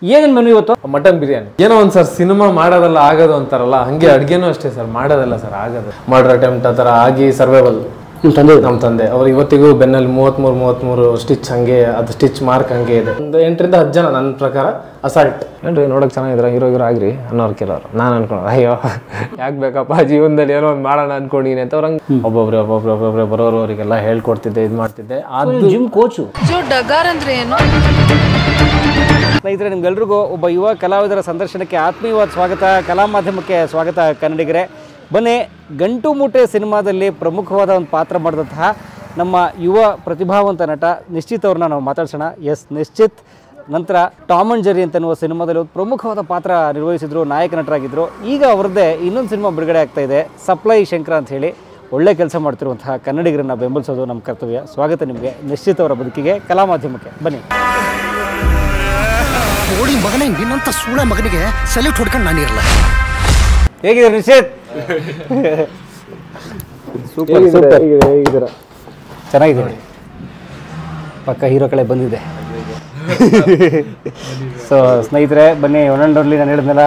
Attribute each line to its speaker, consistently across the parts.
Speaker 1: ಏನೇನು ಮೆನು ಇವತ್ತು?
Speaker 2: ಮಟನ್ ಬಿರಿಯಾನಿ. ಏನೋ ಒಂದು ಸರ್ ಸಿನಿಮಾ ಮಾಡೋದಲ್ಲ ಆಗೋದು ಅಂತಾರಲ್ಲ, ಹಂಗೆ ಅಡುಗೆನೂ ಅಷ್ಟೇ ಸರ್, ಮಾಡೋದಲ್ಲ ಸರ್ ಆಗೋದು. ಮರ್ಡರ್ ಅಟೆಂಪ್ಟ್ ಆ ಥರ ಆಗಿ ಸರ್ವೈವಲ್. ನಮ್ಮ ತಂದೆ ಅವ್ರು ಇವತ್ತಿಗೂ ಬೆನ್ನಲ್ಲಿ 33 ಸ್ಟಿಚ್ ಹಂಗೆ, ಅದು ಸ್ಟಿಚ್ ಮಾರ್ಕ್ ಹಂಗೆ ಇದೆ. ಒಂದು 8 ರಿಂದ 10 ಜನ ನನ್ನ ಪ್ರಕಾರ ಅಸಾಲ್ಟ್. ಏನ್ರಿ ನೋಡೋಕೆ ಚೆನ್ನಾಗಿದ್ರೆ ಹೀರೋ ಆಗ್ರಿ ಅನ್ನೋರು ಕೆಲವರು. ನಾನು ಅನ್ಕೊಂಡು ಅಯ್ಯೋ ಯಾಕೆ ಬೇಕಪ್ಪ ಜೀವನದಲ್ಲಿ ಏನೋ ಒಂದು ಮಾಡೋಣ ಅನ್ಕೊಂಡಿನಿ ಅಂತ ಅವ್ರಂಗೆ ಒಬ್ಬೊಬ್ರೆ ಬರೋರು ಅವರಿಗೆಲ್ಲ ಹೇಳ್ಕೊಡ್ತಿದ್ದೆ, ಇದು ಮಾಡ್ತಿದ್ದೆ. ಅದು
Speaker 1: ಜಿಮ್ ಕೋಚು.
Speaker 3: ಅಂದ್ರೆ ಏನು?
Speaker 1: ಸ್ನೇಹಿತರೆ, ನಿಮ್ಗೆಲ್ರಿಗೂ ಒಬ್ಬ ಯುವ ಕಲಾವಿದರ ಸಂದರ್ಶನಕ್ಕೆ ಆತ್ಮೀಯವಾದ ಸ್ವಾಗತ. ಕಲಾ ಮಾಧ್ಯಮಕ್ಕೆ ಸ್ವಾಗತ ಕನ್ನಡಿಗರೇ. ಬನ್ನಿ, ಗಂಟು ಮೂಟೆ ಸಿನಿಮಾದಲ್ಲಿ ಪ್ರಮುಖವಾದ ಒಂದು ಪಾತ್ರ ಮಾಡಿದಂತಹ ನಮ್ಮ ಯುವ ಪ್ರತಿಭಾವಂತ ನಟ ನಿಶ್ಚಿತ್ ಅವ್ರನ್ನ ನಾವು ಮಾತಾಡ್ಸೋಣ. ಎಸ್ ನಿಶ್ಚಿತ್ ನಂತರ ಟಾಮ್ ಅಂಡ್ ಜೆರ್ರಿ ಅಂತನ್ನುವ ಸಿನಿಮಾದಲ್ಲಿ ಒಂದು ಪ್ರಮುಖವಾದ ಪಾತ್ರ ನಿರ್ವಹಿಸಿದ್ರು, ನಾಯಕ ನಟರಾಗಿದ್ದರು. ಈಗ ಅವರದ್ದೇ ಇನ್ನೊಂದು ಸಿನಿಮಾ ಬಿಡುಗಡೆ ಆಗ್ತಾ ಇದೆ, ಸಪ್ಲೈ ಶಂಕರ ಅಂತ ಹೇಳಿ. ಒಳ್ಳೆ ಕೆಲಸ ಮಾಡ್ತಿರುವಂತಹ ಕನ್ನಡಿಗರನ್ನು ಬೆಂಬಲಿಸೋದು ನಮ್ಮ ಕರ್ತವ್ಯ. ಸ್ವಾಗತ ನಿಮಗೆ ನಿಶ್ಚಿತ್ ಅವರ ಬದುಕಿಗೆ, ಕಲಾ ಮಾಧ್ಯಮಕ್ಕೆ. ಬನ್ನಿ.
Speaker 4: ಓಡಿ ಮಗನೇ, ನಿನ್ನಂತ ಸೂಳ ಮಗನಿಗೆ ಸಲ್ಯೂಟ್ ಹೊಡ್ಕೊಂಡು ನಾನಿರಲ್ಲ.
Speaker 1: ಹೇಗಿದೆ ನಿಶ್ಚಿತ್? Super super. ಹೇಗಿದ್ದೀರಾ? ಚೆನ್ನಾಗಿದೆ. ಪಕ್ಕ ಹೀರೋ ಕಡೆ ಬಂದಿದೆ. ಸೊ ಸ್ನೇಹಿತರೆ, ಬನ್ನಿ, ಒನ್ ಆ್ಯಂಡ್ ಓನ್ಲಿ ನಾನು ಹೇಳಿದ್ನಲ್ಲ,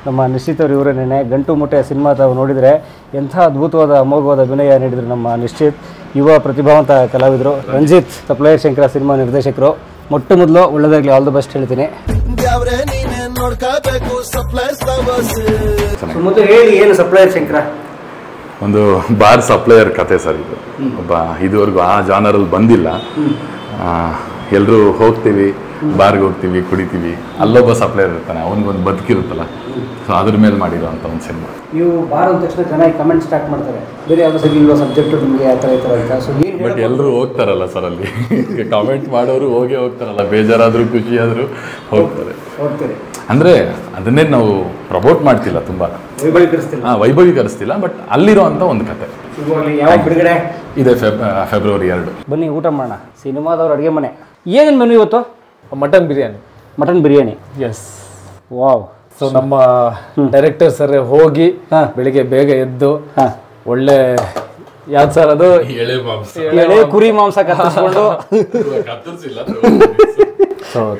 Speaker 1: ನಮ್ಮ ನಿಶ್ಚಿತ್ ಅವರು ಇವರೇ. ನೆನೆ ಗಂಟು ಮೂಟೆ ಸಿನಿಮಾ ತಾವು ನೋಡಿದರೆ ಎಂಥ ಅದ್ಭುತವಾದ ಅಮೋಘವಾದ ಅಭಿನಯ ನೀಡಿದರು ನಮ್ಮ ನಿಶ್ಚಿತ್. ಯುವ ಪ್ರತಿಭಾವಂತ ಕಲಾವಿದರು. ರಂಜಿತ್ ಸಪ್ಲೈಯರ್ ಶಂಕರ ಸಿನಿಮಾ ನಿರ್ದೇಶಕರು. ಮೊಟ್ಟ ಮೊದಲು ಒಳ್ಳೆದಾಗಲಿ, ಆಲ್ ದ ಬೆಸ್ಟ್ ಹೇಳ್ತೀನಿ. ಮೊದಲು ಹೇಳಿ, ಏನು ಸಪ್ಲೈಯರ್ ಶಂಕರ?
Speaker 5: ಒಂದು ಬಾರ್ ಸಪ್ಲೈಯರ್ ಕತೆ ಸರ್ ಇದು. ಒಬ್ಬ ಇದುವರೆಗೂ ಆ ಜಾನರಲ್ಲಿ ಬಂದಿಲ್ಲ. ಎಲ್ಲರೂ ಹೋಗ್ತೀವಿ, ಬಾರ್ಗೆ ಹೋಗ್ತೀವಿ, ಕುಡಿತೀವಿ, ಅಲ್ಲೊಬ್ಬ ಸಪ್ಲೈಯರ್ ಇರ್ತಾನೆ, ಅವನಿಗೊಂದು ಬದುಕಿರುತ್ತಲ್ಲ, ಸೊ ಅದ್ರ ಮೇಲೆ ಮಾಡಿರೋಂಥ ಒಂದು ಸಿನಿಮಾ.
Speaker 1: ನೀವು ಬಾರ್ ಅಂದ ತಕ್ಷಣ ಚೆನ್ನಾಗಿ ಕಮೆಂಟ್ ಸ್ಟಾರ್ಟ್ ಮಾಡ್ತಾರೆ, ಬೇರೆ ಯಾವುದೋ ಸರಿ ಇಲ್ವೋ ಸಬ್ಜೆಕ್ಟು ನಿಮಗೆ ಆ ಥರ ಈ ಥರ ಅಂತ. ಸೊ ಏನು
Speaker 5: ಬಟ್ ಎಲ್ಲರೂ ಹೋಗ್ತಾರಲ್ಲ ಸರ್, ಅಲ್ಲಿ ಕಮೆಂಟ್ ಮಾಡೋರು ಹೋಗ್ತಾರಲ್ಲ, ಬೇಜಾರಾದರೂ ಖುಷಿಯಾದರೂ ಹೋಗ್ತಾರೆ. ಅಂದರೆ ಅದನ್ನೇ ನಾವು ಪ್ರಮೋಟ್ ಮಾಡ್ತಿಲ್ಲ, ತುಂಬ ವೈಭವೀಕರಿಸ್ತಿಲ್ಲ, ಬಟ್ ಅಲ್ಲಿರೋ ಅಂಥ ಒಂದು ಕತೆ.
Speaker 1: ಯಾವ ಬಿಡುಗಡೆ
Speaker 5: ಇದೆ? ಫೆಬ್ರವರಿ 2.
Speaker 1: ಬನ್ನಿ, ಊಟ ಮಾಡೋಣ. ಸಿನಿಮಾದವ್ರ ಅಡುಗೆ ಮನೆ. ಏನೇನು ಮೆನು ಇವತ್ತು?
Speaker 2: Mutton biryani.
Speaker 1: Mutton biryani.
Speaker 2: Yes.
Speaker 1: Wow.
Speaker 2: So ನಮ್ಮ ಡೈರೆಕ್ಟರ್ ಸರ್ ಹೋಗಿ ಬೆಳಿಗ್ಗೆ ಬೇಗ ಎದ್ದು ಒಳ್ಳೆ ಯಾವ್ದು ಸರ್ ಅದು
Speaker 1: ಎಳೆ ಕುರಿ ಮಾಂಸ ಕತ್ತರಿಸ್ಕೊಂಡು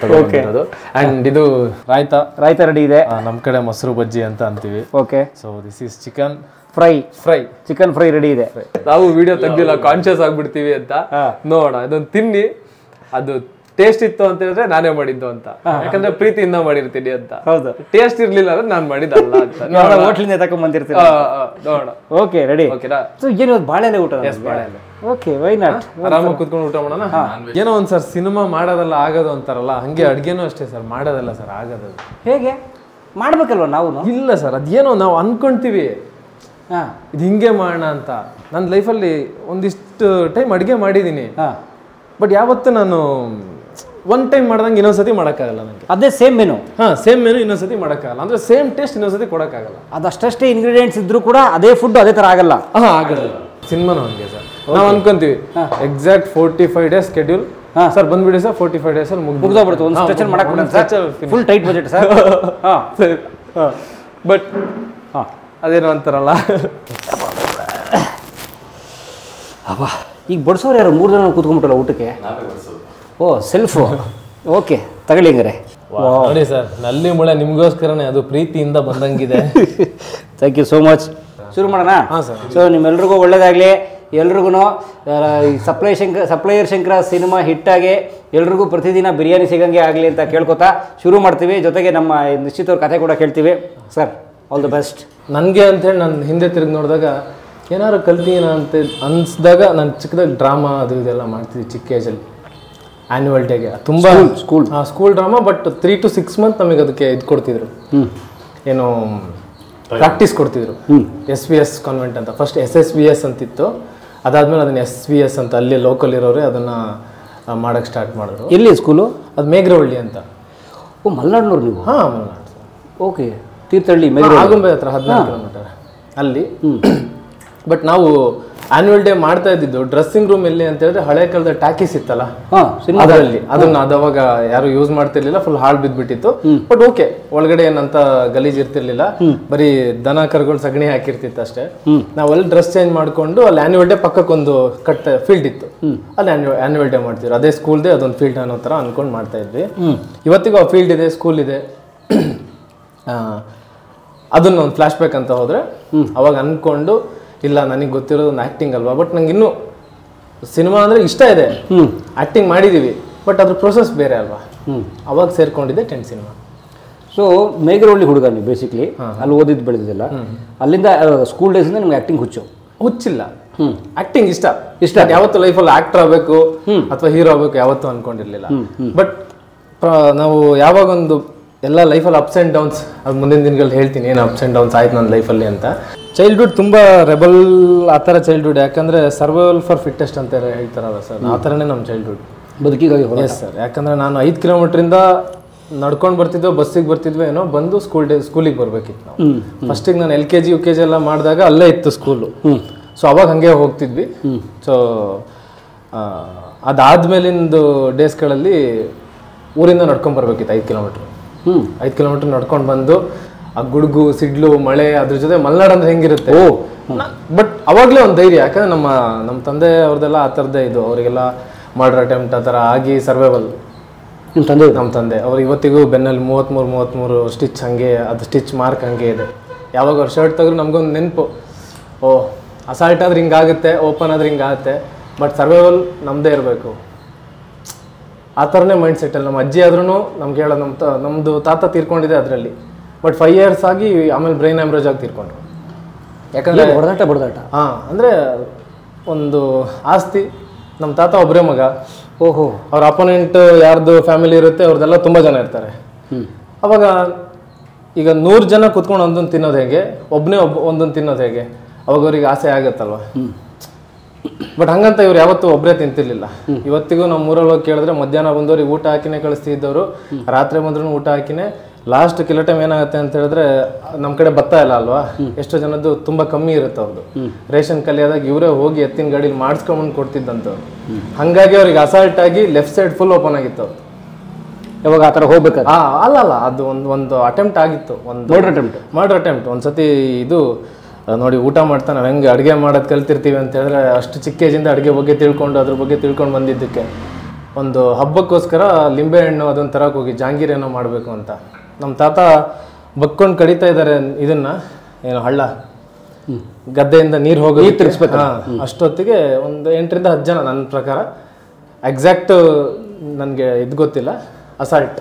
Speaker 2: ತಗೊಂಡಿರೋದು. ಅಂಡ್ ಇದು
Speaker 1: ರಾಯ್ತ ರೆಡಿ ಇದೆ.
Speaker 2: ನಮ್ಮ ಕಡೆ ಮೊಸರು ಬಜ್ಜಿ ಅಂತ ಅಂತೀವಿ.
Speaker 1: Okay.
Speaker 2: So this is chicken
Speaker 1: fry. Chicken fry ready ಇದೆ.
Speaker 2: ನಾವು ವಿಡಿಯೋ ತೆಗ್ದಿಲ್ಲ, ಕಾನ್ಶಿಯಸ್ ಆಗ್ಬಿಡ್ತೀವಿ ಅಂತ. ನೋಡ, ಅದೊಂದು ತಿನ್ನಿ, ಅದು ಟೇಸ್ಟ್ ಇತ್ತು ಅಂತ ಹೇಳಿದ್ರೆ ನಾನೇ ಮಾಡಿದ್ದು ಅಂತ, ಯಾಕಂದ್ರೆ ಪ್ರೀತಿಯಿಂದ ಮಾಡಿರ್ತೀನಿ ಅಂತ.
Speaker 1: ಹೌದು.
Speaker 2: ಟೇಸ್ಟ್ ಇರ್ಲಿಲ್ಲ ಅಂದ್ರೆ ನಾನು ಮಾಡಿದಲ್ಲ ಅಂತ.
Speaker 1: ಹೋಟ್ಲಿಂದ ತಕೊಂಡ್ ಬಂದಿರ್ತೀನಿ.
Speaker 2: ನೋಡ.
Speaker 1: Okay, ready.
Speaker 2: ಸೊ
Speaker 1: ಏನು ಬಾಳೆಲೆ ಊಟ?
Speaker 2: ಬಾಳೆಲೆ.
Speaker 1: Okay, why not?
Speaker 2: ಆರಾಮಾಗಿ ಕುತ್ಕೊಂಡು ಊಟ ಮಾಡೋಣ. ಏನೋ ಒಂದ್ ಸರ್ ಸಿನಿಮಾ ಮಾಡೋದಲ್ಲ ಆಗೋದು ಅಂತಾರಲ್ಲ, ಹಂಗೆ ಅಡ್ಗೆನೂ ಅಷ್ಟೇ ಸರ್, ಮಾಡೋದಲ್ಲ ಸರ್ ಆಗೋದು.
Speaker 1: ಹೇಗೆ ಮಾಡ್ಬೇಕಲ್ವ ನಾವು?
Speaker 2: ಇಲ್ಲ ಸರ್, ಅದೇನೋ ನಾವು ಅನ್ಕೊಂತೀವಿ ಇದು ಹಿಂಗೆ ಮಾಡೋಣ ಅಂತ. ನನ್ನ ಲೈಫಲ್ಲಿ ಒಂದಿಷ್ಟು ಟೈಮ್ ಅಡುಗೆ ಮಾಡಿದ್ದೀನಿ, ಬಟ್ ಯಾವತ್ತು ನಾನು ಒನ್ ಟೈಮ್ ಮಾಡ್ದಂಗೆ ಇನ್ನೊಂದ್ಸತಿ ಮಾಡೋಕ್ಕಾಗಲ್ಲ ನನಗೆ.
Speaker 1: ಅದೇ ಸೇಮ್ ಮೆನು?
Speaker 2: ಸೇಮ್ ಮೆನು ಇನ್ನೊಂದ್ಸತಿ ಮಾಡೋಕ್ಕಾಗಲ್ಲ, ಅಂದ್ರೆ ಸೇಮ್ ಟೇಸ್ಟ್ ಇನ್ನೊಂದ್ಸತಿ ಕೊಡೋಕ್ಕಾಗಲ್ಲ.
Speaker 1: ಅದು ಅಷ್ಟೇ ಇಂಗ್ರೀಡಿಯೆಂಟ್ಸ್ ಇದ್ರೂ ಕೂಡ ಅದೇ ಫುಡ್ ಅದೇ ಥರ ಆಗಲ್ಲ.
Speaker 2: ಆಗಲ್ಲ. ಸಿನಿಮಾನು ಹಂಗೆ ಸರ್, ನಾವು ಅನ್ಕೊಂತೀವಿ ಎಕ್ಸಾಕ್ಟ್ 45 ಡೇಸ್ ಸ್ಕೆಡ್ಯೂಲ್ ಸರ್, ಬಂದ್ಬಿಡಿ ಸರ್ 45 ಡೇಸ್ ಅಲ್ಲಿ
Speaker 1: ಮುಗ್ದೋಗ್ಬಿಡ್ತು. ಒಂದು ಸ್ಟ್ರೆಚರ್ ಮಾಡಕ್ಕೆ full tight budget sir.
Speaker 2: But ಅದೇನು ಅಂತಾರಲ್ಲ,
Speaker 1: ಅಬ್ಬಾ, ಈಗ ಬಡಿಸೋರು ಯಾರು? 3 ಜನ ಕೂತ್ಕೊಂಡ್ಬಿಟ್ಟಲ್ಲ ಊಟಕ್ಕೆ? ಓ, ಸೆಲ್ಫು. ಓಕೆ, ತಗೊಳ್ಳಿ ಹಂಗಾರೆ.
Speaker 2: ನೋಡಿ ಸರ್, ನಲ್ಲಿ ಮುಳೆ ನಿಮಗೋಸ್ಕರನೇ, ಅದು ಪ್ರೀತಿಯಿಂದ ಬಂದಂಗಿದೆ.
Speaker 1: Thank you so much. ಶುರು ಮಾಡೋಣ?
Speaker 2: ಹಾಂ ಸರ್.
Speaker 1: ಸೊ ನಿಮ್ಮೆಲ್ರಿಗೂ ಒಳ್ಳೇದಾಗಲಿ. ಎಲ್ರಿಗೂ ಸಪ್ಲೈಯರ್ ಶಂಕರ ಸಿನಿಮಾ ಹಿಟ್ಟಾಗಿ ಎಲ್ರಿಗೂ ಪ್ರತಿದಿನ ಬಿರಿಯಾನಿ ಸಿಗಂಗೆ ಆಗಲಿ ಅಂತ ಕೇಳ್ಕೊತಾ ಶುರು ಮಾಡ್ತೀವಿ. ಜೊತೆಗೆ ನಮ್ಮ ನಿಶ್ಚಿತ್ ಅವ್ರ ಕಥೆ ಕೂಡ ಕೇಳ್ತೀವಿ. Sir, all the best.
Speaker 2: ನನಗೆ ಅಂತೇಳಿ ನಾನು ಹಿಂದೆ ತಿರುಗಿ ನೋಡಿದಾಗ ಏನಾದ್ರು ಕಲ್ತೀನ ಅಂತ ಅನಿಸಿದಾಗ, ನಾನು ಚಿಕ್ಕದಾಗಿ ಡ್ರಾಮಾ ಅದು ಇದೆಲ್ಲ ಮಾಡ್ತಿದ್ವಿ ಚಿಕ್ಕ ಏಜಲ್ಲಿ. ಆ್ಯನ್ಯುವಲ್ ಡೇಗೆ ತುಂಬ school drama, but 3 to 6 month ನಮಗೆ ಅದಕ್ಕೆ ಇದು ಕೊಡ್ತಿದ್ರು, ಏನು ಪ್ರಾಕ್ಟೀಸ್ ಕೊಡ್ತಿದ್ರು. SVS ಕಾನ್ವೆಂಟ್ ಅಂತ, ಫಸ್ಟ್ SSVS ಅಂತಿತ್ತು, ಅದಾದ್ಮೇಲೆ ಅದನ್ನ SVS ಅಂತ ಅಲ್ಲಿ ಲೋಕಲ್ ಇರೋರೆ ಅದನ್ನು ಮಾಡೋಕ್ಕೆ ಸ್ಟಾರ್ಟ್ ಮಾಡಿದ್ರು.
Speaker 1: ಎಲ್ಲಿ ಸ್ಕೂಲು?
Speaker 2: ಅದು ಮೇಗ್ರವಳ್ಳಿ ಅಂತ.
Speaker 1: ಓ, ಮಲ್ನಾಡ್ನವ್ರು ನೀವು?
Speaker 2: ಹಾಂ, ಮಲ್ನಾಡ್.
Speaker 1: ಓಕೆ. ತೀರ್ಥಹಳ್ಳಿ,
Speaker 2: ಆಗುಂಬೆ ಹತ್ರ 14 ಕಿಲೋಮೀಟರ್ ಅಲ್ಲಿ. ಬಟ್ ನಾವು ಆನ್ಯುವಲ್ ಡೇ ಮಾಡ್ತಾ ಇದ್ದಿದ್ದು ಡ್ರೆಸ್ಸಿಂಗ್ ರೂಮ್ ಎಲ್ಲಿ ಅಂತ ಹೇಳಿದ್ರೆ ಹಳೆ ಕಾಲದ ಟ್ಯಾಕಿಸ್ ಇತ್ತಲ್ಲ
Speaker 1: ಸಿನಿಮಾ
Speaker 2: ಅದರಲ್ಲಿ ಅದನ್ನ ಅವಾಗ ಯಾರು ಯೂಸ್ ಮಾಡ್ತಿರ್ಲಿಲ್ಲ, ಫುಲ್ ಹಾಳ್ ಬಿದ್ಬಿಟ್ಟಿತ್ತು. ಬಟ್ ಓಕೆ, ಒಳಗಡೆ ಏನಂತ ಗಲೀಜ್ ಇರ್ತಿರ್ಲಿಲ್ಲ, ಬರೀ ದನ ಕರುಗಳು ಸಗಣಿ ಹಾಕಿರ್ತಿತ್ತು ಅಷ್ಟೇ. ನಾವ್ ಅಲ್ಲಿ ಡ್ರೆಸ್ ಚೇಂಜ್ ಮಾಡ್ಕೊಂಡು ಅಲ್ಲಿ ಆನ್ಯುವಲ್ ಡೇ ಪಕ್ಕಕ್ಕೊಂದು ಫೀಲ್ಡ್ ಇತ್ತು, ಅಲ್ಲಿ ಆನ್ಯುವಲ್ ಡೇ ಮಾಡ್ತಿದ್ರು. ಅದೇ ಸ್ಕೂಲ್ದೇ ಅದೊಂದು ಫೀಲ್ಡ್ ಅನ್ನೋ ತರ ಅನ್ಕೊಂಡ್ ಮಾಡ್ತಾ ಇದ್ವಿ. ಇವತ್ತಿಗೂ ಆ ಫೀಲ್ಡ್ ಇದೆ, ಸ್ಕೂಲ್ ಇದೆ. ಅದನ್ನ ಒಂದು ಫ್ಲಾಶ್ ಬ್ಯಾಕ್ ಅಂತ ಹೋದ್ರೆ ಅವಾಗ ಅನ್ಕೊಂಡು ಇಲ್ಲ ನನಗೆ ಗೊತ್ತಿರೋದು ಒಂದು ಆಕ್ಟಿಂಗ್ ಅಲ್ವಾ, ಬಟ್ ನಂಗೆ ಇನ್ನೂ ಸಿನಿಮಾ ಅಂದ್ರೆ ಇಷ್ಟ ಇದೆ, ಆಕ್ಟಿಂಗ್ ಮಾಡಿದೀವಿ, ಬಟ್ ಅದ್ರ ಪ್ರೊಸೆಸ್ ಬೇರೆ ಅಲ್ವಾ. ಅವಾಗ ಸೇರ್ಕೊಂಡಿದ್ದೆ 10 ಸಿನಿಮಾ.
Speaker 1: ಸೊ ಮೇಗರಹಳ್ಳಿ ಹುಡುಗ ನೀವು ಬೇಸಿಕ್ಲಿ ಅಲ್ಲಿ ಓದಿದ್ದು ಬೆಳೆದಿಲ್ಲ, ಅಲ್ಲಿಂದ ಸ್ಕೂಲ್ ಡೇಸಿಂದ ನಿಮ್ಗೆ ಆಕ್ಟಿಂಗ್
Speaker 2: ಹುಚ್ಚಿಲ್ಲ, ಆಕ್ಟಿಂಗ್ ಇಷ್ಟ ಯಾವತ್ತು ಲೈಫಲ್ಲಿ ಆಕ್ಟರ್ ಆಗಬೇಕು ಅಥವಾ ಹೀರೋ ಆಗಬೇಕು ಯಾವತ್ತೂ ಅನ್ಕೊಂಡಿರ್ಲಿಲ್ಲ. ಬಟ್ ನಾವು ಯಾವಾಗೊಂದು ಎಲ್ಲ ಲೈಫಲ್ಲಿ ಅಪ್ಸ್ ಆ್ಯಂಡ್ ಡೌನ್ಸ್, ಅದು ಮುಂದಿನ ದಿನಗಳಲ್ಲಿ ಹೇಳ್ತೀನಿ ಏನು ಅಪ್ಸ್ ಆ್ಯಂಡ್ ಡೌನ್ಸ್ ಆಯ್ತು ನನ್ನ ಲೈಫಲ್ಲಿ ಅಂತ. ಚೈಲ್ಡ್ಹುಡ್ ತುಂಬ ರೆಬಲ್ ಆ ಥರ ಚೈಲ್ಡ್ಹುಡ್, ಯಾಕಂದರೆ ಸರ್ವೈವಲ್ ಫಾರ್ ಫಿಟ್ಟೆಸ್ಟ್ ಅಂತ ಹೇಳ್ತಾರಲ್ಲ ಸರ್, ಆ ಥರನೇ ನಮ್ಮ ಚೈಲ್ಡ್ಹುಡ್
Speaker 1: ಬದುಕಿಗಾಗಿ.
Speaker 2: ಎಸ್ ಸರ್, ಯಾಕಂದರೆ ನಾನು 5 ಕಿಲೋಮೀಟ್ರಿಂದ ನಡ್ಕೊಂಡು ಬರ್ತಿದ್ವೋ ಬಸ್ಸಿಗೆ ಬರ್ತಿದ್ವೋ ಏನೋ, ಬಂದು ಸ್ಕೂಲಿಗೆ ಬರ್ಬೇಕಿತ್ತು ನಾವು. ಫಸ್ಟಿಗೆ ನಾನು LKG UKG ಎಲ್ಲ ಮಾಡಿದಾಗ ಅಲ್ಲೇ ಇತ್ತು ಸ್ಕೂಲು, ಸೊ ಅವಾಗ ಹಾಗೆ ಹೋಗ್ತಿದ್ವಿ. ಸೊ ಅದಾದ್ಮೇಲಿಂದು ಡೇಸ್ಗಳಲ್ಲಿ ಊರಿಂದ ನಡ್ಕೊಂಡು ಬರ್ಬೇಕಿತ್ತು 5 ಕಿಲೋಮೀಟ್ರ್. 5 ಕಿಲೋಮೀಟರ್ ನಡ್ಕೊಂಡು ಬಂದು ಆ ಗುಡುಗು ಸಿಡ್ಲು ಮಳೆ ಅದ್ರ ಜೊತೆ ಮಲೆನಾಡು ಅಂದ್ರೆ ಹೆಂಗಿರುತ್ತೆ. ಬಟ್ ಅವಾಗಲೇ ಒಂದು ಧೈರ್ಯ, ಯಾಕಂದ್ರೆ ನಮ್ಮ ತಂದೆ ಅವ್ರದ್ದೆಲ್ಲ ಆ ಥರದ್ದೇ ಇದು, ಅವರಿಗೆಲ್ಲ ಮರ್ಡರ್ ಅಟೆಂಪ್ಟ್ ಆ ಥರ ಆಗಿ ಸರ್ವೈವಲ್. ನಮ್ಮ ತಂದೆ ಅವ್ರು ಇವತ್ತಿಗೂ ಬೆನ್ನಲ್ಲಿ 33 ಸ್ಟಿಚ್ ಹಂಗೆ, ಅದು ಸ್ಟಿಚ್ ಮಾರ್ಕ್ ಹಂಗೆ ಇದೆ. ಯಾವಾಗ ಅವ್ರು ಶರ್ಟ್ ತೆಗೆದ್ರು ನಮಗೊಂದು ನೆನಪು, ಓ ಅಸಾಲ್ಟ್ ಆದ್ರೆ ಹಿಂಗಾಗುತ್ತೆ, ಓಪನ್ ಆದ್ರೆ ಹಿಂಗಾಗುತ್ತೆ, ಬಟ್ ಸರ್ವೈವಲ್ ನಮ್ಮದೇ ಇರಬೇಕು. ಆ ಥರನೇ ಮೈಂಡ್ ಸೆಟ್ಟಲ್ಲಿ ನಮ್ಮ ಅಜ್ಜಿ ಆದ್ರೂ ನಮ್ಗೆ ಹೇಳೋ ನಮ್ಮದು ತಾತ ತೀರ್ಕೊಂಡಿದೆ ಅದರಲ್ಲಿ. ಬಟ್ 5 years ಆಗಿ ಆಮೇಲೆ ಬ್ರೈನ್ ಹ್ಯಾಮ್ರೇಜ್ ಆಗಿ ತೀರ್ಕೊಂಡ್ರು. ಯಾಕಂದರೆ
Speaker 1: ಬಡದಾಟ
Speaker 2: ಅಂದರೆ ಒಂದು ಆಸ್ತಿ, ನಮ್ಮ ತಾತ ಒಬ್ಬರೇ ಮಗ.
Speaker 1: ಓಹೋ.
Speaker 2: ಅವ್ರ ಅಪೋನೆಂಟ್ ಯಾರ್ದು ಫ್ಯಾಮಿಲಿ ಇರುತ್ತೆ ಅವ್ರದ್ದೆಲ್ಲ ತುಂಬ ಜನ ಇರ್ತಾರೆ. ಅವಾಗ ಈಗ 100 ಜನ ಕುತ್ಕೊಂಡು ಒಂದೊಂದು ತಿನ್ನೋದು ಹೇಗೆ, ಒಬ್ಬನೇ ಒಂದೊಂದು ತಿನ್ನೋದು ಹೇಗೆ, ಅವಾಗ ಅವ್ರಿಗೆ ಆಸೆ ಆಗುತ್ತಲ್ವ. ಬಟ್ ಹಂಗಂತ ಇವ್ರು ಯಾವತ್ತೂ ಒಬ್ಬರೇ ತಿಂತಿರ್ಲಿಲ್ಲ. ಇವತ್ತಿಗೂ ನಮ್ಮ ಊರಲ್ಲಿ ಹೋಗಿ ಕೇಳಿದ್ರೆ ಮಧ್ಯಾಹ್ನ ಬಂದವ್ರಿಗೆ ಊಟ ಹಾಕಿನೇ ಕಳಿಸ್ತಿದ್ದವರು, ರಾತ್ರಿ ಬಂದ್ರೂ ಊಟ ಹಾಕಿನೇ. ಲಾಸ್ಟ್ ಕೆಲವು ಟೈಮ್ ಏನಾಗುತ್ತೆ ಅಂತ ಹೇಳಿದ್ರೆ ನಮ್ಮ ಕಡೆ ಭತ್ತ ಇಲ್ಲ ಅಲ್ವಾ, ಎಷ್ಟೋ ಜನದ್ದು ತುಂಬ ಕಮ್ಮಿ ಇರುತ್ತೆ ಅವ್ರದ್ದು. ರೇಷನ್ ಕಲಿಯಾದಾಗ ಇವರೇ ಹೋಗಿ ಎತ್ತಿನ ಗಾಡೀಲಿ ಮಾಡಿಸ್ಕೊಂಬಂದು ಕೊಡ್ತಿದ್ದಂಥವ್ರು. ಹಾಗಾಗಿ ಅವ್ರಿಗೆ ಅಸಾಲ್ಟ್ ಆಗಿ ಲೆಫ್ಟ್ ಸೈಡ್ ಫುಲ್ ಓಪನ್ ಆಗಿತ್ತು ಅವ್ರು.
Speaker 1: ಯಾವಾಗ ಆ ಥರ ಹೋಗ್ಬೇಕು?
Speaker 2: ಅಲ್ಲ ಅದು ಒಂದು ಅಟೆಂಪ್ಟ್ ಆಗಿತ್ತು, ಒಂದು ಮರ್ಡರ್ ಅಟೆಂಪ್ಟ್. ಒಂದ್ಸತಿ ಇದು ನೋಡಿ, ಊಟ ಮಾಡ್ತಾ ನಾವು ಹೆಂಗೆ ಅಡುಗೆ ಮಾಡೋದು ಕಲ್ತಿರ್ತೀವಿ ಅಂತ ಹೇಳಿದ್ರೆ, ಅಷ್ಟು ಚಿಕ್ಕ ಏಜಿಂದ ಅಡುಗೆ ಬಗ್ಗೆ ತಿಳ್ಕೊಂಡು ಅದ್ರ ಬಗ್ಗೆ ತಿಳ್ಕೊಂಡು ಬಂದಿದ್ದಕ್ಕೆ ಒಂದು ಹಬ್ಬಕ್ಕೋಸ್ಕರ ಲಿಂಬೆಹಣ್ಣು ಅದನ್ನು ತರಕ್ಕೆ ಹೋಗಿ ಜಾಂಗೀರ್ ಏನೋ ಮಾಡಬೇಕು ಅಂತ ನಮ್ಮ ತಾತ ಬಕ್ಕೊಂಡು ಕಡಿತಾ ಇದ್ದಾರೆ ಇದನ್ನ, ಏನು ಹಳ್ಳ, ಗದ್ದೆಯಿಂದ ನೀರು ಹೋಗಿ ತಿರ್ಗಿಸ್ಬೇಕು. ಅಷ್ಟೊತ್ತಿಗೆ ಒಂದು 8ರಿಂದ 10 ಜನ, ನನ್ನ ಪ್ರಕಾರ ಎಕ್ಸಾಕ್ಟ್ ನನಗೆ ಇದು ಗೊತ್ತಿಲ್ಲ, ಅಸಾಲ್ಟ್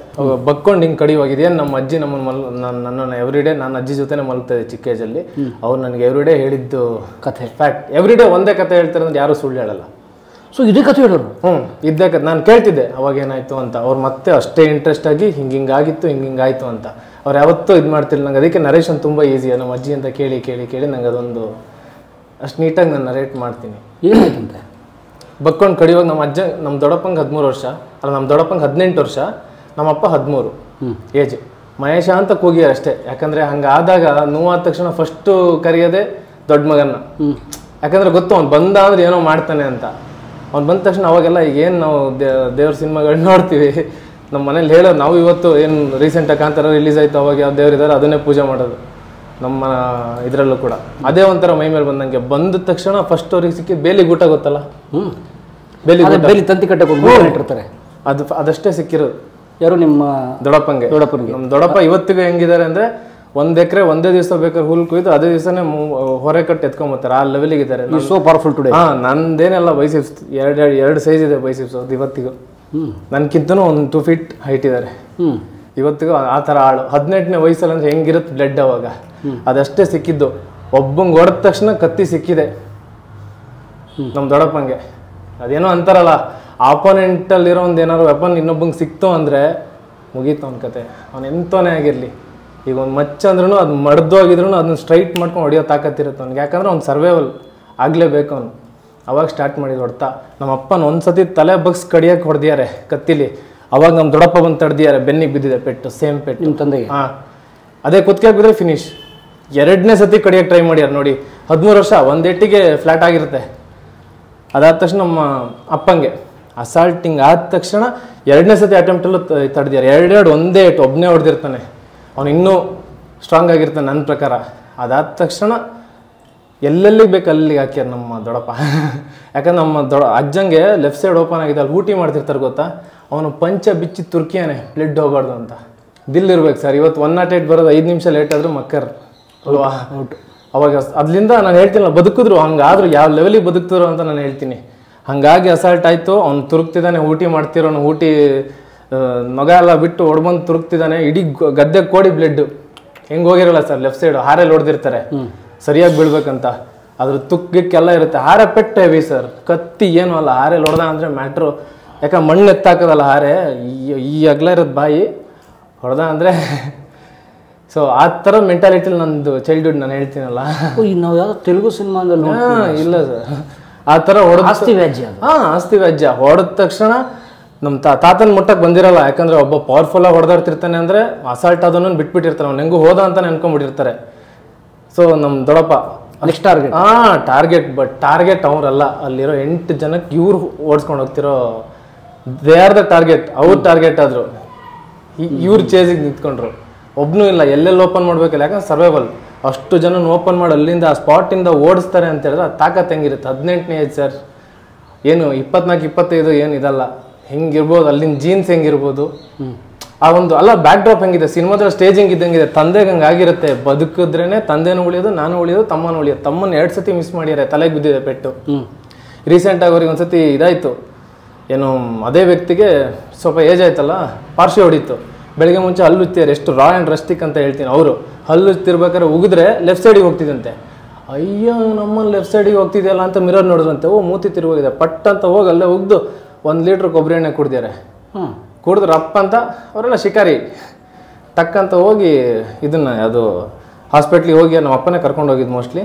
Speaker 2: ಬಕ್ಕೊಂಡು ಹಿಂಗೆ ಕಡಿಯುವಾಗ. ಇದೇನು ನಮ್ಮ ಅಜ್ಜಿ ನನ್ನನ್ನು ಎವ್ರಿಡೇ, ನಾನು ಅಜ್ಜಿ ಜೊತೆನೇ ಮಲಗ್ತಾ ಇದ್ದೆ ಚಿಕ್ಕ ಏಜಲ್ಲಿ. ಅವ್ರು ನನಗೆ ಎವ್ರಿಡೇ ಹೇಳಿದ್ದು ಕಥೆ, ಫ್ಯಾಕ್ಟ್. ಎವ್ರಿಡೇ ಒಂದೇ ಕಥೆ ಹೇಳ್ತಾರೆ ಅಂದ್ರೆ ಯಾರೂ ಸುಳ್ಳು ಹೇಳಲ್ಲ.
Speaker 1: ಸೊ ಇದೇ ಕಥೆ ಹೇಳೋರು?
Speaker 2: ಇದ್ದೇ ಕಥೆ. ನಾನು ಕೇಳ್ತಿದ್ದೆ ಅವಾಗ ಏನಾಯ್ತು ಅಂತ. ಅವ್ರು ಮತ್ತೆ ಅಷ್ಟೇ ಇಂಟ್ರೆಸ್ಟ್ ಆಗಿ ಹಿಂಗಾಗಿತ್ತು ಹಿಂಗಾಯ್ತು ಅಂತ ಅವ್ರು ಯಾವತ್ತೂ ಇದು ಮಾಡ್ತಿಲ್ಲ. ನಂಗೆ ಅದಕ್ಕೆ ನರೇಷನ್ ತುಂಬ ಈಸಿ. ನಮ್ಮ ಅಜ್ಜಿ ಅಂತ ಕೇಳಿ ಕೇಳಿ ಕೇಳಿ ನಂಗೆ ಅದೊಂದು ಅಷ್ಟು ನೀಟಾಗಿ ನಾನು ನರೇಟ್ ಮಾಡ್ತೀನಿ.
Speaker 1: ಏನಾಯ್ತಂತೆ?
Speaker 2: ಬಕ್ಕೊಂಡು ಕಡಿಯುವಾಗ ನಮ್ಮ ದೊಡ್ಡಪ್ಪಂಗೆ 13 ವರ್ಷ, ಅಲ್ಲ ನಮ್ಮ ದೊಡ್ಡಪ್ಪಂಗೆ 18 ವರ್ಷ, ನಮ್ಮಪ್ಪ 13 ಏಜ್. ಮಹೇಶ ಅಂತ ಕೂಗಿಯಾರ ಅಷ್ಟೇ. ಯಾಕಂದರೆ ಹಂಗಾದಾಗ ನೋವಾದ ತಕ್ಷಣ ಫಸ್ಟು ಕರೆಯೋದೇ ದೊಡ್ಡ ಮಗನ್ನ. ಯಾಕಂದರೆ ಗೊತ್ತು ಅವ್ನು ಬಂದ ಅಂದ್ರೆ ಏನೋ ಮಾಡ್ತಾನೆ ಅಂತ. ಅವ್ನು ಬಂದ ತಕ್ಷಣ ಅವಾಗೆಲ್ಲ ಈಗ ಏನು ನಾವು ದೇವ್ರ ಸಿನಿಮಾಗಳು ನೋಡ್ತೀವಿ, ನಮ್ಮ ಮನೇಲಿ ಹೇಳೋದು. ನಾವು ಇವತ್ತು ಏನು ರೀಸೆಂಟಾಗಿ ಕಾಂತಾರ ರಿಲೀಸ್ ಆಯಿತು, ಅವಾಗ ಯಾವ ದೇವ್ರಿದ್ದಾರೆ ಅದನ್ನೇ ಪೂಜೆ ಮಾಡೋದು ನಮ್ಮ ಇದರಲ್ಲೂ ಕೂಡ. ಅದೇ ಒಂಥರ ಮೈ ಮೇಲೆ ಬಂದಂಗೆ. ಬಂದ ತಕ್ಷಣ ಫಸ್ಟ್ ಅವ್ರಿಗೆ ಸಿಕ್ಕಿದ್ದು ಬೇಲಿಗೆ ಊಟ, ಗೊತ್ತಲ್ಲ?
Speaker 1: ಬೇಲಿ ತಂತಿ ಕಟ್ಟಕ್ಕೆ
Speaker 2: ಅದಷ್ಟೇ ಸಿಕ್ಕಿರೋದು.
Speaker 1: ಯಾರು? ನಿಮ್ಮ
Speaker 2: ದೊಡ್ಡಪ್ಪಂಗೆ. ನಮ್ಮ ದೊಡ್ಡಪ್ಪ ಇವತ್ತಿಗೂ ಹೆಂಗಿದ್ದಾರೆ ಅಂದರೆ, 1 ಎಕರೆ ಒಂದೇ ದಿವಸ ಬೇಕಾದ್ರೆ ಹುಲ್ ಕುಯ್ದು ಅದೇ ದಿವಸನೇ ಹೊರೆ ಕಟ್ಟಿ ಎತ್ಕೊಂಬತ್ತಾರೆ. ಆ ಲೆವೆಲಿಗೆ ಇದ್ದಾರೆ.
Speaker 1: So powerful today.
Speaker 2: ನಂದೇನೆಲ್ಲ ಬೈಸಿಪ್ಸ್ 2 ಸೈಜ್ ಇದೆ ಬೈಸಿಪ್ಸ್. ಅದು ಇವತ್ತಿಗೂ ನನ್ಕಿಂತನೂ ಒಂದು 2 feet ಹೈಟ್ ಇದ್ದಾರೆ ಇವತ್ತಿಗೂ. ಆ ಥರ ಆಳು 18ನೇ ವಯಸ್ಸಲ್ಲಿ ಅಂದ್ರೆ ಹೆಂಗಿರುತ್ತೆ ಬ್ಲಡ್ ಅವಾಗ. ಅದಷ್ಟೇ ಸಿಕ್ಕಿದ್ದು. ಒಬ್ಬಂಗೆ ಹೊಡೆದ ತಕ್ಷಣ ಕತ್ತಿ ಸಿಕ್ಕಿದೆ ನಮ್ಮ ದೊಡ್ಡಪ್ಪಂಗೆ. ಅದೇನೋ ಅಂತಾರಲ್ಲ, ಆಪೋನೆಂಟಲ್ಲಿರೋ ಒಂದು ಏನಾದ್ರು ವೆಪನ್ ಇನ್ನೊಬ್ಬಂಗೆ ಸಿಕ್ತು ಅಂದರೆ ಮುಗೀತು ಅವನ ಕತೆ. ಅವನು ಎಂತೋನೇ ಆಗಿರಲಿ. ಈಗ ಒಂದು ಮಚ್ಚ ಅಂದ್ರೂ ಅದು ಮಡ್ದೋಗಿದ್ರು ಅದನ್ನ ಸ್ಟ್ರೈಟ್ ಮಾಡ್ಕೊಂಡು ಹೊಡೆಯೋ ತಾಕತ್ತಿರುತ್ತೆ ಅವ್ನಿಗೆ. ಯಾಕಂದ್ರೆ ಅವ್ನು ಸರ್ವೈವಲ್ ಆಗಲೇಬೇಕು ಅವನು. ಅವಾಗ ಸ್ಟಾರ್ಟ್ ಮಾಡಿದ್ದು ಹೊಡ್ತಾ. ನಮ್ಮ ಅಪ್ಪನ ಒಂದ್ಸತಿ ತಲೆ ಬಗ್ಸ್ ಕಡಿಯೋಕೆ ಹೊಡೆದಿದ್ದಾರೆ ಕತ್ತಿಲಿ. ಅವಾಗ ನಮ್ಮ ದೊಡ್ಡಪ್ಪ ಬಂದು ತಡೆದಿದ್ದಾರೆ, ಬೆನ್ನಿಗೆ ಬಿದ್ದಿದೆ ಪೆಟ್ಟು, ಸೇಮ್ ಪೆಟ್ಟು
Speaker 1: ನಿಮ್ಮ ತಂದೆಗೆ.
Speaker 2: ಅದೇ ಕುತ್ಕೆ ಬಿದ್ದರೆ ಫಿನಿಶ್. 2ನೇ ಸತಿ ಕಡಿಯೋಕೆ ಟ್ರೈ ಮಾಡ್ಯಾರ ನೋಡಿ. 13 ವರ್ಷ, 1 ಏಟಿಗೆ ಫ್ಲಾಟ್ ಆಗಿರುತ್ತೆ. ಅದಾದ ತಕ್ಷಣ ನಮ್ಮ ಅಪ್ಪಂಗೆ ಅಸಾಲ್ಟಿಂಗ್ ಆದ ತಕ್ಷಣ 2ನೇ ಸತಿ ಅಟೆಂಪ್ಟಲ್ಲೂ ತಡೆದಿದ್ದಾರೆ. ಎರಡು ಒಂದೇ ಏಟು ಒಬ್ಬನೇ ಹೊಡೆದಿರ್ತಾನೆ. ಅವನು ಇನ್ನೂ ಸ್ಟ್ರಾಂಗ್ ಆಗಿರ್ತಾನೆ ನನ್ನ ಪ್ರಕಾರ. ಅದಾದ ತಕ್ಷಣ ಎಲ್ಲೆಲ್ಲಿಗೆ ಬೇಕು ಅಲ್ಲಿಗೆ ಹಾಕ್ಯಾರ ನಮ್ಮ ದೊಡ್ಡಪ್ಪ. ಯಾಕಂದ್ರೆ ನಮ್ಮ ಅಜ್ಜಂಗೆ ಲೆಫ್ಟ್ ಸೈಡ್ ಓಪನ್ ಆಗಿದೆ, ಅಲ್ಲಿ ಊಟಿ ಮಾಡ್ತಿರ್ತಾರೆ ಗೊತ್ತಾ, ಅವನು ಪಂಚ ಬಿಚ್ಚಿ ತುರ್ಕಿಯಾನೆ ಬ್ಲಡ್ ಹೋಗ್ಬಾರ್ದು ಅಂತ. ದಿಲ್ಲಿರ್ಬೇಕು ಸರ್. ಇವತ್ತು 108 ಬರೋದು 5 ನಿಮಿಷ ಲೇಟ್ ಆದರೂ ಮಕ್ಕರ್ ಅಲ್ವಾ. ಅವಾಗ ಅದರಿಂದ ನಾನು ಹೇಳ್ತೀನಿ ಬದುಕಿದ್ರು, ಹಂಗಾದ್ರು ಯಾವ ಲೆವೆಲಿಗೆ ಬದುಕ್ತಿದ್ರು ಅಂತ ನಾನು ಹೇಳ್ತೀನಿ. ಹಾಗಾಗಿ ಅಸಾಲ್ಟ್ ಆಯಿತು. ಅವ್ನು ತುರುಕ್ತಿದ್ದಾನೆ, ಊಟಿ ಮಾಡ್ತಿರೋನು, ಊಟಿ ನೊಗ ಎಲ್ಲ ಬಿಟ್ಟು ಹೊಡ್ಬಂದು ತುರುಕ್ತಿದ್ದಾನೆ. ಇಡೀ ಗದ್ದೆ ಕೋಡಿ ಬ್ಲಡ್ ಹೆಂಗೆ ಹೋಗಿರಲ್ಲ ಸರ್, ಲೆಫ್ಟ್ ಸೈಡು ಹಾರೆಲ್ಲಿ ಹೊಡೆದಿರ್ತಾರೆ ಸರಿಯಾಗಿ ಬೀಳ್ಬೇಕಂತ. ಅದ್ರ ತುಕ್ಕಿಕ್ಕೆಲ್ಲ ಇರುತ್ತೆ. ಹಾರೆ ಪೆಟ್ಟು ಹೆವಿ ಸರ್, ಕತ್ತಿ ಏನೂ ಅಲ್ಲ. ಹಾರೆಲ್ಲಿ ಹೊಡೆದ ಅಂದರೆ ಮ್ಯಾಟ್ರು. ಯಾಕಂದ್ರೆ ಮಣ್ಣು ಎತ್ತಾಕದಲ್ಲ ಹಾರೆ, ಈ ಅಗಲ ಇರೋದು ಬಾಯಿ ಹೊಡೆದ ಅಂದರೆ. ಸೊ ಆ ಥರ ಮೆಂಟಾಲಿಟಿಲಿ ನಂದು ಚೈಲ್ಡ್ಹುಡ್ ನಾನು ಹೇಳ್ತೀನಲ್ಲ.
Speaker 1: ನಾವು ಯಾವ್ದು ತೆಲುಗು ಸಿನಿಮಾದಲ್ಲಿ
Speaker 2: ಇಲ್ಲ ಸರ್, ಆ ಥರ ಹೊಡೆದ
Speaker 1: ಆಸ್ತಿ ವ್ಯಾಜ್ಯ.
Speaker 2: ಆಸ್ತಿ ವ್ಯಾಜ್ಯ ಹೊಡೆದ ತಕ್ಷಣ ನಮ್ಮ ತಾತನ ಮುಟ್ಟಕ್ಕೆ ಬಂದಿರಲ್ಲ. ಯಾಕಂದ್ರೆ ಒಬ್ಬ ಪವರ್ಫುಲ್ಲಾಗಿ ಹೊಡೆದಾಡ್ತಿರ್ತಾನೆ ಅಂದರೆ ಅಸಾಲ್ಟ್ ಅದನ್ನು ಬಿಟ್ಬಿಟ್ಟಿರ್ತಾನೆ. ಅವ್ನು ಹೆಂಗೂ ಹೋದ ಅಂತ ಅನ್ಕೊಂಡ್ಬಿಟ್ಟಿರ್ತಾರೆ. ಸೊ ನಮ್ಮ ದೊಡ್ಡಪ್ಪ
Speaker 1: next target
Speaker 2: target. But target ಅವರಲ್ಲ, ಅಲ್ಲಿರೋ 8 ಜನಕ್ಕೆ ಇವ್ರು ಓಡಿಸ್ಕೊಂಡು ಹೋಗ್ತಿರೋ, ದೇ ಆರ್ ದ ಟಾರ್ಗೆಟ್. ಅವ್ರ ಟಾರ್ಗೆಟ್ ಆದರು, ಇವ್ರು ಚೇಸಿಗೆ ನಿಂತ್ಕೊಂಡ್ರು. ಒಬ್ಬನೂ ಇಲ್ಲ, ಎಲ್ಲೆಲ್ಲಿ ಓಪನ್ ಮಾಡಬೇಕಿಲ್ಲ. ಯಾಕಂದ್ರೆ ಸರ್ವೈವಲ್. ಅಷ್ಟು ಜನ ಓಪನ್ ಮಾಡಿ ಅಲ್ಲಿಂದ ಆ ಸ್ಪಾಟಿಂದ ಓಡಿಸ್ತಾರೆ ಅಂತ ಹೇಳಿದ್ರೆ ಆ ತಾಕತ್ ಹೆಂಗಿರುತ್ತೆ. 18ನೇ ಏಜ್ ಸರ್, ಏನು 24-25 ಏನು ಇದಲ್ಲ. ಹೆಂಗಿರ್ಬೋದು ಅಲ್ಲಿನ ಜೀನ್ಸ್ ಹೆಂಗಿರ್ಬೋದು, ಆ ಒಂದು ಅಲ್ಲ ಬ್ಯಾಕ್ ಡ್ರಾಪ್ ಹೆಂಗಿದೆ, ಸಿನಿಮಾದಲ್ಲಿ ಸ್ಟೇಜಿಂಗ್ ಇದ್ದಂಗಿದೆ. ತಂದೆಗೆ ಹಂಗೆ ಆಗಿರುತ್ತೆ. ಬದುಕಿದ್ರೇನೆ ತಂದೆನೂ ಉಳಿಯೋದು, ನಾನು ಉಳಿಯೋದು, ತಮ್ಮನೂ ಉಳಿಯೋದು. ತಮ್ಮನ 2 ಸತಿ ಮಿಸ್ ಮಾಡ್ಯಾರೆ, ತಲೆಗೆ ಬಿದ್ದಿದೆ ಪೆಟ್ಟು. ರೀಸೆಂಟಾಗಿ ಅವ್ರಿಗೆ ಒಂದು ಸತಿ ಇದಾಯಿತು, ಏನು ಅದೇ ವ್ಯಕ್ತಿಗೆ ಸ್ವಲ್ಪ ಏಜ್ ಆಯ್ತಲ್ಲ, ಪಾರ್ಶ್ವ ಹೊಡಿತು. ಬೆಳಗ್ಗೆ ಮುಂಚೆ ಹಲ್ಲುತ್ತಾರೆ, ಎಷ್ಟು ರಾ ಆ್ಯಂಡ್ ರಸ್ಟಿಕ್ ಅಂತ ಹೇಳ್ತೀನಿ. ಅವರು ಹಲ್ಲುತ್ತಿರ್ಬೇಕಾದ್ರೆ ಉಗಿದ್ರೆ ಲೆಫ್ಟ್ ಸೈಡಿಗೆ ಹೋಗ್ತಿದ್ದಂತೆ. ಅಯ್ಯೋ ನಮ್ಮಲ್ಲಿ ಲೆಫ್ಟ್ ಸೈಡಿಗೆ ಹೋಗ್ತಿದೆಯಲ್ಲ ಅಂತ ಮಿರರ್ ನೋಡಿದ್ರಂತೆ. ಮೂತಿ ತಿರುಗೋಗಿದೆ. ಪಟ್ ಅಂತ ಹೋಗಿ ಅಲ್ಲೇ ಉಗ್ದು 1 ಲೀಟ್ರ್ ಕೊಬ್ಬರಿ ಎಣ್ಣೆ ಕುಡ್ದಿದ್ದಾರೆ. ಕುಡಿದ್ರೆ ಅಪ್ಪ ಅಂತ ಅವರೆಲ್ಲ ಶಿಕಾರಿ ಟಕ್ಕಂತ ಹೋಗಿ ಇದನ್ನು ಅದು ಹಾಸ್ಪಿಟ್ಲಿಗೆ ಹೋಗಿ ನಮ್ಮ ಅಪ್ಪನೇ ಕರ್ಕೊಂಡು ಹೋಗಿದ್ದು ಮೋಸ್ಟ್ಲಿ.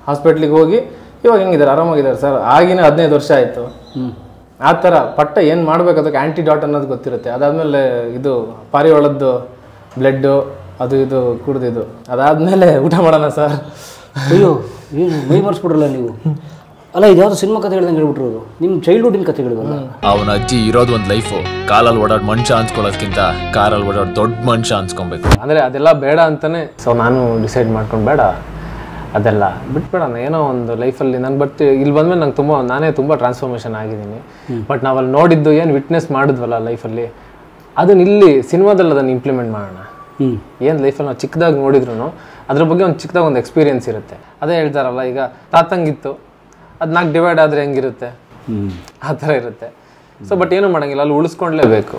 Speaker 2: ಹಾಸ್ಪಿಟ್ಲಿಗೆ ಹೋಗಿ ಇವಾಗ ಹೆಂಗಿದ್ದಾರೆ, ಆರಾಮಾಗಿದ್ದಾರೆ ಸರ್. ಆಗಿನ 15 ವರ್ಷ ಆಯಿತು. ಆ ಥರ ಪಟ್ಟ ಏನು ಮಾಡಬೇಕು ಅದಕ್ಕೆ ಆ್ಯಂಟಿಡಾಟ್ ಅನ್ನೋದು ಗೊತ್ತಿರುತ್ತೆ. ಅದಾದಮೇಲೆ ಇದು ಪಾರಿವಾಳದ್ದು ಬ್ಲಡ್ಡು ಅದು ಇದು ಕುಡ್ದಿದ್ದು. ಅದಾದಮೇಲೆ ಊಟ ಮಾಡೋಣ ಸರ್.
Speaker 1: ಅಯ್ಯೋ ಏನು ಮೈ ಮರ್ಸ್ಬಿಡ್ರಲ್ಲ ನೀವು. ಅಲ್ಲ ಇದು ಯಾವ್ದು ಸಿನಿಮಾ ಕಥೆ ಹೇಳ್ದಂಗೆ ಹೇಳ್ಬಿಟ್ರು. ನಿಮ್ಮ ಚೈಲ್ಡ್ಹುಡ್ಡಿನ ಕಥೆಗಳಿವಲ್ಲ.
Speaker 3: ಅವನ ಅಜ್ಜಿ ಇರೋದು ಒಂದು ಲೈಫು. ಕಾಲಲ್ಲಿ ಓಡಾಡ್ ಮನುಷ್ಯ ಅನ್ಸ್ಕೊಳ್ಳೋದ್ಕಿಂತ ಕಾರಲ್ಲಿ ಓಡಾಡ್ ದೊಡ್ಡ ಮನುಷ್ಯ ಅನ್ಸ್ಕೊಬೇಕು.
Speaker 2: ಅಂದರೆ ಅದೆಲ್ಲ ಬೇಡ ಅಂತಾನೆ. ಸೊ ನಾನು ಡಿಸೈಡ್ ಮಾಡ್ಕೊಂಡು ಬೇಡ ಅದೆಲ್ಲ ಬಿಟ್ಬೇಡ, ಏನೋ ಒಂದು ಲೈಫಲ್ಲಿ ನಾನು ಇಲ್ಲಿ ಬಂದಮೇಲೆ ನಂಗೆ ನಾನೇ ತುಂಬ ಟ್ರಾನ್ಸ್ಫಾರ್ಮೇಷನ್ ಆಗಿದ್ದೀನಿ. ಬಟ್ ನಾವಲ್ಲಿ ನೋಡಿದ್ದು ಏನು ವಿಟ್ನೆಸ್ ಮಾಡಿದ್ವಲ್ಲ ಲೈಫಲ್ಲಿ, ಅದನ್ನ ಇಲ್ಲಿ ಸಿನಿಮಾದಲ್ಲಿ ಅದನ್ನು ಇಂಪ್ಲಿಮೆಂಟ್ ಮಾಡೋಣ. ಏನು ಲೈಫಲ್ಲಿ ನಾವು ಚಿಕ್ಕದಾಗಿ ನೋಡಿದ್ರು ಅದ್ರ ಬಗ್ಗೆ ಒಂದು ಚಿಕ್ಕದಾಗ ಒಂದು ಎಕ್ಸ್ಪೀರಿಯನ್ಸ್ ಇರುತ್ತೆ. ಅದೇ ಹೇಳ್ತಾರಲ್ಲ, ಈಗ ತಾತಂಗಿತ್ತು ಅದು 4 ಡಿವೈಡ್ ಆದರೆ ಹೆಂಗಿರುತ್ತೆ, ಆ ಥರ ಇರುತ್ತೆ. ಸೊ ಬಟ್ ಏನು ಮಾಡೋಂಗಿಲ್ಲ, ಅಲ್ಲಿ ಉಳಿಸ್ಕೊಂಡ್ಲೇಬೇಕು.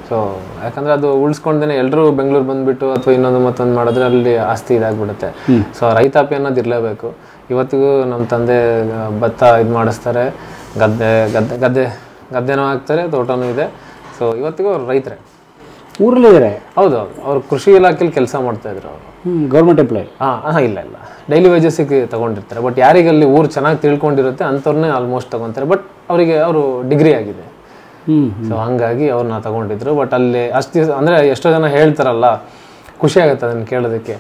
Speaker 2: ಸೊ ಯಾಕಂದರೆ ಅದು ಉಳಿಸ್ಕೊಂಡೇ ಎಲ್ಲರೂ ಬೆಂಗಳೂರು ಬಂದುಬಿಟ್ಟು ಅಥವಾ ಇನ್ನೊಂದು ಮತ್ತೊಂದು ಮಾಡಿದ್ರೆ ಅಲ್ಲಿ ಆಸ್ತಿ ಇದಾಗ್ಬಿಡುತ್ತೆ. ಸೊ ರೈತಾಪಿ ಅನ್ನೋದು ಇರಲೇಬೇಕು. ಇವತ್ತಿಗೂ ನಮ್ಮ ತಂದೆ ಭತ್ತ ಇದು ಮಾಡಿಸ್ತಾರೆ, ಗದ್ದೆನೂ ಹಾಕ್ತಾರೆ, ತೋಟನೂ ಇದೆ. ಸೊ ಇವತ್ತಿಗೂ ಅವ್ರು ರೈತರೇ,
Speaker 1: ಊರಲ್ಲಿದ್ದಾರೆ.
Speaker 2: ಹೌದು, ಅವ್ರು ಕೃಷಿ ಇಲಾಖೆಯಲ್ಲಿ ಕೆಲಸ ಮಾಡ್ತಾಯಿದ್ರು. ಅವರು
Speaker 1: ಗೌರ್ಮೆಂಟ್ ಎಂಪ್ಲಾಯ್?
Speaker 2: ಇಲ್ಲ ಡೈಲಿ ವೇಜಸ್ಸಿಗೆ ತೊಗೊಂಡಿರ್ತಾರೆ. ಬಟ್ ಯಾರಿಗಲ್ಲಿ ಊರು ಚೆನ್ನಾಗಿ ತಿಳ್ಕೊಂಡಿರುತ್ತೆ ಅಂಥವ್ರನ್ನೇ ಆಲ್ಮೋಸ್ಟ್ ತೊಗೊತಾರೆ. ಬಟ್ ಅವರಿಗೆ ಅವರು ಡಿಗ್ರಿ ಆಗಿದೆ. ಸೊ ಹಂಗಾಗಿ ಅವ್ರನ್ನ ತಗೊಂಡಿದ್ರು. ಬಟ್ ಅಲ್ಲಿ ಅಷ್ಟು ಅಂದರೆ ಎಷ್ಟೋ ಜನ ಹೇಳ್ತಾರಲ್ಲ, ಖುಷಿ ಆಗುತ್ತೆ ಅದನ್ನು ಕೇಳೋದಕ್ಕೆ.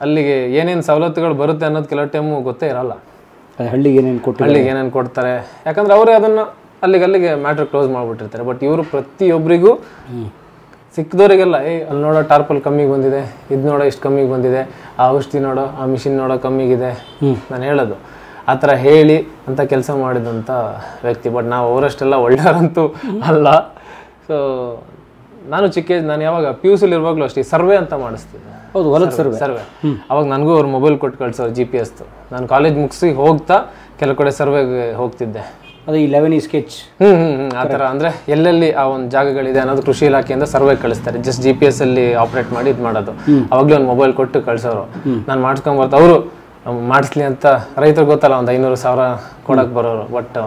Speaker 2: ಅಲ್ಲಿಗೆ ಏನೇನು ಸವಲತ್ತುಗಳು ಬರುತ್ತೆ ಅನ್ನೋದು ಕೆಲವು ಟೈಮು ಗೊತ್ತೇ ಇರಲ್ಲ.
Speaker 1: ಹಳ್ಳಿಗೆ
Speaker 2: ಏನೇನು ಕೊಡ್ತಾರೆ, ಯಾಕಂದರೆ ಅವರೇ ಅದನ್ನು ಅಲ್ಲಿಗೆ ಮ್ಯಾಟ್ರ್ ಕ್ಲೋಸ್ ಮಾಡಿಬಿಟ್ಟಿರ್ತಾರೆ. ಬಟ್ ಇವರು ಪ್ರತಿಯೊಬ್ಬರಿಗೂ ಸಿಕ್ಕದವರಿಗೆಲ್ಲ ಅಲ್ಲಿ ನೋಡೋ ಟಾರ್ಪಲ್ ಕಮ್ಮಿಗೆ ಬಂದಿದೆ, ಇದು ನೋಡೋ ಇಷ್ಟು ಕಮ್ಮಿಗೆ ಬಂದಿದೆ, ಆ ಔಷಧಿ ನೋಡೋ, ಆ ಮಿಷಿನ್ ನೋಡೋ ಕಮ್ಮಿಗಿದೆ, ನಾನು ಹೇಳೋದು ಆ ಥರ ಹೇಳಿ ಅಂತ ಕೆಲಸ ಮಾಡಿದಂಥ ವ್ಯಕ್ತಿ. ಬಟ್ ನಾವು ಅವರಷ್ಟೆಲ್ಲ ಒಳ್ಳೆಯವರಂತೂ ಅಲ್ಲ. ಸೊ ನಾನು ನಾನು ಯಾವಾಗ PUC ಇರುವಾಗಲೂ ಅಷ್ಟೇ ಸರ್ವೆ ಅಂತ ಮಾಡಿಸ್ತಿದ್ದೆ.
Speaker 1: ಹೌದು, ಹೊಲದ ಸರ್ವೆ.
Speaker 2: ಅವಾಗ ನನಗೂ ಅವ್ರು ಮೊಬೈಲ್ ಕೊಟ್ಟು ಕಳ್ಸೋರು GPS. ನಾನು ಕಾಲೇಜ್ ಮುಗಿಸಿ ಹೋಗ್ತಾ ಕೆಲವು ಕಡೆ ಸರ್ವೆಗೆ ಹೋಗ್ತಿದ್ದೆ.
Speaker 1: ಅದು 11 ಸ್ಕೆಚ್
Speaker 2: ಆ ಥರ ಅಂದರೆ ಎಲ್ಲೆಲ್ಲಿ ಆ ಒಂದು ಜಾಗಗಳಿದೆ ಅನ್ನೋದು ಕೃಷಿ ಇಲಾಖೆಯಿಂದ ಸರ್ವೆ ಕಳಿಸ್ತಾರೆ. ಜಸ್ಟ್ GPS ಅಲ್ಲಿ ಆಪ್ರೇಟ್ ಮಾಡಿ ಇದು ಮಾಡೋದು. ಅವಾಗಲೇ ಒಂದು ಮೊಬೈಲ್ ಕೊಟ್ಟು ಕಳ್ಸೋರು. ನಾನು ಮಾಡಿಸ್ಕೊಂಬರ್ತಾ ಅವರು ಮಾಡಿಸ್ಲಿ ಅಂತ ರೈತರು ಗೊತ್ತಲ್ಲ, ಒಂದು 500,000 ಕೊಡಕ್ಕೆ ಬರೋರು. ಬಟ್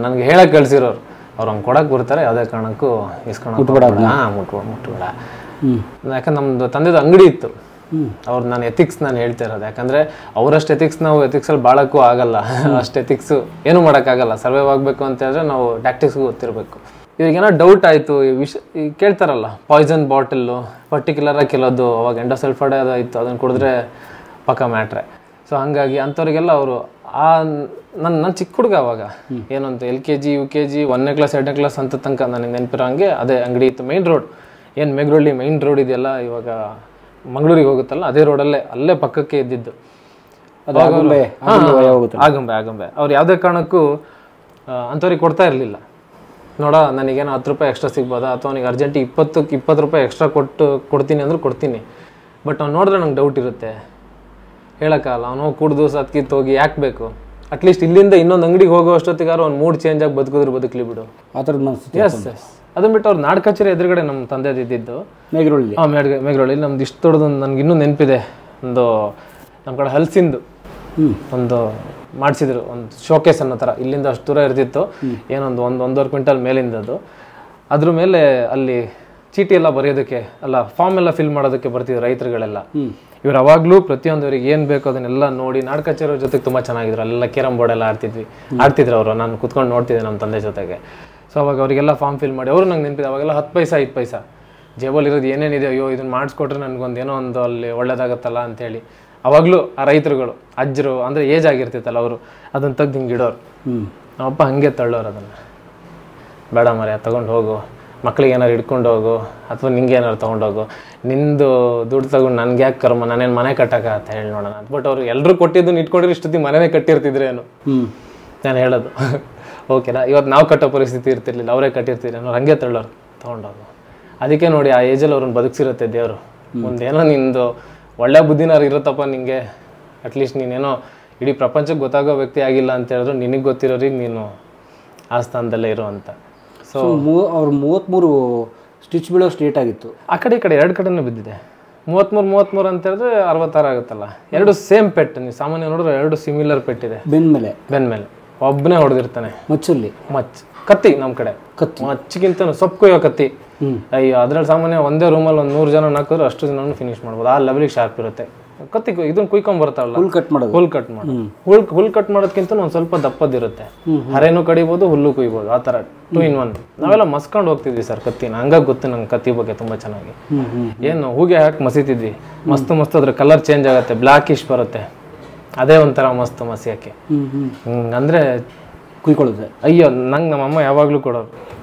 Speaker 2: ನನಗೆ ಹೇಳಕ್ಕೆ ಕಳಿಸಿರೋರು, ಅವ್ರು ಹಂಗೆ ಕೊಡಕ್ಕೆ ಬರ್ತಾರೆ, ಯಾವುದೇ ಕಾರಣಕ್ಕೂ ಮುಟ್ಬೇಡ. ಯಾಕಂದ್ರೆ ನಮ್ಮದು ತಂದೆದು ಅಂಗಡಿ ಇತ್ತು. ನಾನು ಎಥಿಕ್ಸ್ ನಾನು ಹೇಳ್ತಾ ಇರೋದು. ಯಾಕಂದರೆ ಅವರಷ್ಟು ಎಥಿಕ್ಸ್ ನಾವು ಎಥಿಕ್ಸಲ್ಲಿ ಬಾಳೋಕ್ಕೂ ಆಗಲ್ಲ. ಅಷ್ಟು ಎಥಿಕ್ಸು ಏನೂ ಮಾಡೋಕ್ಕಾಗಲ್ಲ. ಸರ್ವೈವ್ ಆಗಬೇಕು ಅಂತ ಹೇಳಿದ್ರೆ ನಾವು ಟ್ಯಾಕ್ಟಿಕ್ಸ್ಗೂ ಗೊತ್ತಿರಬೇಕು. ಇವಾಗೇನೋ ಡೌಟ್ ಆಯಿತು, ಕೇಳ್ತಾರಲ್ಲ, ಪಾಯ್ಸನ್ ಬಾಟಲ್ಲು ಪರ್ಟಿಕ್ಯುಲರಾಗಿ ಕೆಲವೊಂದು ಅವಾಗ ಎಂಡೋಸಲ್ಫೈಡ್ ಅದು ಇತ್ತು, ಅದನ್ನು ಕುಡಿದ್ರೆ ಪಕ್ಕ ಮ್ಯಾಟ್ರೆ. ಸೊ ಹಾಗಾಗಿ ಅಂಥವ್ರಿಗೆಲ್ಲ ಅವರು ಆ ನಾನು ಚಿಕ್ಕ ಹುಡುಗ ಅವಾಗ ಏನಂತ LKG UKG 1ನೇ ಕ್ಲಾಸ್ 2ನೇ ಕ್ಲಾಸ್ ಅಂತ ತನಕ ನನಗೆ ನೆನಪಿರೋ ಹಂಗೆ ಅದೇ ಅಂಗಡಿ ಇತ್ತು. ಮೇನ್ ರೋಡ್ ಏನು ಮೇಘರಳ್ಳಿ ಮೇನ್ ರೋಡ್ ಇದೆಯಲ್ಲ ಇವಾಗ ಮಂಗಳೂರಿಗೆ ಹೋಗುತ್ತಲ್ಲ ಅದೇ ರೋಡಲ್ಲೇ ಅಲ್ಲೇ ಪಕ್ಕಕ್ಕೆ ಇದ್ದಿದ್ದು. ಆಗಂಬೆ ಅವ್ರು ಯಾವುದೇ ಕಾರಣಕ್ಕೂ ಅಂಥವ್ರಿಗೆ ಕೊಡ್ತಾ ಇರಲಿಲ್ಲ. ನೋಡ ನನಗೇನು 10 ರೂಪಾಯಿ ಎಕ್ಸ್ಟ್ರಾ ಸಿಗ್ಬೋದಾ ಅಥವಾ ಅವನಿಗೆ ಅರ್ಜೆಂಟಿಗೆ 20 ರೂಪಾಯಿ ಎಕ್ಸ್ಟ್ರಾ ಕೊಡ್ತೀನಿ ಅಂದ್ರೆ ಕೊಡ್ತೀನಿ. ಬಟ್ ಅವ್ನು ನೋಡಿದ್ರೆ ನಂಗೆ ಡೌಟ್ ಇರುತ್ತೆ, ಹೇಳೋಕ್ಕಲ್ಲ ಅವನು ಕುಡ್ದು ಸತ್ಕಿತ್ತು ಹೋಗಿ ಯಾಕೆ ಬೇಕು, ಅಟ್ಲೀಸ್ಟ್ ಇಲ್ಲಿಂದ ಇನ್ನೊಂದು ಅಂಗಡಿಗೆ ಹೋಗೋ ಅಷ್ಟೊತ್ತಿಗಾರು ಅವ್ನು ಮೂಡ್ ಚೇಂಜ್ ಆಗಿ ಬದುಕಲಿ ಬಿಡು ಆ ಥರದ್ದು. ಎಸ್ ಅದನ್ನ ಬಿಟ್ಟು ಅವ್ರು ನಾಡ್ ಕಚೇರಿ ಎದುರುಗಡೆ ನಮ್ಮ ತಂದೆದು ಇದ್ದಿದ್ದು ಮೇಘರಳ್ಳಿ. ಮೇಘರಳ್ಳಿ ನಮ್ದು ಇಷ್ಟು ದೊಡ್ಡದೊಂದು ನನಗೆ ಇನ್ನೂ ನೆನಪಿದೆ. ಒಂದು ನಮ್ಮ ಕಡೆ ಹಲಸಿಂದು ಒಂದು ಮಾಡಿಸಿದ್ರು, ಒಂದು ಶೋಕೇಸ್ ಅನ್ನೋ ಥರ. ಇಲ್ಲಿಂದ ಅಷ್ಟು ದೂರ ಇರ್ತಿತ್ತು, ಏನೊಂದು 1-1.5 ಕ್ವಿಂಟಲ್ ಮೇಲಿಂದದು. ಅದ್ರ ಮೇಲೆ ಅಲ್ಲಿ ಚೀಟಿ ಎಲ್ಲ ಬರೆಯೋದಕ್ಕೆ ಅಲ್ಲ ಫಾರ್ಮ್ ಎಲ್ಲ ಫಿಲ್ ಮಾಡೋದಕ್ಕೆ ಬರ್ತಿದ್ರು ರೈತರುಗಳೆಲ್ಲ. ಇವ್ರು ಅವಾಗಲೂ ಪ್ರತಿಯೊಂದವ್ರಿಗೆ ಏನು ಬೇಕೋ ಅದನ್ನೆಲ್ಲ ನೋಡಿ ನಾಡ್ ಕಚೇರಿ ಜೊತೆಗೆ ತುಂಬ ಚೆನ್ನಾಗಿದ್ರು. ಅಲ್ಲೆಲ್ಲ ಕೇರಮ್ ಬೋರ್ಡ್ ಎಲ್ಲ ಆಡ್ತಿದ್ರು ಅವರು. ನಾನು ಕುತ್ಕೊಂಡು ನೋಡ್ತಿದ್ದೆ ನಮ್ಮ ತಂದೆ ಜೊತೆಗೆ. ಸೊ ಅವಾಗ ಅವರಿಗೆಲ್ಲ ಫಾರ್ಮ್ ಫಿಲ್ ಮಾಡಿ ಅವರು ನಂಗೆ ನೆನಪಿದೆ. ಅವಾಗೆಲ್ಲ 10 ಪೈಸಾ 5 ಪೈಸಾ ಜೇಬಲ್ಲಿ ಇರೋದು ಏನೇನಿದೆ, ಅಯ್ಯೋ ಇದನ್ನು ಮಾಡಿಸ್ಕೊಟ್ರೆ ನನಗೊಂದು ಏನೋ ಒಂದು ಅಲ್ಲಿ ಒಳ್ಳೇದಾಗತ್ತಲ್ಲ ಅಂತೇಳಿ ಅವಾಗಲೂ ಆ ರೈತರುಗಳು ಅಜ್ಜರು ಅಂದರೆ ಏಜ್ ಆಗಿರ್ತಿತ್ತಲ್ಲ ಅವರು ಅದನ್ನು ತೆಗ್ದು ಹಿಂಗೆ ಇಡೋರು. ನಮ್ಮಪ್ಪ ಹಾಗೆ ತಳ್ಳೋರು ಅದನ್ನು, ಬೇಡ ಮರೆ ತೊಗೊಂಡು ಹೋಗು, ಮಕ್ಳಿಗೆ ಏನಾರು ಹಿಡ್ಕೊಂಡು ಹೋಗು ಅಥವಾ ನಿಂಗೆ ಏನಾರು ತೊಗೊಂಡೋಗು, ನಿಂದು ದುಡ್ಡು ತಗೊಂಡು ನನಗೆ ಯಾಕೆ ಕರ್ಮ, ನಾನೇನು ಮನೆ ಕಟ್ಟಕ ಅಂತ ಹೇಳಿ ನೋಡೋಣ. ಬಟ್ ಅವ್ರು ಎಲ್ಲರೂ ಕೊಟ್ಟಿದ್ದನ್ನು ಇಟ್ಕೊಂಡಿರೋ ಇಷ್ಟೊತ್ತಿ ಮನೆನೇ ಕಟ್ಟಿರ್ತಿದ್ರೇನು ನಾನು ಹೇಳೋದು. ಓಕೆನಾ, ಇವತ್ತು ನಾವು ಕಟ್ಟೋ ಪರಿಸ್ಥಿತಿ ಇರ್ತಿರ್ಲಿಲ್ಲ, ಅವರೇ ಕಟ್ಟಿರ್ತೀರಿ ಅನ್ನೋ ಹಂಗೆ ತಳ್ಳೋರು ತೊಗೊಂಡೋಗು. ಅದಕ್ಕೆ ನೋಡಿ ಆ ಏಜಲ್ಲಿ ಅವ್ರನ್ನ ಬದುಕಿಸಿರುತ್ತೆ ದೇವರು. ಮುಂದೇನೋ ನಿಂದು ಒಳ್ಳೆ ಬುದ್ಧಿನಾರು ಇರುತ್ತಪ್ಪ ನಿಂಗೆ, ಅಟ್ಲೀಸ್ಟ್ ನೀನೇನೋ ಇಡೀ ಪ್ರಪಂಚಕ್ಕೆ ಗೊತ್ತಾಗೋ ವ್ಯಕ್ತಿ ಆಗಿಲ್ಲ ಅಂತ ಹೇಳಿದ್ರು ನಿನಗೆ ಗೊತ್ತಿರೋರಿಗೆ ನೀನು ಆ ಸ್ಥಾನದಲ್ಲೇ ಇರೋ ಅಂತ. ಸೊ
Speaker 1: ಅವ್ರು 33 ಸ್ಟಿಚ್ ಬೀಳೋ ಸ್ಟೇಟ್ ಆಗಿತ್ತು.
Speaker 2: ಆ ಕಡೆ ಈ ಕಡೆ 2 ಕಡೆನೂ ಬಿದ್ದಿದೆ. 33 ಅಂತ ಹೇಳಿದ್ರೆ 66 ಆಗುತ್ತಲ್ಲ. 2 ಸೇಮ್ ಪೆಟ್. ನೀವು ಸಾಮಾನ್ಯ ನೋಡಿದ್ರೆ 2 ಸಿಮಿಲರ್ ಪೆಟ್ಟಿದೆ ಬೆನ್ ಮೇಲೆ. ಒಬ್ಬನೇ ಹೊಡೆದಿರ್ತಾನೆ ಮಚ್ ಕತ್ತಿ. ನಮ್ಮ ಕಡೆ ಮಚ್ಚಿಗಿಂತ ಸೊಪ್ಪು ಕೊಯ್ಯೋ ಕತ್ತಿ. ಅಯ್ಯೋ ಅದ್ರಲ್ಲಿ ಸಾಮಾನ್ಯ ಒಂದೇ ರೂಮಲ್ಲಿ ಒಂದು 100 ಜನ ಹಾಕಿದ್ರು ಅಷ್ಟು ಜನನು ಫಿನಿಶ್ ಮಾಡ್ಬೋದು. ಆ ಲೆವೆಲಿಗೆ ಶಾರ್ಪ್ ಇರುತ್ತೆ ಕತ್ತಿ. ಇದನ್ನ ಕುಯ್ಕೊಂಡ್ ಬರ್ತಾವಲ್ಲ ಹುಲ್ ಕಟ್ ಮಾಡೋದಕ್ಕಿಂತ ಒಂದು ಸ್ವಲ್ಪ ದಪ್ಪದಿರುತ್ತೆ. ಹರೇನು ಕಡಿಬೋದು, ಹುಲ್ಲು ಕುಯ್ಬೋದು, ಆ ಥರ 2 in 1. ನಾವೆಲ್ಲ ಮಸ್ಕೊಂಡು ಹೋಗ್ತಿದ್ವಿ ಸರ್ ಕತ್ತಿನ. ಹಂಗಾಗಿ ಗೊತ್ತು ನಂಗೆ ಕತ್ತಿ ಬಗ್ಗೆ ತುಂಬ ಚೆನ್ನಾಗಿ. ಏನು ಹೂಗೆ ಹಾಕಿ ಮಸಿತಿದ್ವಿ, ಮಸ್ತ್ ಅದ್ರ ಕಲರ್ ಚೇಂಜ್ ಆಗುತ್ತೆ, ಬ್ಲ್ಯಾಕಿಶ್ ಬರುತ್ತೆ. ಅದೇ ಒಂಥರ ಮಸ್ತ್ ಮಸಿಯಕ್ಕೆ. ಅಂದರೆ
Speaker 1: ಕುಯ್ಕೊಳ್ಳುತ್ತೆ.
Speaker 2: ಅಯ್ಯೋ ನಂಗೆ ನಮ್ಮಮ್ಮ ಯಾವಾಗಲೂ ಕೊಡೋರು,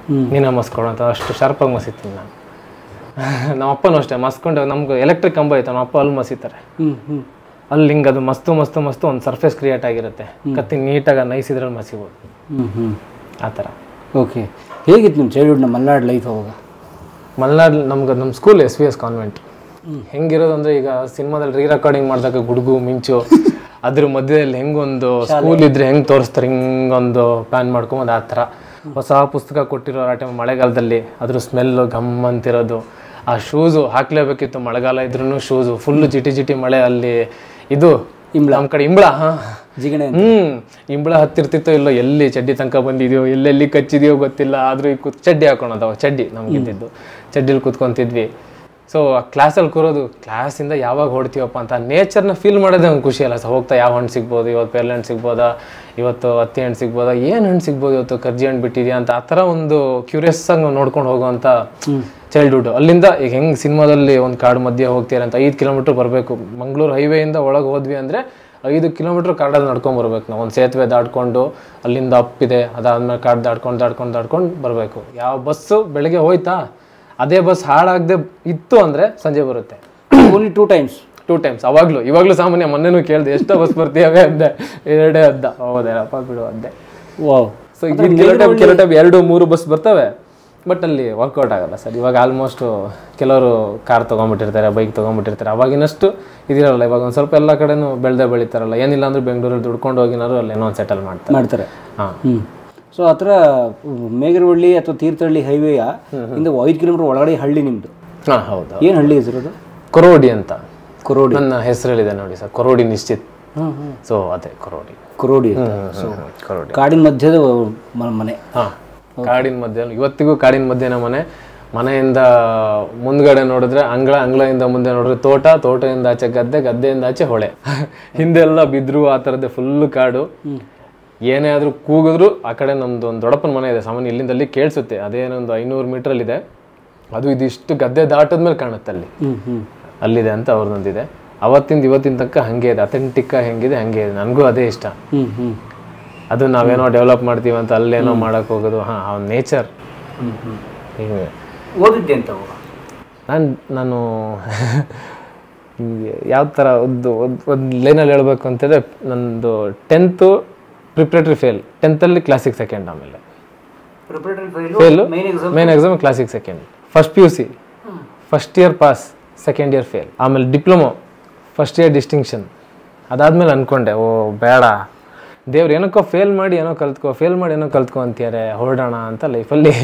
Speaker 2: ನೀನೇ ಮಸ್ಕೊಡು ಅಂತ. ಅಷ್ಟು ಶಾರ್ಪಾಗಿ ಮಸಿತೀನಿ ನಾನು. ನಮ್ಮ ಅಪ್ಪನೂ ಅಷ್ಟೇ ಮಸ್ಕೊಂಡು. ನಮ್ಗೆ ಎಲೆಕ್ಟ್ರಿಕ್ ಕಂಬ ಐತೆ, ನಮ್ಮ ಅಪ್ಪ ಅಲ್ಲಿ ಮಸಿತಾರೆ. ಅಲ್ಲಿ ಹಿಂಗೆ ಅದು ಮಸ್ತು ಒಂದು ಸರ್ಫೇಸ್ ಕ್ರಿಯೇಟ್ ಆಗಿರುತ್ತೆ. ಕತ್ತಿ ನೀಟಾಗಿ ನೈಸಿದ್ರಲ್ಲಿ ಮಸಿಬೋದು ಆ ಥರ.
Speaker 1: ಓಕೆ, ಹೇಗಿತ್ತು ನಿಮ್ಮ ಚೈಲ್ಡ್ಹುಡ್, ನಮ್ಮ ಮಲ್ನಾಡ್ ಲೈಫ್ ಅವಾಗ?
Speaker 2: ಮಲ್ನಾಡ್ ನಮ್ಮ ಸ್ಕೂಲ್ SVS ಕಾನ್ವೆಂಟ್. ಹೆಂಗಿರೋದು ಅಂದರೆ ಈಗ ಸಿನಿಮಾದಲ್ಲಿ ರೆಕಾರ್ಡಿಂಗ್ ಮಾಡಿದಾಗ ಗುಡುಗು ಮಿಂಚು ಅದ್ರ ಮಧ್ಯದಲ್ಲಿ ಹೆಂಗೊಂದು ಸ್ಕೂಲ್ ಇದ್ರೆ ಹೆಂಗೆ ತೋರಿಸ್ತಾರೆ, ಹಿಂಗೊಂದು ಪ್ಲಾನ್ ಮಾಡ್ಕೊಂಬಂದು ಆ ಥರ. ಹೊಸ ಪುಸ್ತಕ ಕೊಟ್ಟಿರೋ ಆ ಟೈಮ್ ಮಳೆಗಾಲದಲ್ಲಿ ಅದ್ರ ಸ್ಮೆಲ್ಲು ಗಮ್ ಅಂತಿರೋದು. ಆ ಶೂಸು ಹಾಕ್ಲೇಬೇಕಿತ್ತು, ಮಳೆಗಾಲ ಇದ್ರೂ ಶೂಸು ಫುಲ್ಲು ಜಿಟಿ ಮಳೆ. ಅಲ್ಲಿ ಇದು ನಮ್ಮ ಕಡೆ ಇಂಬಳ
Speaker 1: ಜಿಗಣೆ
Speaker 2: ಇಂಬಳ ಹತ್ತಿರ್ತಿತ್ತೋ ಇಲ್ಲೋ, ಎಲ್ಲಿ ಚಡ್ಡಿ ತನಕ ಬಂದಿದೆಯೋ, ಎಲ್ಲೆಲ್ಲಿ ಕಚ್ಚಿದೆಯೋ ಗೊತ್ತಿಲ್ಲ. ಆದರೂ ಈ ಚಡ್ಡಿ ಹಾಕೊಳೋದು, ಚಡ್ಡಿ ನಮಗಿದ್ದಿದ್ದು. ಚಡ್ಡಿಲಿ ಕೂತ್ಕೊತಿದ್ವಿ. ಸೊ ಆ ಕ್ಲಾಸಲ್ಲಿ ಕೂರೋದು, ಕ್ಲಾಸಿಂದ ಯಾವಾಗ ಹೊಡ್ತೀವಪ್ಪ ಅಂತ ನೇಚರ್ನ ಫೀಲ್ ಮಾಡೋದೇ ಒಂದು ಖುಷಿ ಅಲ್ಲ. ಸೊ ಹೋಗ್ತಾ ಯಾವ ಹಣ್ಣು ಸಿಗ್ಬೋದು, ಇವತ್ತು ಪೇರ್ಲೆ ಹಣ್ಣು ಸಿಗ್ಬೋದಾ, ಇವತ್ತು ಹತ್ತಿ ಹಣ್ಣು ಸಿಗ್ಬೋದಾ, ಏನು ಹಣ್ಣು ಸಿಗ್ಬೋದು, ಇವತ್ತು ಕರ್ಜಿ ಹಣ್ಣು ಬಿಟ್ಟಿದೆಯಾ ಅಂತ ಆ ಥರ ಒಂದು ಕ್ಯೂರಿಯಸ್ ಆಗಿ ನಾವು ನೋಡ್ಕೊಂಡು ಹೋಗೋವಂಥ ಚೈಲ್ಡ್ಹುಡ್. ಅಲ್ಲಿಂದ ಈಗ ಹೆಂಗೆ ಸಿನಿಮಾದಲ್ಲಿ ಒಂದು ಕಾಡು ಮಧ್ಯೆ ಹೋಗ್ತೀರ ಅಂತ 5 ಕಿಲೋಮೀಟ್ರ್ ಬರಬೇಕು. ಮಂಗಳೂರು ಹೈವೇಯಿಂದ ಒಳಗೆ ಹೋದ್ವಿ ಅಂದರೆ 5 ಕಿಲೋಮೀಟ್ರ್ ಕಾಡಲ್ಲಿ ನಡ್ಕೊಂಬರ್ಬೇಕು ನಾವು. ಒಂದು ಸೇತುವೆ ದಾಟ್ಕೊಂಡು ಅಲ್ಲಿಂದ ಅಪ್ಪಿದೆ, ಅದಾದ್ಮೇಲೆ ಕಾಡು ದಾಟ್ಕೊಂಡು ಬರಬೇಕು. ಯಾವ ಬಸ್ಸು ಬೆಳಗ್ಗೆ ಹೋಯ್ತಾ, ಅದೇ ಬಸ್ ಹಾಳಾಗದೆ ಇತ್ತು ಅಂದರೆ ಸಂಜೆ ಬರುತ್ತೆ.
Speaker 1: Only 2 times.
Speaker 2: ಇವಾಗಲೂ ಸಾಮಾನ್ಯ. ಮೊನ್ನೆನೂ ಕೇಳಿದೆ ಎಷ್ಟೋ ಬಸ್ ಬರ್ತೀವಿ ಅಂದೆ, 2 ಅದ್ದ. ಹೌದೇನಪ್ಪ ಬಿಡು ಅಂದೆ. ಸೊ ಕೆಲವು ಟೈಮ್ 2-3 ಬಸ್ ಬರ್ತವೆ, ಬಟ್ ಅಲ್ಲಿ ವರ್ಕೌಟ್ ಆಗಲ್ಲ ಸರ್. ಇವಾಗ ಆಲ್ಮೋಸ್ಟ್ ಕೆಲವರು ಕಾರ್ ತೊಗೊಂಡ್ಬಿಟ್ಟಿರ್ತಾರೆ, ಬೈಕ್ ತೊಗೊಂಡ್ಬಿಟ್ಟಿರ್ತಾರೆ. ಅವಾಗಿನಷ್ಟು ಇದಿರಲ್ಲ. ಇವಾಗ ಒಂದು ಸ್ವಲ್ಪ ಎಲ್ಲ ಕಡೆನೂ ಬೆಳೆತಾರಲ್ಲ. ಏನಿಲ್ಲ ಅಂದ್ರೆ ಬೆಂಗಳೂರಲ್ಲಿ ದುಡ್ಕೊಂಡು ಹೋಗಿನಾರು ಅಲ್ಲಿ ಏನೋ ಒಂದು ಸೆಟಲ್ ಮಾಡ್ತಾರೆ. ಹಾಂ.
Speaker 1: ಸೊ ಆ ಥರ ಮೇಘರವಳ್ಳಿ ಅಥವಾ ತೀರ್ಥಹಳ್ಳಿ ಹೈವೇಯ ಇಂದ 5 ಕಿಲೋಮೀಟರ್ ಒಳಗಡೆ ಹಳ್ಳಿ ನಿಮ್ಮದು?
Speaker 2: ಹಾಂ ಹೌದು.
Speaker 1: ಏನು ಹಳ್ಳಿ ಹೆಸರು?
Speaker 2: ಕೊರೋಡಿ ಅಂತ. ನನ್ನ ಹೆಸರಲ್ಲಿದೆ ನೋಡಿ ಸರ್, ಕೊರೋಡಿ ನಿಶ್ಚಿತ್. ಸೊ ಅದೇ ಕೊರೋಡಿ. ಸೊ
Speaker 1: ಕಾಡಿನ ಮಧ್ಯದ ಮನೆ.
Speaker 2: ಹಾಂ, ಕಾಡಿನ ಮಧ್ಯೆ. ಇವತ್ತಿಗೂ ಕಾಡಿನ ಮಧ್ಯೆನ ಮನೆಯಿಂದ ಮುಂದ್ಗಡೆ ನೋಡಿದ್ರೆ ಅಂಗಳದಿಂದ ಮುಂದೆ ನೋಡಿದ್ರೆ ತೋಟದಿಂದ ಆಚೆ ಗದ್ದೆಯಿಂದ ಆಚೆ ಹೊಳೆ. ಹಿಂದೆಲ್ಲ ಬಿದ್ರು ಆ ಥರದ್ದೇ ಫುಲ್ಲು ಕಾಡು. ಏನೇ ಆದರೂ ಕೂಗಿದ್ರು ಆ ಕಡೆ ನಮ್ದು ಒಂದು ದೊಡ್ಡಪ್ಪನ ಮನೆ ಇದೆ. ಸಾಮಾನ್ಯ ಇಲ್ಲಿಂದ ಅಲ್ಲಿ ಕೇಳಿಸುತ್ತೆ. ಅದೇನೊಂದು 500 ಮೀಟ್ರಲ್ಲಿದೆ. ಅದು ಇದಿಷ್ಟು ಗದ್ದೆ ದಾಟದ್ಮೇಲೆ ಕಾಣುತ್ತೆ ಅಲ್ಲಿದೆ ಅಂತ ಅವ್ರದ್ದೊಂದಿದೆ. ಅವತ್ತಿಂದ ಇವತ್ತಿನ ತನಕ ಹಾಗೆ ಇದೆ. ಅಥೆಂಟಿಕ್ ಹೆಂಗಿದೆ ಹಂಗೆ ಇದೆ. ನನಗೂ ಅದೇ ಇಷ್ಟ. ಅದು ನಾವೇನೋ ಡೆವಲಪ್ ಮಾಡ್ತೀವಿ ಅಂತ ಅಲ್ಲೇನೋ ಮಾಡೋಕ್ಕೆ ಹೋಗೋದು. ಹಾಂ, ಅವ್ನ ನೇಚರ್ ಹೀಗೆ.
Speaker 1: ಓದಿದ್ದೆ ಅಂತ
Speaker 2: ನಾನು ಯಾವ ಥರ ಒಂದು ಲೈನಲ್ಲಿ ಹೇಳ್ಬೇಕು ಅಂತಂದರೆ, ನಂದು 10th ಪ್ರಿಪ್ರೇಟರಿ ಫೇಲ್, 10th ಕ್ಲಾಸಿಕ್ ಸೆಕೆಂಡ್, ಆಮೇಲೆ ಫೇಲು ಮೇನ್ ಎಕ್ಸಾಮ್ ಕ್ಲಾಸಿಕ್ second, first PUC first year pass, second year fail, ಆಮೇಲೆ ಡಿಪ್ಲೊಮೊ ಫಸ್ಟ್ ಇಯರ್ ಡಿಸ್ಟಿಂಕ್ಷನ್. ಅದಾದಮೇಲೆ ಅಂದ್ಕೊಂಡೆ, ಓ ಬೇಡ ದೇವ್ರು ಏನಕ್ಕೋ ಫೇಲ್ ಮಾಡಿ ಏನೋ ಕಲ್ತ್ಕೊ ಅಂತಾರೆ, ಹೊರಡೋಣ ಅಂತ ಲೈಫಲ್ಲಿ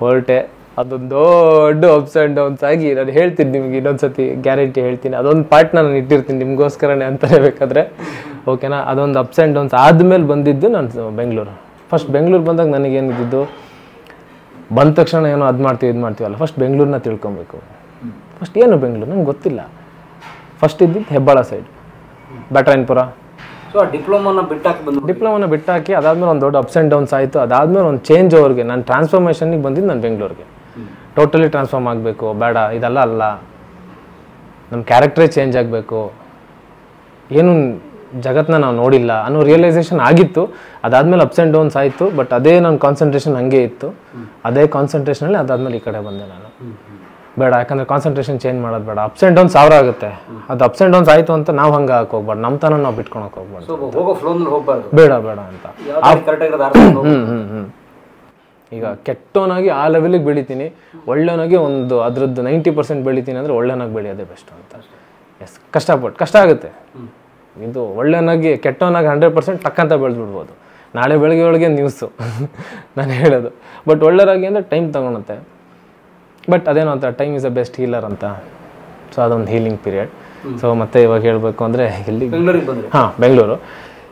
Speaker 2: ಹೊರಟೆ. ಅದೊಂದು ದೊಡ್ಡ ಅಪ್ಸ್ ಆ್ಯಂಡ್ ಡೌನ್ಸ್ ಆಗಿ ನಾನು ಹೇಳ್ತೀನಿ ನಿಮಗೆ, ಇನ್ನೊಂದ್ಸತಿ ಗ್ಯಾರಂಟಿ ಹೇಳ್ತೀನಿ. ಅದೊಂದು ಪಾರ್ಟ್ ನಾನು ಇಟ್ಟಿರ್ತೀನಿ ನಿಮಗೋಸ್ಕರನೇ ಅಂತಲೇ ಬೇಕಾದರೆ, ಓಕೆನಾ. ಅದೊಂದು ಅಪ್ಸ್ ಆ್ಯಂಡ್ ಡೌನ್ಸ್ ಆದಮೇಲೆ ಬಂದಿದ್ದು ನಾನು ಬೆಂಗಳೂರು. ಫಸ್ಟ್ ಬೆಂಗಳೂರು ಬಂದಾಗ ನನಗೇನಿದ್ದು, ಬಂದ ತಕ್ಷಣ ಏನೋ ಅದು ಮಾಡ್ತೀವಲ್ಲ, ಫಸ್ಟ್ ಬೆಂಗಳೂರನ್ನ ತಿಳ್ಕೊಬೇಕು. ಫಸ್ಟ್ ಏನು ಬೆಂಗಳೂರು ನಂಗೆ ಗೊತ್ತಿಲ್ಲ. ಫಸ್ಟ್ ಇದ್ದಿದ್ದು ಹೆಬ್ಬಾಳ ಸೈಡ್, ಬ್ಯಾಟರಾಯನಪುರ.
Speaker 1: ಸೊ
Speaker 2: ಡಿಪ್ಲೊಮೊನ ಬಿಟ್ಟಾಕಿ ಅದಾದ್ಮೇಲೆ ಒಂದು ದೊಡ್ಡ ಅಪ್ಸ್ ಆ್ಯಂಡ್ ಡೌನ್ಸ್ ಆಯಿತು. ಅದಾದ್ಮೇಲೆ ಒಂದು ಚೇಂಜ್ ಓವರ್ಗೆ ನಾನು ಟ್ರಾನ್ಸ್ಫಾರ್ಮೇಷನ್ಗೆ ಬಂದಿದ್ದು ನಾನು ಬೆಂಗಳೂರಿಗೆ. ಟೋಟಲಿ ಟ್ರಾನ್ಸ್ಫಾರ್ಮ್ ಆಗಬೇಕು, ಬೇಡ ಇದೆಲ್ಲ ಅಲ್ಲ, ನಮ್ಮ ಕ್ಯಾರೆಕ್ಟ್ರೇ ಚೇಂಜ್ ಆಗಬೇಕು, ಏನು ಜಗತ್ತನ್ನ ನಾವು ನೋಡಿಲ್ಲ ಅನ್ನೋ ರಿಯಲೈಸೇಷನ್ ಆಗಿತ್ತು. ಅದಾದಮೇಲೆ ಅಪ್ಸ್ ಆ್ಯಂಡ್ ಡೌನ್ಸ್ ಆಯಿತು, ಬಟ್ ಅದೇ ನನ್ನ ಕಾನ್ಸಂಟ್ರೇಷನ್ ಹಂಗೆ ಇತ್ತು. ಅದೇ ಕಾನ್ಸಂಟ್ರೇಷನಲ್ಲಿ ಅದಾದಮೇಲೆ ಈ ಕಡೆ ಬಂದೆ ನಾನು. ಬೇಡ, ಯಾಕಂದರೆ ಕಾನ್ಸಂಟ್ರೇಷನ್ ಚೇಂಜ್ ಮಾಡೋದು ಬೇಡ. ಅಪ್ಸ್ ಆ್ಯಂಡ್ ಡೌನ್ಸ್ ಸಾವಿರ ಆಗುತ್ತೆ. ಅದು ಅಪ್ಸ್ ಆ್ಯಂಡ್ ಡೌನ್ಸ್ ಆಯಿತು ಅಂತ ನಾವು ಹಂಗೆ ಹೋಗ್ಬಾರ್ದು, ನಮ್ಮ ತನ ನಾವು ಬಿಟ್ಕೊಳಕ್ಕೆ ಹೋಗ್ಬಾರ್ದು. ಬೇಡ ಅಂತ ಈಗ ಕೆಟ್ಟವನಾಗಿ ಆ ಲೆವೆಲಿಗೆ ಬೆಳಿತೀನಿ, ಒಳ್ಳೆಯನಾಗಿ ಒಂದು ಅದರದ್ದು 90% ಬೆಳಿತೀನಿ ಅಂದರೆ ಒಳ್ಳೆಯನಾಗಿ ಬೆಳೆಯೋದೇ ಬೆಸ್ಟ್ ಅಂತ. ಎಸ್, ಕಷ್ಟ ಆಗುತ್ತೆ. ಇದು ಒಳ್ಳೆಯನಾಗಿ ಕೆಟ್ಟವನಾಗಿ 100% ಟಕ್ಕಂತ ಬೆಳೆದ್ಬಿಡ್ಬೋದು. ನಾಳೆ ಬೆಳಗ್ಗೆ ಒಳಗೆ ನ್ಯೂಸು ನಾನು ಹೇಳೋದು. ಬಟ್ ಒಳ್ಳೆಯರಾಗಿ ಅಂದರೆ ಟೈಮ್ ತೊಗೊಳುತ್ತೆ. ಬಟ್ ಅದೇನೋ ಅಂತ time is a best healer ಅಂತ. ಸೊ ಅದೊಂದು ಹೀಲಿಂಗ್ ಪೀರಿಯಡ್. ಸೊ ಮತ್ತೆ ಇವಾಗ ಹೇಳಬೇಕು ಅಂದರೆ ಹಾಂ, ಬೆಂಗಳೂರು.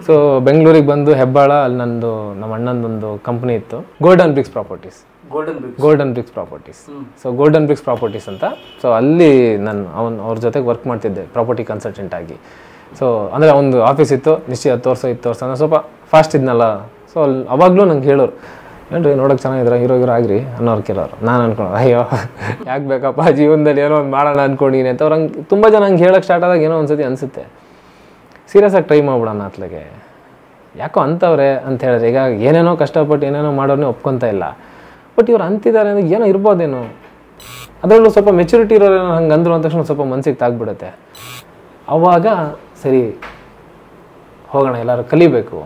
Speaker 2: ಸೊ ಬೆಂಗಳೂರಿಗೆ ಬಂದು ಹೆಬ್ಬಾಳ, ಅಲ್ಲಿ ನಂದು ನಮ್ಮ ಅಣ್ಣಂದೊಂದು ಕಂಪ್ನಿ ಇತ್ತು, golden bricks properties. So golden bricks properties ಅಂತ. ಸೊ ಅಲ್ಲಿ ನಾನು ಅವ್ರ ಜೊತೆಗೆ ವರ್ಕ್ ಮಾಡ್ತಿದ್ದೆ ಪ್ರಾಪರ್ಟಿ ಕನ್ಸಲ್ಟೆಂಟ್ ಆಗಿ. ಸೊ ಅಂದರೆ ಒಂದು ಆಫೀಸ್ ಇತ್ತು, ನಿಶ್ಚಯ ತೋರಿಸೋ ನಾನು ಸ್ವಲ್ಪ ಫಾಸ್ಟ್ ಇದ್ನಲ್ಲ. ಸೊ ಅಲ್ಲಿ ಅವಾಗಲೂ ನಂಗೆ ಹೇಳೋರು, ಏನ್ರಿ ನೋಡೋಕೆ ಚೆನ್ನಾಗಿದ್ರೆ ಹೀರೋ ಆಗ್ರಿ ಅನ್ನೋರು ಕೆಲವರು. ನಾನು ಅನ್ಕೊಂಡು ಅಯ್ಯೋ ಯಾಕೆ ಬೇಕಪ್ಪ, ಜೀವನದಲ್ಲಿ ಏನೋ ಒಂದು ಮಾಡೋಣ ಅಂದ್ಕೊಂಡಿನಿ ಅಂತ. ಅವ್ರು ಹಂಗೆ ತುಂಬ ಜನ ಹಂಗೆ ಹೇಳೋಕ್ಕೆ ಸ್ಟಾರ್ಟ್ ಆದಾಗ ಏನೋ ಒಂದ್ಸತಿ ಅನಿಸುತ್ತೆ, ಸೀರಿಯಸ್ ಆಗಿ ಟ್ರೈ ಮಾಡ್ಬಿಡೋಣ ಅತ್ಲಾಗೆ, ಯಾಕೋ ಅಂತವ್ರೆ ಅಂತ ಹೇಳಿದ್ರೆ. ಈಗ ಏನೇನೋ ಕಷ್ಟಪಟ್ಟು ಏನೇನೋ ಮಾಡೋನೇ ಒಪ್ಕೊತಾ ಇಲ್ಲ. ಬಟ್ ಇವ್ರು ಅಂತಿದ್ದಾರೆ ಅಂದರೆ ಏನೋ ಇರ್ಬೋದೇನೋ, ಅದರಲ್ಲೂ ಸ್ವಲ್ಪ ಮೆಚುರಿಟಿ ಇರೋರೇನೋ ಹಂಗೆ ಅಂದ್ರು ಅಂದ ತಕ್ಷಣ ಸ್ವಲ್ಪ ಮನಸ್ಸಿಗೆ ತಾಗ್ಬಿಡುತ್ತೆ. ಅವಾಗ ಸರಿ ಹೋಗೋಣ, ಎಲ್ಲರೂ ಕಲಿಬೇಕು,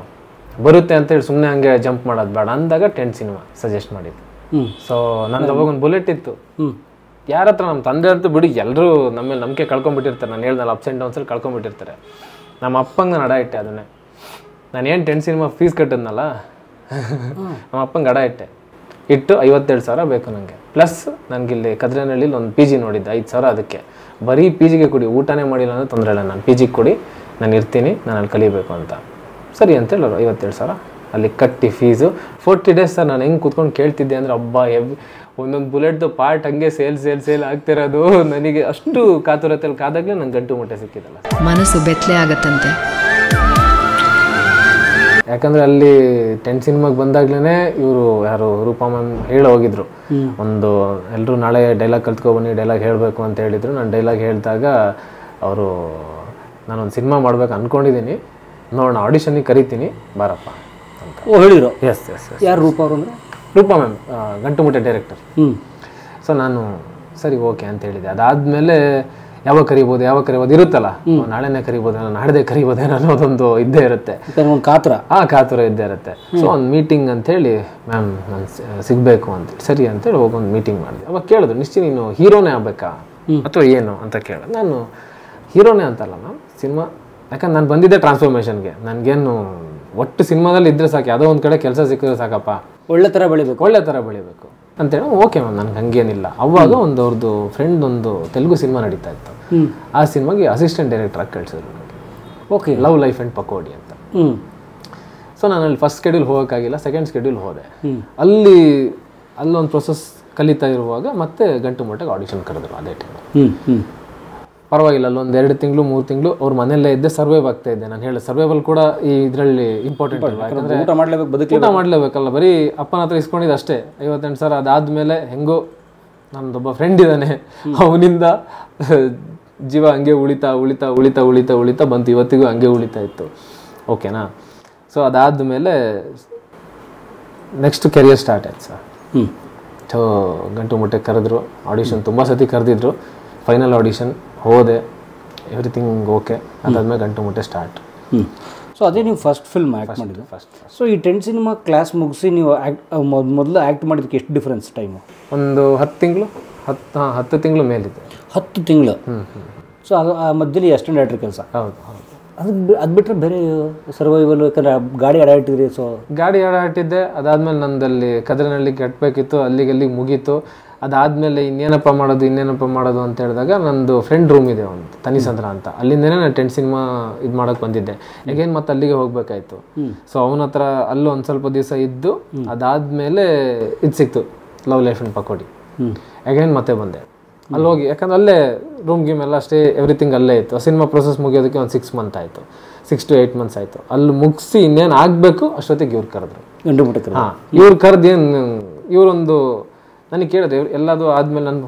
Speaker 2: ಬರುತ್ತೆ ಅಂತೇಳಿ ಸುಮ್ಮನೆ ಹಂಗೆ ಜಂಪ್ ಮಾಡೋದು ಬೇಡ ಅಂದಾಗ 10 ಸಿನಿಮಾ ಸಜೆಸ್ಟ್ ಮಾಡಿದ್ದು. ಸೊ ನಂದು ಅವಾಗ ಒಂದು ಬುಲೆಟ್ ಇತ್ತು. ಯಾರ ಹತ್ರ, ನಮ್ಮ ತಂದೆ ಅಂತೂ ಬಿಡಿ ಎಲ್ಲರೂ ನಮ್ಮ ಮೇಲೆ ನಂಬಿಕೆ ಕಳ್ಕೊಂಡ್ಬಿಟ್ಟಿರ್ತಾರೆ. ನಾನು ಹೇಳ್ದಲ್ಲ ಅಪ್ಸ್ ಆ್ಯಂಡ್ ಡೌನ್ಸಲ್ಲಿ ಕಳ್ಕೊಂಡ್ಬಿಟ್ಟಿರ್ತಾರೆ. ನಮ್ಮ ಅಪ್ಪಂಗೆ ನಾನು ಅಡ ಇಟ್ಟೆ. ಅದನ್ನೇ ನಾನು ಏನು 10 ಸಿನಿಮಾ ಫೀಸ್ ಕಟ್ಟಿದ್ನಲ್ಲ, ನಮ್ಮ ಅಪ್ಪಂಗೆ ಅಡ ಇಟ್ಟು 57,000 ಬೇಕು ನನಗೆ. ಪ್ಲಸ್ ನನಗಿಲ್ಲಿ ಕದ್ರೇನಹಳ್ಳಿಲಿ ಒಂದು PG ನೋಡಿದ್ದೆ, 5,000 ಅದಕ್ಕೆ. ಬರೀ PGಗೆ ಕೊಡಿ, ಊಟನೇ ಮಾಡಿಲ್ಲ ಅಂದರೆ ತೊಂದರೆ ಇಲ್ಲ, ನಾನು PGಗೆ ಕೊಡಿ, ನಾನು ಇರ್ತೀನಿ, ನಾನು ಅಲ್ಲಿ ಕಲಿಬೇಕು ಅಂತ. ಸರಿ ಅಂತೇಳಿ 57,000 ಅಲ್ಲಿ ಕಟ್ಟಿ ಫೀಸು. 40 ಡೇಸ್ ಸರ್ ನಾನು ಹೆಂಗೆ ಕೂತ್ಕೊಂಡು ಕೇಳ್ತಿದ್ದೆ ಅಂದರೆ, ಹಬ್ಬ ಒಂದೊಂದು ಬುಲೆಟ್ದು ಪಾರ್ಟ್ ಹಂಗೆ ಸೇಲ್ ಆಗ್ತಿರೋದು. ನನಗೆ ಅಷ್ಟು ಕಾತುರತೆಯಲ್ಲಿ ಕಾದಾಗಲೇ ನಂಗೆ ಗಂಟು ಮುಟ್ಟೆ ಸಿಕ್ಕಿದಲ್ಲ,
Speaker 6: ಮನಸ್ಸು ಬೆತ್ತಲೆ ಆಗತ್ತಂತೆ.
Speaker 2: ಯಾಕಂದರೆ ಅಲ್ಲಿ 10 ಸಿನಿಮಾಗೆ ಬಂದಾಗ್ಲೇ ಇವರು ಯಾರು ರೂಪಾ ಮ್ಯಾಮ್ ಹೋಗಿದ್ರು, ಒಂದು ಎಲ್ಲರೂ ನಾಳೆ ಡೈಲಾಗ್ ಕಲ್ತ್ಕೊಬನ್ನಿ, ಡೈಲಾಗ್ ಹೇಳಬೇಕು ಅಂತ ಹೇಳಿದರು. ನಾನು ಡೈಲಾಗ್ ಹೇಳಿದಾಗ ಅವರು, ನಾನೊಂದು ಸಿನಿಮಾ ಮಾಡ್ಬೇಕು ಅಂದ್ಕೊಂಡಿದ್ದೀನಿ, ನೋಡೋಣ ಆಡಿಷನ್ನಿಗೆ ಕರಿತೀನಿ ಬಾರಪ್ಪ ಅಂತ
Speaker 1: ಹೇಳಿದ್ರು.
Speaker 2: ಎಸ್.
Speaker 1: ಯಾರು ರೂಪಾ ಅವರು ಅಂದರೆ?
Speaker 2: ರೂಪಾ ಮ್ಯಾಮ್, ಗಂಟು ಮುಟ್ಟೆ ಡೈರೆಕ್ಟರ್. ಸೊ ನಾನು ಸರಿ ಓಕೆ ಅಂತ ಹೇಳಿದೆ. ಅದಾದಮೇಲೆ ಯಾವಾಗ ಕರಿಬೋದು ಇರುತ್ತಲ್ಲ, ನಾಳೆನೇ ಕರಿಬೋದೇನೋ, ನಾಡ್ದೇ ಕರಿಬೋದೇನೋ ಅನ್ನೋದೊಂದು ಇದ್ದೇ ಇರುತ್ತೆ,
Speaker 1: ಒಂದು ಕಾತುರ
Speaker 2: ಇದ್ದೇ ಇರುತ್ತೆ. ಸೊ ಒಂದು ಮೀಟಿಂಗ್ ಅಂಥೇಳಿ, ಮ್ಯಾಮ್ ನಾನು ಸಿಗಬೇಕು ಅಂತೇಳಿ, ಸರಿ ಅಂತೇಳಿ ಹೋಗಿ ಒಂದು ಮೀಟಿಂಗ್ ಮಾಡಿದೆ. ಅವಾಗ ಕೇಳಿದ್ರು, ನಿಶ್ಚಯ ನೀನು ಹೀರೋನೇ ಆಗಬೇಕಾ ಅಥವಾ ಏನು ಅಂತ ಕೇಳಿದೆ. ನಾನು ಹೀರೋನೇ ಅಂತಲ್ಲ ಮ್ಯಾಮ್, ಸಿನಿಮಾ, ಯಾಕಂದ್ರೆ ನಾನು ಬಂದಿದ್ದೆ ಟ್ರಾನ್ಸ್ಫಾರ್ಮೇಷನ್ಗೆ. ನನಗೇನು ಒಟ್ಟು ಸಿನಿಮಾದಲ್ಲಿ ಇದ್ದರೆ ಸಾಕು, ಯಾವುದೋ ಒಂದು ಕಡೆ ಕೆಲಸ ಸಿಕ್ಕಿದ್ರೆ ಸಾಕಪ್ಪ, ಒಳ್ಳೆ ಥರ ಬೆಳಿಬೇಕು ಅಂತೇಳಿ. ಓಕೆ ಮ್ಯಾಮ್, ನನಗೆ ಹಂಗೇನಿಲ್ಲ. ಅವಾಗ ಒಂದು ಅವ್ರದ್ದು ಫ್ರೆಂಡ್ ಒಂದು ತೆಲುಗು ಸಿನಿಮಾ ನಡೀತಾ ಇತ್ತು, ಆ ಸಿನಿಮಾಗೆ ಅಸಿಸ್ಟೆಂಟ್ ಡೈರೆಕ್ಟರ್ ಆಗಿ ಕಳಿಸಿದ್ರು ನನಗೆ. Okay, love life and pakodi ಅಂತ. ಸೊ ನಾನು ಅಲ್ಲಿ ಫಸ್ಟ್ ಸ್ಕೆಡ್ಯೂಲ್ ಹೋಗೋಕ್ಕಾಗಿಲ್ಲ, ಸೆಕೆಂಡ್ ಸ್ಕೆಡ್ಯೂಲ್ ಹೋದೆ. ಅಲ್ಲೊಂದು ಪ್ರೊಸೆಸ್ ಕಲಿತಾ ಇರುವಾಗ ಮತ್ತೆ ಗಂಟು ಮುಟ್ಟೆಗೆ ಆಡಿಷನ್ ಕರೆದ್ರು ಅದೇ ಟೈಮ್. ಪರವಾಗಿಲ್ಲ, ಅಲ್ಲೊಂದು 2 ತಿಂಗಳು 3 ತಿಂಗಳು ಅವ್ರ ಮನೆಯಲ್ಲೇ ಇದ್ದೆ, ಸರ್ವೈವ್ ಆಗ್ತಾ ಇದ್ದೆ. ನಾನು ಹೇಳಿ ಸರ್ವೈವಲ್ ಕೂಡ ಈ ಇದರಲ್ಲಿ ಇಂಪಾರ್ಟೆಂಟ್ ಅಲ್ವಾ, ಯಾಕಂದರೆ ಊಟ ಮಾಡಲೇಬೇಕಲ್ಲ. ಬರೀ ಅಪ್ಪನ ಹತ್ರ ಇಸ್ಕೊಂಡಿದ್ದು ಅಷ್ಟೇ 58,000. ಅದಾದಮೇಲೆ ಹೆಂಗೋ ನನ್ನದೊಬ್ಬ ಫ್ರೆಂಡ್ ಇದ್ದಾನೆ, ಅವನಿಂದ ಜೀವ ಹಂಗೆ ಉಳಿತಾ ಬಂತು. ಇವತ್ತಿಗೂ ಹಂಗೆ ಉಳಿತಾ ಇತ್ತು. ಓಕೆನಾ. ಸೊ ಅದಾದಮೇಲೆ ನೆಕ್ಸ್ಟ್ ಕೆರಿಯರ್ ಸ್ಟಾರ್ಟ್ ಆಯ್ತು ಸರ್. ಸೊ ಗಂಟು ಮುಟ್ಟೆ ಕರೆದ್ರು, ಆಡಿಷನ್ ತುಂಬ ಸತಿ ಕರೆದಿದ್ರು. ಫೈನಲ್ ಆಡಿಷನ್ ಹೋದೆ, ಎವ್ರಿಥಿಂಗ್ ಓಕೆ. ಅದಾದ್ಮೇಲೆ ಗಂಟು ಮುಟ್ಟೆ ಸ್ಟಾರ್ಟ್.
Speaker 1: ಸೊ ಅದೇ ನೀವು ಫಸ್ಟ್ ಫಿಲ್ಮ್ ಆ್ಯಕ್ಟ್ ಮಾಡಿದ್ದು. ಸೊ ಈ 10 ಸಿನಿಮಾ ಕ್ಲಾಸ್ ಮುಗಿಸಿ ನೀವು ಮೊದಲು ಆ್ಯಕ್ಟ್ ಮಾಡಿದ್ದಕ್ಕೆ ಎಷ್ಟು ಡಿಫ್ರೆನ್ಸ್ ಟೈಮು?
Speaker 2: ಒಂದು 10 ತಿಂಗಳು 10 ತಿಂಗಳು ಮೇಲಿದೆ.
Speaker 1: 10 ತಿಂಗಳು. ಸೊ ಅದು ಆ ಮಧ್ಯದಲ್ಲಿ ಅಸಿಸ್ಟೆಂಟ್ ಡೈರೆಕ್ಟರ್ ಕೆಲಸ.
Speaker 2: ಹೌದು.
Speaker 1: ಅದು ಬಿಟ್ಟರೆ ಬೇರೆ ಸರ್ವೈವಲ್, ಯಾಕಂದರೆ ಗಾಡಿ ಅಡಾಟಿದ್ರಿ. ಸೊ
Speaker 2: ಗಾಡಿ ಅಡಾಟಿದ್ದೆ. ಅದಾದಮೇಲೆ ನಂದಲ್ಲಿ ಕದ್ರನಹಳ್ಳಿ ಕಟ್ಟಬೇಕಿತ್ತು, ಅಲ್ಲಿಗೆ ಮುಗೀತು. ಅದಾದಮೇಲೆ ಇನ್ನೇನಪ್ಪ ಮಾಡೋದು ಅಂತ ಹೇಳಿದಾಗ ನಂದು ಫ್ರೆಂಡ್ ರೂಮ್ ಇದೆ ಒಂದು ತನಿಸಂದ್ರ ಅಂತ, ಅಲ್ಲಿಂದನೇ ನಾನು 10 ಸಿನಿಮಾ ಇದು ಮಾಡೋಕ್ಕೆ ಬಂದಿದ್ದೆ. ಹೇಗೇನು ಮತ್ತೆ ಅಲ್ಲಿಗೆ ಹೋಗ್ಬೇಕಾಯ್ತು. ಸೊ ಅವನ ಹತ್ರ ಅಲ್ಲೂ ಒಂದು ಸ್ವಲ್ಪ ದಿವಸ ಇದ್ದು ಅದಾದಮೇಲೆ ಇದು ಸಿಕ್ತು, ಲವ್ ಲೈಫ್ ಅಂಡ್ ಪಕೋಡಿ. ಹೇಗೇನು ಮತ್ತೆ ಬಂದೆ ಅಲ್ಲಿ ಹೋಗಿ, ಯಾಕಂದ್ರೆ ಅಲ್ಲೇ ರೂಮ್ ಗೀಮ್ ಎಲ್ಲ ಅಷ್ಟೇ, ಎವ್ರಿಥಿಂಗ್ ಅಲ್ಲೇ ಇತ್ತು. ಸಿನಿಮಾ ಪ್ರೊಸೆಸ್ ಮುಗಿಯೋದಕ್ಕೆ ಒಂದು 6 ಮಂತ್ ಆಯಿತು, 6 to 8 months ಆಯಿತು. ಅಲ್ಲಿ ಮುಗಿಸಿ ಇನ್ನೇನು ಆಗಬೇಕು ಅಷ್ಟೊತ್ತಿಗೆ ಇವ್ರು ಕರೆದ್ರು.
Speaker 1: ಗಂಟು ಮುಟ್ಟೆ.
Speaker 2: ಹಾಂ, ಇವ್ರು ಕರೆದೇನು, ಇವರೊಂದು ನನಗೆ ಕೇಳಿದೆ, ಎಲ್ಲದು ಆದಮೇಲೆ ನನ್ನ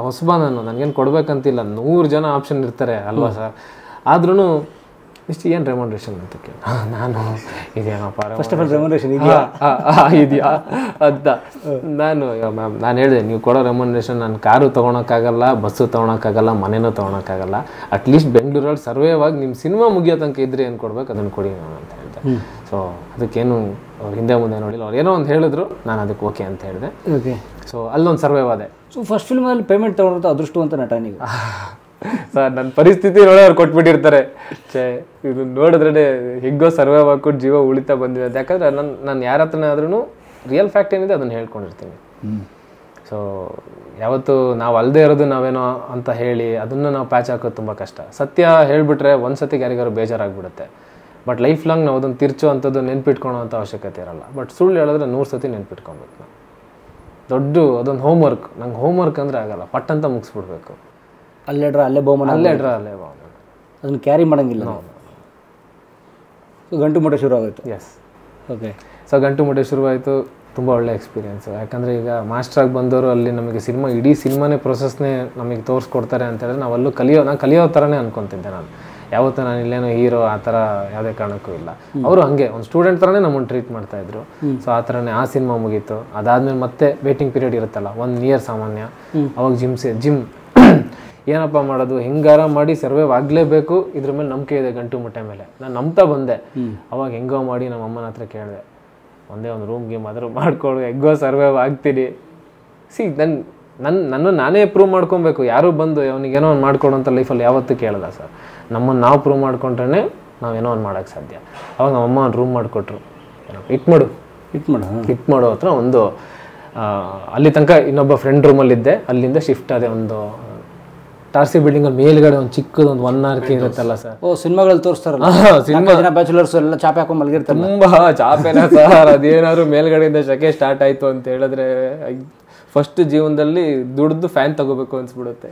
Speaker 2: ಹೊಸಬ ನನಗೇನು ಕೊಡ್ಬೇಕಂತಿಲ್ಲ, 100 ಜನ ಆಪ್ಷನ್ ಇರ್ತಾರೆ ಅಲ್ವಾ ಸರ್. ಆದ್ರೂ ಇಷ್ಟು ಏನು ರೆಮ್ಯುನರೇಷನ್ ಅಂತ ಕೇಳಿ ನಾನು ಇದೇನಪ್ಪ
Speaker 1: ಫಸ್ಟ್ ಆಫ್ ಆಲ್ ರೆಮ್ಯುನರೇಷನ್ ಇದೆಯಾ
Speaker 2: ಅಂತ ನಾನು ಹೇಳಿದೆ, ನೀವು ಕೊಡೋ ರೆಮ್ಯುನರೇಷನ್ ನಾನು ಕಾರು ತೊಗೊಳಕ್ಕಾಗಲ್ಲ, ಬಸ್ಸು ತೊಗೊಳಕ್ಕಾಗಲ್ಲ, ಮನೆನೂ ತೊಗೊಳಕ್ಕಾಗಲ್ಲ. ಅಟ್ಲೀಸ್ಟ್ ಬೆಂಗಳೂರಲ್ಲಿ ಸರ್ವೇವಾಗಿ ನಿಮ್ಮ ಸಿನಿಮಾ ಮುಗಿಯೋ ತನಕ ಇದ್ರೆ ಏನು ಕೊಡ್ಬೇಕು ಅದನ್ನು ಕೊಡಿ ನಾನು ಅಂತ ಹೇಳಿದೆ. ಸೊ ಅದಕ್ಕೇನು ಅವ್ರು ಹಿಂದೆ ಮುಂದೆ ನೋಡಿಲ್ಲ, ಅವ್ರು ಏನೋ ಒಂದು ಹೇಳಿದ್ರು, ನಾನು ಅದಕ್ಕೆ ಓಕೆ ಅಂತ ಹೇಳಿದೆ.
Speaker 1: ಓಕೆ.
Speaker 2: ಸೊ ಅಲ್ಲೊಂದು ಸರ್ವೈವ್ ಆದೆ.
Speaker 1: ಸೊ ಫಸ್ಟ್ ಫಿಲ್ಮಲ್ಲಿ ಪೇಮೆಂಟ್ ತೊಗೊಂಡ್ರೆ ಅದೃಷ್ಟವಂತ ನಟ ನೀವು.
Speaker 2: ಸರ್ ನನ್ನ ಪರಿಸ್ಥಿತಿ ನೋಡಿ ಅವ್ರು ಕೊಟ್ಬಿಟ್ಟಿರ್ತಾರೆ. ಇದು ನೋಡಿದ್ರೆ ಹಿಗ್ಗೋ ಸರ್ವೈವ್ ಹಾಕ್ಬಿಟ್ಟು ಜೀವ ಉಳಿತಾ ಬಂದಿದೆ ಅಂತ. ಯಾಕಂದ್ರೆ ನಾನು ಯಾರ ಹತ್ರನೇ ಆದ್ರೂ ರಿಯಲ್ ಫ್ಯಾಕ್ಟ್ ಏನಿದೆ ಅದನ್ನು ಹೇಳ್ಕೊಂಡಿರ್ತೀನಿ. ಸೊ ಯಾವತ್ತು ನಾವು ಅಲ್ಲದೆ ಇರೋದು ನಾವೇನೋ ಅಂತ ಹೇಳಿ ಅದನ್ನು ನಾವು ಪ್ಯಾಚ್ ಹಾಕೋದು ತುಂಬ ಕಷ್ಟ. ಸತ್ಯ ಹೇಳಿಬಿಟ್ರೆ ಒಂದು ಸತಿಗೆ ಯಾರಿಗಾರು ಬೇಜಾರಾಗ್ಬಿಡುತ್ತೆ. ಬಟ್ ಲೈಫ್ ಲಾಂಗ್ ನಾವು ಅದನ್ನು ತಿರ್ಚೋ ಅಂಥದ್ದು ನೆನ್ಪಿಟ್ಕೊಳೋ ಅಂಥ ಅವಶ್ಯಕತೆ ಇರಲ್ಲ. ಬಟ್ ಸುಳ್ಳು ಹೇಳಿದ್ರೆ 100 ಸತಿ ನೆನ್ಪಿಟ್ಕೊಬೇಕು ನಾವು. ಅದೊಂದು ಹೋಮ್ವರ್ಕ್. ನಂಗೆ ಹೋಮ್ವರ್ಕ್ ಅಂದರೆ ಆಗಲ್ಲ, ಪಟ್ ಅಂತ ಮುಗಿಸ್ಬಿಡ್ಬೇಕು.
Speaker 1: ಅಲ್ಲೇ ಬಹುಮಾನ,
Speaker 2: ಅಲ್ಲೇ
Speaker 1: ಅದನ್ನು ಕ್ಯಾರಿ ಮಾಡೋಂಗಿಲ್ಲ. ಸೊ ಗಂಟು ಮುಟ್ಟೆ ಶುರು ಆಗೋಯ್ತು.
Speaker 2: ಎಸ್.
Speaker 1: ಓಕೆ.
Speaker 2: ಸೊ ಗಂಟು ಮುಟ್ಟೆ ಶುರುವಾಯಿತು. ತುಂಬ ಒಳ್ಳೆ ಎಕ್ಸ್ಪೀರಿಯೆನ್ಸು. ಯಾಕಂದರೆ ಈಗ ಮಾಸ್ಟ್ರಾಗಿ ಬಂದವರು ಅಲ್ಲಿ ನಮಗೆ ಇಡೀ ಸಿನಿಮಾನೇ ಪ್ರೊಸೆಸ್ನೇ ನಮಗೆ ತೋರಿಸ್ಕೊಡ್ತಾರೆ ಅಂತ ಹೇಳಿದ್ರೆ ನಾವಲ್ಲೂ ನಾನು ಕಲಿಯೋ ಥರನೇ ಅನ್ಕೊತಿದ್ದೆ. ನಾನು ಯಾವತ್ತೂ ನಾನು ಇಲ್ಲೇನೋ ಹೀರೋ ಆ ಥರ ಯಾವುದೇ ಕಾರಣಕ್ಕೂ ಇಲ್ಲ. ಅವರು ಹಾಗೆ ಒಂದು ಸ್ಟೂಡೆಂಟ್ ಥರನೇ ನಮ್ಮನ್ನು ಟ್ರೀಟ್ ಮಾಡ್ತಾಯಿದ್ರು. ಸೊ ಆ ಥರನೇ ಆ ಸಿನಿಮಾ ಮುಗೀತು. ಅದಾದಮೇಲೆ ಮತ್ತೆ ವೇಟಿಂಗ್ ಪೀರಿಯಡ್ ಇರುತ್ತಲ್ಲ, 1 year ಸಾಮಾನ್ಯ. ಅವಾಗ ಜಿಮ್ ಏನಪ್ಪ ಮಾಡೋದು, ಹೆಂಗಾರ ಮಾಡಿ ಸರ್ವೈವ್ ಆಗಲೇಬೇಕು, ಇದ್ರ ಮೇಲೆ ನಂಬಿಕೆ ಇದೆ ಗಂಟು ಮುಟ್ಟೆ ಮೇಲೆ. ನಾನು ನಂಬ್ತಾ ಬಂದೆ. ಅವಾಗ ಹೆಂಗೋ ಮಾಡಿ ನಮ್ಮ ಅಮ್ಮನ ಹತ್ರ ಕೇಳಿದೆ, ಒಂದೇ ಒಂದು ರೂಮ್ ಗೇಮ್ ಆದರೂ ಮಾಡ್ಕೊಂಡು ಹೆಂಗೋ ಸರ್ವೈವ್ ಆಗ್ತೀನಿ. ನನ್ನನ್ನು ನಾನೇ ಪ್ರೂವ್ ಮಾಡ್ಕೊಬೇಕು. ಯಾರೂ ಬಂದು ಅವನಿಗೇನೋ ಒಂದು ಮಾಡ್ಕೊಡು ಅಂತ ಲೈಫಲ್ಲಿ ಯಾವತ್ತೂ ಕೇಳಲ್ಲ ಸರ್. ನಮ್ಮನ್ನು ನಾವು ಪ್ರೂವ್ ಮಾಡ್ಕೊಂಡ್ರೆ ನಾವೇನೋ ಒಂದು ಮಾಡೋಕ್ಕೆ ಸಾಧ್ಯ. ಅವಾಗ ನಮ್ಮಮ್ಮ ಒಂದು ರೂಮ್ ಮಾಡಿಕೊಟ್ರು. ಇಟ್ ಮಾಡು ಹತ್ರ ಒಂದು ಅಲ್ಲಿ ತನಕ ಇನ್ನೊಬ್ಬ ಫ್ರೆಂಡ್ ರೂಮಲ್ಲಿದ್ದೆ. ಅಲ್ಲಿಂದ ಶಿಫ್ಟ್ ಆದೆ. ಒಂದು ಟಾರ್ಸಿ ಬಿಲ್ಡಿಂಗಲ್ಲಿ ಮೇಲ್ಗಡೆ ಒಂದು ಚಿಕ್ಕದು ಒಂದು 1 hour ಇರುತ್ತಲ್ಲ ಸರ್.
Speaker 1: ಸಿನಿಮಾಗಳಲ್ಲಿ ತೋರಿಸ್ತಾರಲ್ಲ, ಸಿನಿಮಾ ಬ್ಯಾಚುಲರ್ಸ್ ಎಲ್ಲ ಚಾಪೆ ಹಾಕೊಂಡು ಮಲಗಿರ್ತಾರೆ.
Speaker 2: ತುಂಬ ಚಾಪೆನ ಸರ್. ಅದೇನಾದ್ರು ಮೇಲ್ಗಡೆಯಿಂದ ಶಕೆ ಸ್ಟಾರ್ಟ್ ಆಯಿತು ಅಂತ ಹೇಳಿದ್ರೆ ಫಸ್ಟ್ ಜೀವನದಲ್ಲಿ ದುಡ್ದು ಫ್ಯಾನ್ ತಗೋಬೇಕು ಅನ್ಸ್ಬಿಡುತ್ತೆ.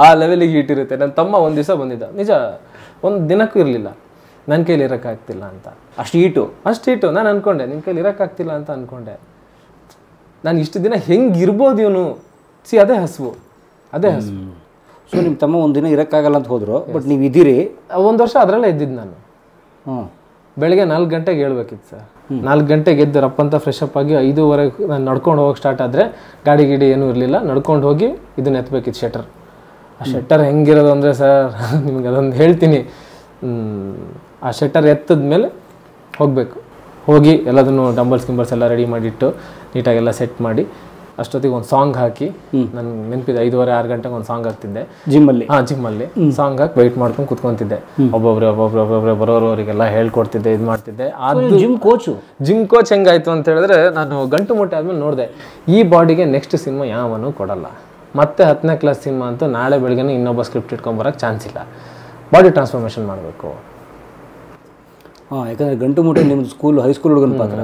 Speaker 2: ಆ ಲೆವೆಲಿಗೆ ಹೀಟ್ ಇರುತ್ತೆ. ನನ್ನ ತಮ್ಮ ಒಂದು ದಿವಸ ಬಂದಿದ್ದ, ನಿಜ ಒಂದು ದಿನಕ್ಕೂ ಇರಲಿಲ್ಲ, ನನ್ನ ಕೈಲಿ ಇರೋಕ್ಕಾಗ್ತಿಲ್ಲ ಅಂತ. ಅಷ್ಟು ಹೀಟು ನಾನು ಅಂದ್ಕೊಂಡೆ, ನಿನ್ನ ಕೈಲಿ ಇರೋಕ್ಕಾಗ್ತಿಲ್ಲ ಅಂತ ಅಂದ್ಕೊಂಡೆ. ನಾನು ಇಷ್ಟು ದಿನ ಹೆಂಗಿರ್ಬೋದು ಇವನು, ಅದೇ ಹಸುವು.
Speaker 1: ಸೊ ನಿಮ್ಮ ತಮ್ಮ ಒಂದು ದಿನ ಇರೋಕ್ಕಾಗಲ್ಲ ಅಂತ ಹೋದ್ರು, ಬಟ್ ನೀವು ಇದ್ದೀರಿ.
Speaker 2: 1 ವರ್ಷ ಅದರಲ್ಲೇ ಇದ್ದಿದ್ದು ನಾನು. ಬೆಳಗ್ಗೆ 4 ಗಂಟೆಗೆ ಹೇಳ್ಬೇಕಿತ್ತು ಸರ್. 4 ಗಂಟೆಗೆ ಎದ್ದು ರಪ್ಪಂತ ಫ್ರೆಶ್ ಅಪ್ ಆಗಿ 5:15 ನಾನು ನಡ್ಕೊಂಡು ಹೋಗಕ್ಕೆ ಸ್ಟಾರ್ಟ್ ಆದರೆ ಗಾಡಿ ಏನೂ ಇರಲಿಲ್ಲ. ನಡ್ಕೊಂಡು ಹೋಗಿ ಇದನ್ನ ಎತ್ತಬೇಕಿತ್ತು, ಶೆಟರ್. ಆ ಶೆಟರ್ ಹೆಂಗಿರೋದು ಅಂದರೆ ಸರ್, ನಿಮ್ಗೆ ಅದೊಂದು ಹೇಳ್ತೀನಿ. ಆ ಶೆಟರ್ ಎತ್ತದ್ಮೇಲೆ ಹೋಗಿ ಎಲ್ಲದನ್ನು ಡಂಬಲ್ಸ್ ಎಲ್ಲ ರೆಡಿ ಮಾಡಿಟ್ಟು ನೀಟಾಗೆಲ್ಲ ಸೆಟ್ ಮಾಡಿ ಅಷ್ಟೊತ್ತಿಗೆ ಒಂದು ಸಾಂಗ್ ಹಾಕಿ, ನಾನು ನೆನಪಿದೆ 5:30-6 ಗಂಟೆಗೆ ಒಂದು ಸಾಂಗ್ ಹಾಕ್ತಿದ್ದೆ ಜಿಮ್ಮಲ್ಲಿ ಸಾಂಗ್ ಹಾಕಿ ವೆಯ್ಟ್ ಮಾಡ್ಕೊಂಡು ಕುತ್ಕೊಂತಿದ್ದೆ. ಒಬ್ಬೊಬ್ರೆ ಬರೋರು ಅವರಿಗೆಲ್ಲ ಹೇಳ್ಕೊಡ್ತಿದ್ದೆ, ಇದು ಮಾಡ್ತಿದ್ದೆ. ಅದು ಜಿಮ್ ಕೋಚ್ ಹೆಂಗಾಯ್ತು ಅಂತ ಹೇಳಿದ್ರೆ, ನಾನು ಗಂಟು ಮುಟ್ಟೆ ಆದ್ಮೇಲೆ ನೋಡಿದೆ, ಈ ಬಾಡಿಗೆ ನೆಕ್ಸ್ಟ್ ಸಿನಿಮಾ ಯಾವನು ಕೊಡಲ್ಲ. ಮತ್ತೆ 10ನೇ ಕ್ಲಾಸ್ ಸಿನಿಮಾ ಅಂತೂ ನಾಳೆ ಬೆಳಗ್ಗೆ ಇನ್ನೊಬ್ಬ ಸ್ಕ್ರಿಪ್ಟ್ ಇಟ್ಕೊಂಬರಕ್ಕೆ ಚಾನ್ಸ್ ಇಲ್ಲ. ಬಾಡಿ ಟ್ರಾನ್ಸ್ಫಾರ್ಮೇಷನ್ ಮಾಡಬೇಕು.
Speaker 1: ಯಾಕಂದರೆ ಗಂಟು ಮುಟ್ಟೆ ನಿಮ್ಮದು ಸ್ಕೂಲ್ ಹೈಸ್ಕೂಲ್ ಹುಡುಗನ ಪಾತ್ರ.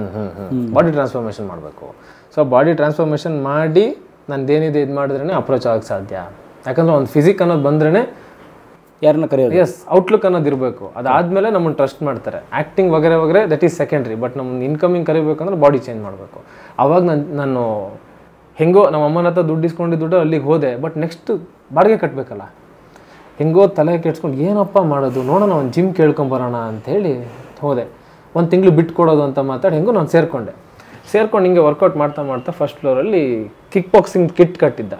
Speaker 2: ಬಾಡಿ ಟ್ರಾನ್ಸ್ಫಾರ್ಮೇಷನ್ ಮಾಡಬೇಕು. ಸೊ ಬಾಡಿ ಟ್ರಾನ್ಸ್ಫಾರ್ಮೇಷನ್ ಮಾಡಿ ನಂದೇನಿದೆ ಇದು ಮಾಡಿದ್ರೇ ಅಪ್ರೋಚ್ ಆಗಕ್ಕೆ ಸಾಧ್ಯ. ಯಾಕಂದರೆ ಒಂದು ಫಿಸಿಕ್ ಅನ್ನೋದು ಬಂದ್ರೇ
Speaker 1: ಯಾರನ್ನ ಕರೆಯೋದು.
Speaker 2: ಎಸ್, ಔಟ್ಲುಕ್ ಅನ್ನೋದು ಇರಬೇಕು. ಅದಾದಮೇಲೆ ನಮ್ಮನ್ನು ಟ್ರಸ್ಟ್ ಮಾಡ್ತಾರೆ. ಆ್ಯಕ್ಟಿಂಗ್ ವಗೇರೆ ದಟ್ ಈಸ್ ಸೆಕೆಂಡ್ರಿ. ಬಟ್ ನಮ್ಮನ್ನು ಇನ್ಕಮಿಂಗ್ ಕರಿಬೇಕಂದ್ರೆ ಬಾಡಿ ಚೇಂಜ್ ಮಾಡಬೇಕು. ಆವಾಗ ನಾನು ಹೆಂಗೋ ನಮ್ಮ ಅಮ್ಮನ ಹತ್ರ ದುಡ್ಡು ಇಸ್ಕೊಂಡಿದ್ದು ಅಲ್ಲಿಗೆ ಹೋದೆ. ಬಟ್ ನೆಕ್ಸ್ಟ್ ಬಾಡಿಗೆ ಕಟ್ಟಬೇಕಲ್ಲ, ಹೆಂಗೋ ತಲೆ ಕೆಡ್ಸ್ಕೊಂಡು ಏನಪ್ಪ ಮಾಡೋದು, ನೋಡೋಣ ಒಂದು ಜಿಮ್ ಕೇಳ್ಕೊಂಬರೋಣ ಅಂಥೇಳಿ ಹೋದೆ. ಒಂದು ತಿಂಗಳು ಬಿಟ್ಟು ಕೊಡೋದು ಅಂತ ಮಾತಾಡಿ ಹೆಂಗೂ ನಾನು ಸೇರ್ಕೊಂಡು ಹಿಂಗೆ ವರ್ಕೌಟ್ ಮಾಡ್ತಾ ಮಾಡ್ತಾ ಫಸ್ಟ್ ಫ್ಲೋರಲ್ಲಿ ಕಿಕ್ ಬಾಕ್ಸಿಂಗ್ ಕಿಟ್ ಕಟ್ಟಿದ್ದ.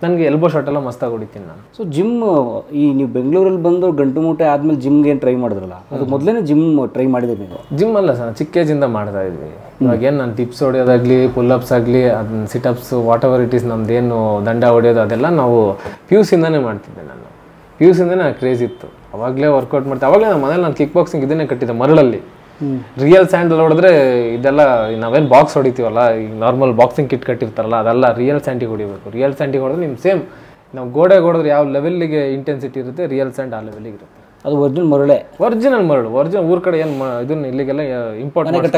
Speaker 2: ನನಗೆ ಎಲ್ಬೋ ಶಾಟ್ ಎಲ್ಲ ಮಸ್ತಾಗಿ ಹೊಡಿತೀನಿ ನಾನು.
Speaker 1: ಸೊ ಜಿಮ್ ಈ ನೀವು ಬೆಂಗಳೂರಲ್ಲಿ ಬಂದು ಗಂಟು ಮೂಟೆ ಆದಮೇಲೆ ಜಿಮ್ಗೆ ಏನು ಟ್ರೈ ಮಾಡಿದ್ರಲ್ಲ, ಅದು ಮೊದಲೇ ಜಿಮ್ ಟ್ರೈ ಮಾಡಿದೆ ನೀವು?
Speaker 2: ಜಿಮ್ ಅಲ್ಲ ಸರ್, ಚಿಕ್ಕ ಏಜಿಂದ ಮಾಡ್ತಾ ಇದ್ವಿ. ಇವಾಗೇನು ನಾನು ಟಿಪ್ಸ್ ಹೊಡೆಯೋದಾಗಲಿ, ಪುಲ್ಅಪ್ಸ್ ಆಗಲಿ, ಅದನ್ನ sit ups, whatever it is, ನಮ್ದೇನು ದಂಡ ಹೊಡೆಯೋದು ಅದೆಲ್ಲ ನಾವು PUCಯಿಂದನೇ ಮಾಡ್ತಿದ್ದೆ. ನಾನು PUCಯಿಂದನೇ ಕ್ರೇಜ್ ಇತ್ತು. ಅವಾಗಲೇ ವರ್ಕೌಟ್ ಮಾಡ್ತಾ ಅವಾಗಲೇ ನಮ್ಮ ಮನೇಲಿ ನಾನು ಕಿಕ್ ಬಾಕ್ಸಿಂಗ್ ಇದನ್ನೇ ಕಟ್ಟಿದ್ದೆ ಮರಳಲ್ಲಿ. ರಿಯಲ್ ಸ್ಯಾಂಡಲ್ ಹೊಡೆದ್ರೆ ಇದೆಲ್ಲ ನಾವೇನು ಬಾಕ್ಸ್ ಹೊಡಿತೀವಲ್ಲ, ಈಗ ನಾರ್ಮಲ್ ಬಾಕ್ಸಿಂಗ್ ಕಿಟ್ ಕಟ್ಟಿರ್ತಾರಲ್ಲ ಅದೆಲ್ಲ ರಿಯಲ್ ಸ್ಯಾಂಡಿಗೆ ಹೊಡಿಬೇಕು. ರಿಯಲ್ ಸ್ಯಾಂಡಿಗೆ ಹೊಡೆದ್ರೆ ನಿಮ್ಮ ಸೇಮ್ ನಾವು ಗೋಡೆಗೆ ಹೊಡೆದ್ರೆ ಯಾವ ಲೆವೆಲ್ಲಿಗೆ ಇಂಟೆನ್ಸಿಟಿ ಇರುತ್ತೆ, ರಿಯಲ್ ಸ್ಯಾಂಡ್ ಆ ಲೆವೆಲ್ಲಿಗೆ ಇರುತ್ತೆ.
Speaker 1: ಅದು ಒರಿಜಿನಲ್ ಮರಳೆ,
Speaker 2: ಒರಿಜಿನಲ್ ಊರ ಕಡೆ ಏನು ಇದನ್ನ ಇಲ್ಲಿಗೆಲ್ಲ ಇಂಪೋರ್ಟ್ ಮನೆ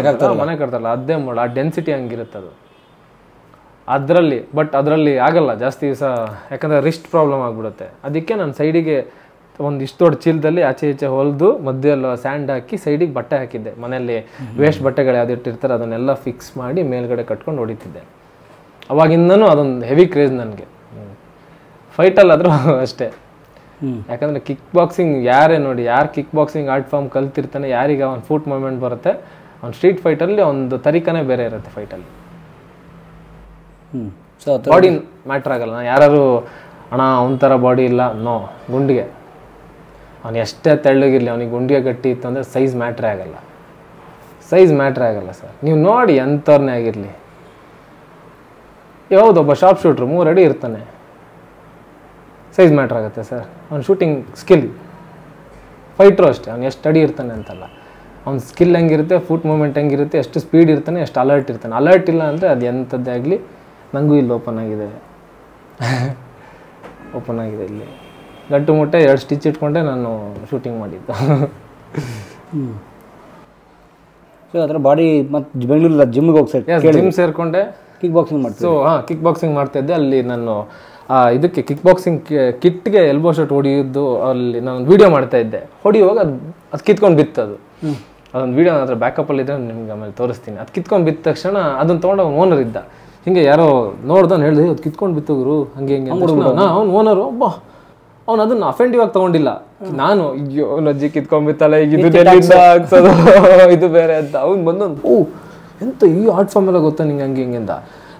Speaker 2: ಕಟ್ತಾರಲ್ಲ ಅದೇ ಮರಳು, ಆ ಡೆನ್ಸಿಟಿ ಹಂಗಿರುತ್ತೆ ಅದು ಅದರಲ್ಲಿ. ಬಟ್ ಅದರಲ್ಲಿ ಆಗಲ್ಲ ಜಾಸ್ತಿ ದಿವಸ, ಯಾಕಂದರೆ ರಿಸ್ಟ್ ಪ್ರಾಬ್ಲಮ್ ಆಗಿಬಿಡುತ್ತೆ. ಅದಕ್ಕೆ ನಾನು ಸೈಡಿಗೆ ಒಂದಿಷ್ಟು ದೊಡ್ಡ ಚೀಲದಲ್ಲಿ ಆಚೆ ಈಚೆ ಹೊಲಿದು ಮಧ್ಯೆಲ್ಲ ಸ್ಯಾಂಡ್ ಹಾಕಿ ಸೈಡಿಗೆ ಬಟ್ಟೆ ಹಾಕಿದ್ದೆ. ಮನೆಯಲ್ಲಿ ವೇಸ್ಟ್ ಬಟ್ಟೆಗಳು ಯಾವ್ದು ಇಟ್ಟಿರ್ತಾರೆ ಅದನ್ನೆಲ್ಲ ಫಿಕ್ಸ್ ಮಾಡಿ ಮೇಲ್ಗಡೆ ಕಟ್ಕೊಂಡು ಹೊಡಿತಿದ್ದೆ. ಅವಾಗಿಂದನೂ ಅದೊಂದು ಹೆವಿ ಕ್ರೇಜ್ ನನಗೆ. ಫೈಟಲ್ಲಾದರೂ ಅಷ್ಟೇ. ಯಾಕಂದರೆ ಕಿಕ್ ಬಾಕ್ಸಿಂಗ್ ಯಾರೇ ನೋಡಿ, ಯಾರು ಕಿಕ್ ಬಾಕ್ಸಿಂಗ್ ಆರ್ಟ್ ಫಾರ್ಮ್ ಕಲ್ತಿರ್ತಾನೆ, ಯಾರಿಗೆ ಅವ್ನು ಫುಟ್ ಮೂವ್ಮೆಂಟ್ ಬರುತ್ತೆ, ಅವ್ನು ಸ್ಟ್ರೀಟ್ ಫೈಟಲ್ಲಿ ಒಂದು ತರೀಕನೇ ಬೇರೆ ಇರುತ್ತೆ ಫೈಟಲ್ಲಿ. ಬಾಡಿ ಮ್ಯಾಟ್ರ್ ಆಗಲ್ಲ. ನಾನು ಯಾರು ಅಣ್ಣ ಅವನ ಥರ ಬಾಡಿ ಇಲ್ಲ ನೋ, ಗುಂಡಿಗೆ ಅವ್ನು ಎಷ್ಟೇ ತೆಳ್ಳಗಿರಲಿ, ಅವನಿಗೆ ಗುಂಡಿಗೆ ಗಟ್ಟಿ ಇತ್ತು ಅಂದರೆ ಸೈಜ್ ಮ್ಯಾಟ್ರೇ ಆಗಲ್ಲ. ಸರ್. ನೀವು ನೋಡಿ ಎಂಥವ್ರನ್ನೇ ಆಗಿರಲಿ, ಯಾವುದೊಬ್ಬ ಶಾರ್ಪ್ ಶೂಟ್ರು 3 ಅಡಿ ಇರ್ತಾನೆ, ಸೈಜ್ ಮ್ಯಾಟ್ರ್ ಆಗುತ್ತೆ ಸರ್. ಅವ್ನು ಶೂಟಿಂಗ್ ಸ್ಕಿಲ್. ಫೈಟ್ರು ಅಷ್ಟೇ, ಅವ್ನು ಎಷ್ಟು ಅಡಿ ಇರ್ತಾನೆ ಅಂತಲ್ಲ, ಅವ್ನ ಸ್ಕಿಲ್ ಹೆಂಗಿರುತ್ತೆ, ಫುಟ್ ಮೂವ್ಮೆಂಟ್ ಹೆಂಗಿರುತ್ತೆ, ಎಷ್ಟು ಸ್ಪೀಡ್ ಇರ್ತಾನೆ, ಎಷ್ಟು ಅಲರ್ಟ್ ಇರ್ತಾನೆ. ಅಲರ್ಟ್ ಇಲ್ಲ ಅಂದರೆ ಅದು ಎಂಥದ್ದೇ ಆಗಲಿ. ನನಗೂ ಇಲ್ಲಿ ಓಪನ್ ಆಗಿದೆ ಇಲ್ಲಿ ಗಂಟು ಮುಟ್ಟೆ 2 ಸ್ಟಿಚ್ ಇಟ್ಕೊಂಡೆ ನಾನು ಶೂಟಿಂಗ್ ಮಾಡಿದ್ದು.
Speaker 1: ಸೊ ಅದರ ಬಾಡಿ ಮತ್ತು ಬೆಂಗಳೂರಲ್ಲಿ ಜಿಮ್ಗೆ ಹೋಗಿ
Speaker 2: ಜಿಮ್ ಸೇರಿಕೊಂಡೆ,
Speaker 1: ಕಿಕ್ ಬಾಕ್ಸಿಂಗ್ ಮಾಡ್ತೀನಿ.
Speaker 2: ಸೊ ಕಿಕ್ ಬಾಕ್ಸಿಂಗ್ ಮಾಡ್ತಾಯಿದ್ದೆ. ಅಲ್ಲಿ ನಾನು ಇದಕ್ಕೆ ಕಿಕ್ ಬಾಕ್ಸಿಂಗ್ ಕಿಟ್ಗೆ ಎಲ್ಬೋ ಶಾಟ್ ಹೊಡಿಯೋದು ಅಲ್ಲಿ ನಾನು ವೀಡಿಯೋ ಮಾಡ್ತಾಯಿದ್ದೆ. ಹೊಡಿಯುವಾಗ ಅದು ಕಿತ್ಕೊಂಡು ಬಿತ್ತದು. ಅದೊಂದು ವೀಡಿಯೋ ನನ್ನ ಹತ್ರ ಬ್ಯಾಕಪ್ಪಲ್ಲಿ ಇದ್ದರೆ ನಿಮ್ಗೆ ಆಮೇಲೆ ತೋರಿಸ್ತೀನಿ. ಅದು ಕಿತ್ಕೊಂಡು ಬಿದ್ದ ತಕ್ಷಣ ಅದನ್ನು ತೊಗೊಂಡು ಅವ್ನು ಓನರ್ ಇದ್ದ. ಹಿಂಗೆ ಯಾರೋ ನೋಡ್ದವ್ನು ಹೇಳಿದೆ ಅದು ಕಿತ್ಕೊಂಡು ಬಿತ್ತೋಗ್ರು ಹಂಗೆ ಅವ್ನು ಓನರು ಒಬ್ಬ ಅವ್ನು ಅದನ್ನು ಅಫೆಂಡಿವ್ ಆಗಿ ತೊಗೊಂಡಿಲ್ಲ. ನಾನು ಅಯ್ಯೋ ನಜ್ಜಿ ಕಿತ್ಕೊಂಡ್ಬಿತ್ತಲ್ಲ, ಈಗ ಇದು ಡೆಲ್ಲಿಂದ ಆಗ್ತದೋ ಇದು ಬೇರೆ ಅಂತ. ಅವ್ನು ಬಂದೊಂದು ಎಂತ ಈ ಆರ್ಟ್ ಫಾರ್ಮ್ ಎಲ್ಲ ಗೊತ್ತಾ ನಿಂಗೆ ಹಂಗೆ ಹಿಂಗೆ ಅಂತ.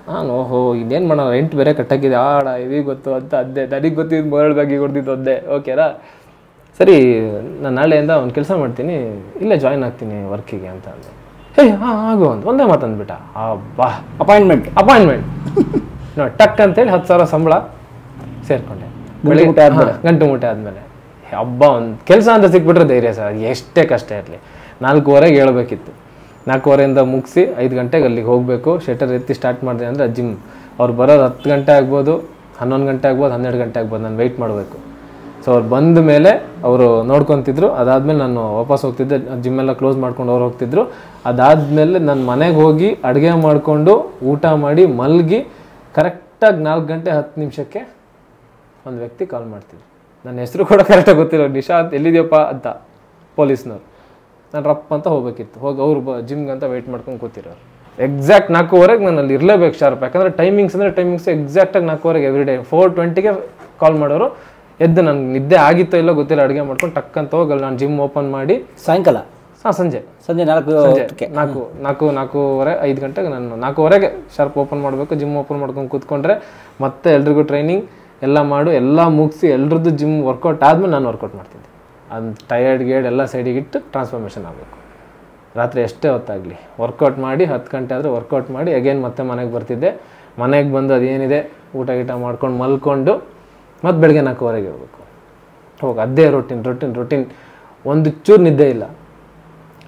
Speaker 2: ನಾನು ಓಹೋ ಇನ್ನೇನು ಮಾಡೋಣ, ರೆಂಟ್ ಬೇರೆ ಕಟ್ಟಾಕಿದೆ ಆಡ ಇದೀಗ ಗೊತ್ತು ಅಂತ ಅದ್ದೇ ನನಗೆ ಗೊತ್ತಿದ್ದು ಮರಳಾಗಿ ಹೊಡೆದಿದ್ದು ಒಂದೇ. ಓಕೆನಾ, ಸರಿ ನಾನು ನಾಳೆಯಿಂದ ಒಂದು ಕೆಲಸ ಮಾಡ್ತೀನಿ, ಇಲ್ಲೇ ಜಾಯ್ನ್ ಆಗ್ತೀನಿ ವರ್ಕಿಗೆ ಅಂತ ಅಂದೆ. ಆಗು ಒಂದೇ ಮಾತಂದ್ಬಿಟ್ಟ. ಬಾ ಅಪಾಯಿಂಟ್ಮೆಂಟ್ ನೋಡಿ ಟಕ್ ಅಂತೇಳಿ 10,000 ಸಂಬಳ ಸೇರ್ಕೊಂಡೆ. ಗಂಟು ಮುಟ್ಟೆ ಆದಮೇಲೆ ಹಬ್ಬ ಒಂದು ಕೆಲಸ ಅಂತ ಸಿಕ್ಬಿಟ್ರೆ ಧೈರ್ಯ ಸರ್. ಎಷ್ಟೇ ಕಷ್ಟ ಇರಲಿ 4:15 ಹೇಳ್ಬೇಕಿತ್ತು. 4:15 ಮುಗಿಸಿ 5 ಗಂಟೆಗೆ ಅಲ್ಲಿಗೆ ಹೋಗಬೇಕು. ಶೆಟರ್ ಎತ್ತಿ ಸ್ಟಾರ್ಟ್ ಮಾಡಿದೆ ಅಂದರೆ ಜಿಮ್ ಅವ್ರು ಬರೋದು 10 ಗಂಟೆ ಆಗ್ಬೋದು, 11 ಗಂಟೆ ಆಗ್ಬೋದು, 12 ಗಂಟೆ ಆಗ್ಬೋದು. ನಾನು ವೆಯ್ಟ್ ಮಾಡಬೇಕು. ಸೊ ಅವ್ರು ಬಂದ ಮೇಲೆ ಅವರು ನೋಡ್ಕೊತಿದ್ರು. ಅದಾದಮೇಲೆ ನಾನು ವಾಪಸ್ ಹೋಗ್ತಿದ್ದೆ. ಜಿಮ್ಮೆಲ್ಲ ಕ್ಲೋಸ್ ಮಾಡ್ಕೊಂಡು ಅವ್ರು ಹೋಗ್ತಿದ್ರು. ಅದಾದಮೇಲೆ ನಾನು ಮನೆಗೆ ಹೋಗಿ ಅಡುಗೆ ಮಾಡಿಕೊಂಡು ಊಟ ಮಾಡಿ ಮಲಗಿ ಕರೆಕ್ಟಾಗಿ 4 ಗಂಟೆ 10 ನಿಮಿಷಕ್ಕೆ ಒಂದು ವ್ಯಕ್ತಿ ಕಾಲ್ ಮಾಡ್ತಿದ್ರು. ನನ್ನ ಹೆಸರು ಕೂಡ ಕರೆಕ್ಟಾಗಿ ಗೊತ್ತಿಲ್ಲ, ನಿಶಾಂತ್ ಎಲ್ಲಿದೆಯಪ್ಪ ಅಂತ. ಪೊಲೀಸ್ನವ್ರು. ನಾನು ರಪ್ಪ ಅಂತ ಹೋಗ್ಬೇಕಿತ್ತು. ಹೋಗಿ ಅವ್ರು ಜಿಮ್ಗೆ ಅಂತ ವೆಯ್ಟ್ ಮಾಡ್ಕೊಂಡು ಕೂತಿರೋರು. ಎಕ್ಸಾಕ್ಟ್ 4:15 ನಾನು ಅಲ್ಲಿ ಇರಲೇಬೇಕು ಶಾರ್ಪ್. ಯಾಕಂದರೆ ಟೈಮಿಂಗ್ಸ್ ಎಕ್ಸಾಕ್ಟಾಗಿ 4:15 ಎವ್ರಿ ಡೇ 4:20ಗೆ ಕಾಲ್ ಮಾಡೋರು. ಎದ್ದು ನನಗೆ ನಿದ್ದೆ ಆಗಿತ್ತೋ ಇಲ್ಲೋ ಗೊತ್ತಿಲ್ಲ, ಅಡುಗೆ ಮಾಡ್ಕೊಂಡು ಟಕ್ ಅಂತ ಹೋಗಲ್ಲ. ನಾನು ಜಿಮ್ ಓಪನ್ ಮಾಡಿ
Speaker 1: ಸಾಯಂಕಾಲ
Speaker 2: ಸಂಜೆ 4:45 5 ಗಂಟೆಗೆ ನಾನು 4:15ಗೆ ಶಾರ್ಪ್ ಓಪನ್ ಮಾಡಬೇಕು. ಜಿಮ್ ಓಪನ್ ಮಾಡ್ಕೊಂಡು ಕೂತ್ಕೊಂಡ್ರೆ ಮತ್ತೆ ಎಲ್ರಿಗೂ ಟ್ರೈನಿಂಗ್ ಎಲ್ಲ ಎಲ್ಲ ಮುಗಿಸಿ ಎಲ್ರದ್ದು ಜಿಮ್ ವರ್ಕೌಟ್ ಆದಮೇಲೆ ನಾನು ವರ್ಕೌಟ್ ಮಾಡ್ತಿದ್ದೆ. ಅದು ಟಯರ್ಡ್ ಗೇಡ್ ಎಲ್ಲ ಸೈಡಿಗಿಟ್ಟು ಟ್ರಾನ್ಸ್ಫಾರ್ಮೇಷನ್ ಆಗಬೇಕು. ರಾತ್ರಿ ಎಷ್ಟೇ ಹೊತ್ತಾಗಲಿ ವರ್ಕೌಟ್ ಮಾಡಿ 10 ಗಂಟೆ ಆದರೆ ವರ್ಕೌಟ್ ಮಾಡಿ ಅಗೇನ್ ಮತ್ತೆ ಮನೆಗೆ ಬರ್ತಿದ್ದೆ. ಮನೆಗೆ ಬಂದು ಅದೇನಿದೆ ಊಟ ಮಾಡ್ಕೊಂಡು ಮಲ್ಕೊಂಡು ಮತ್ತು ಬೆಳಗ್ಗೆ 4:15ಗೆ ಹೋಗ್ಬೇಕು. ಅದೇ ರೊಟೀನ್. ಒಂದು ಚೂರು ನಿದ್ದೆ ಇಲ್ಲ.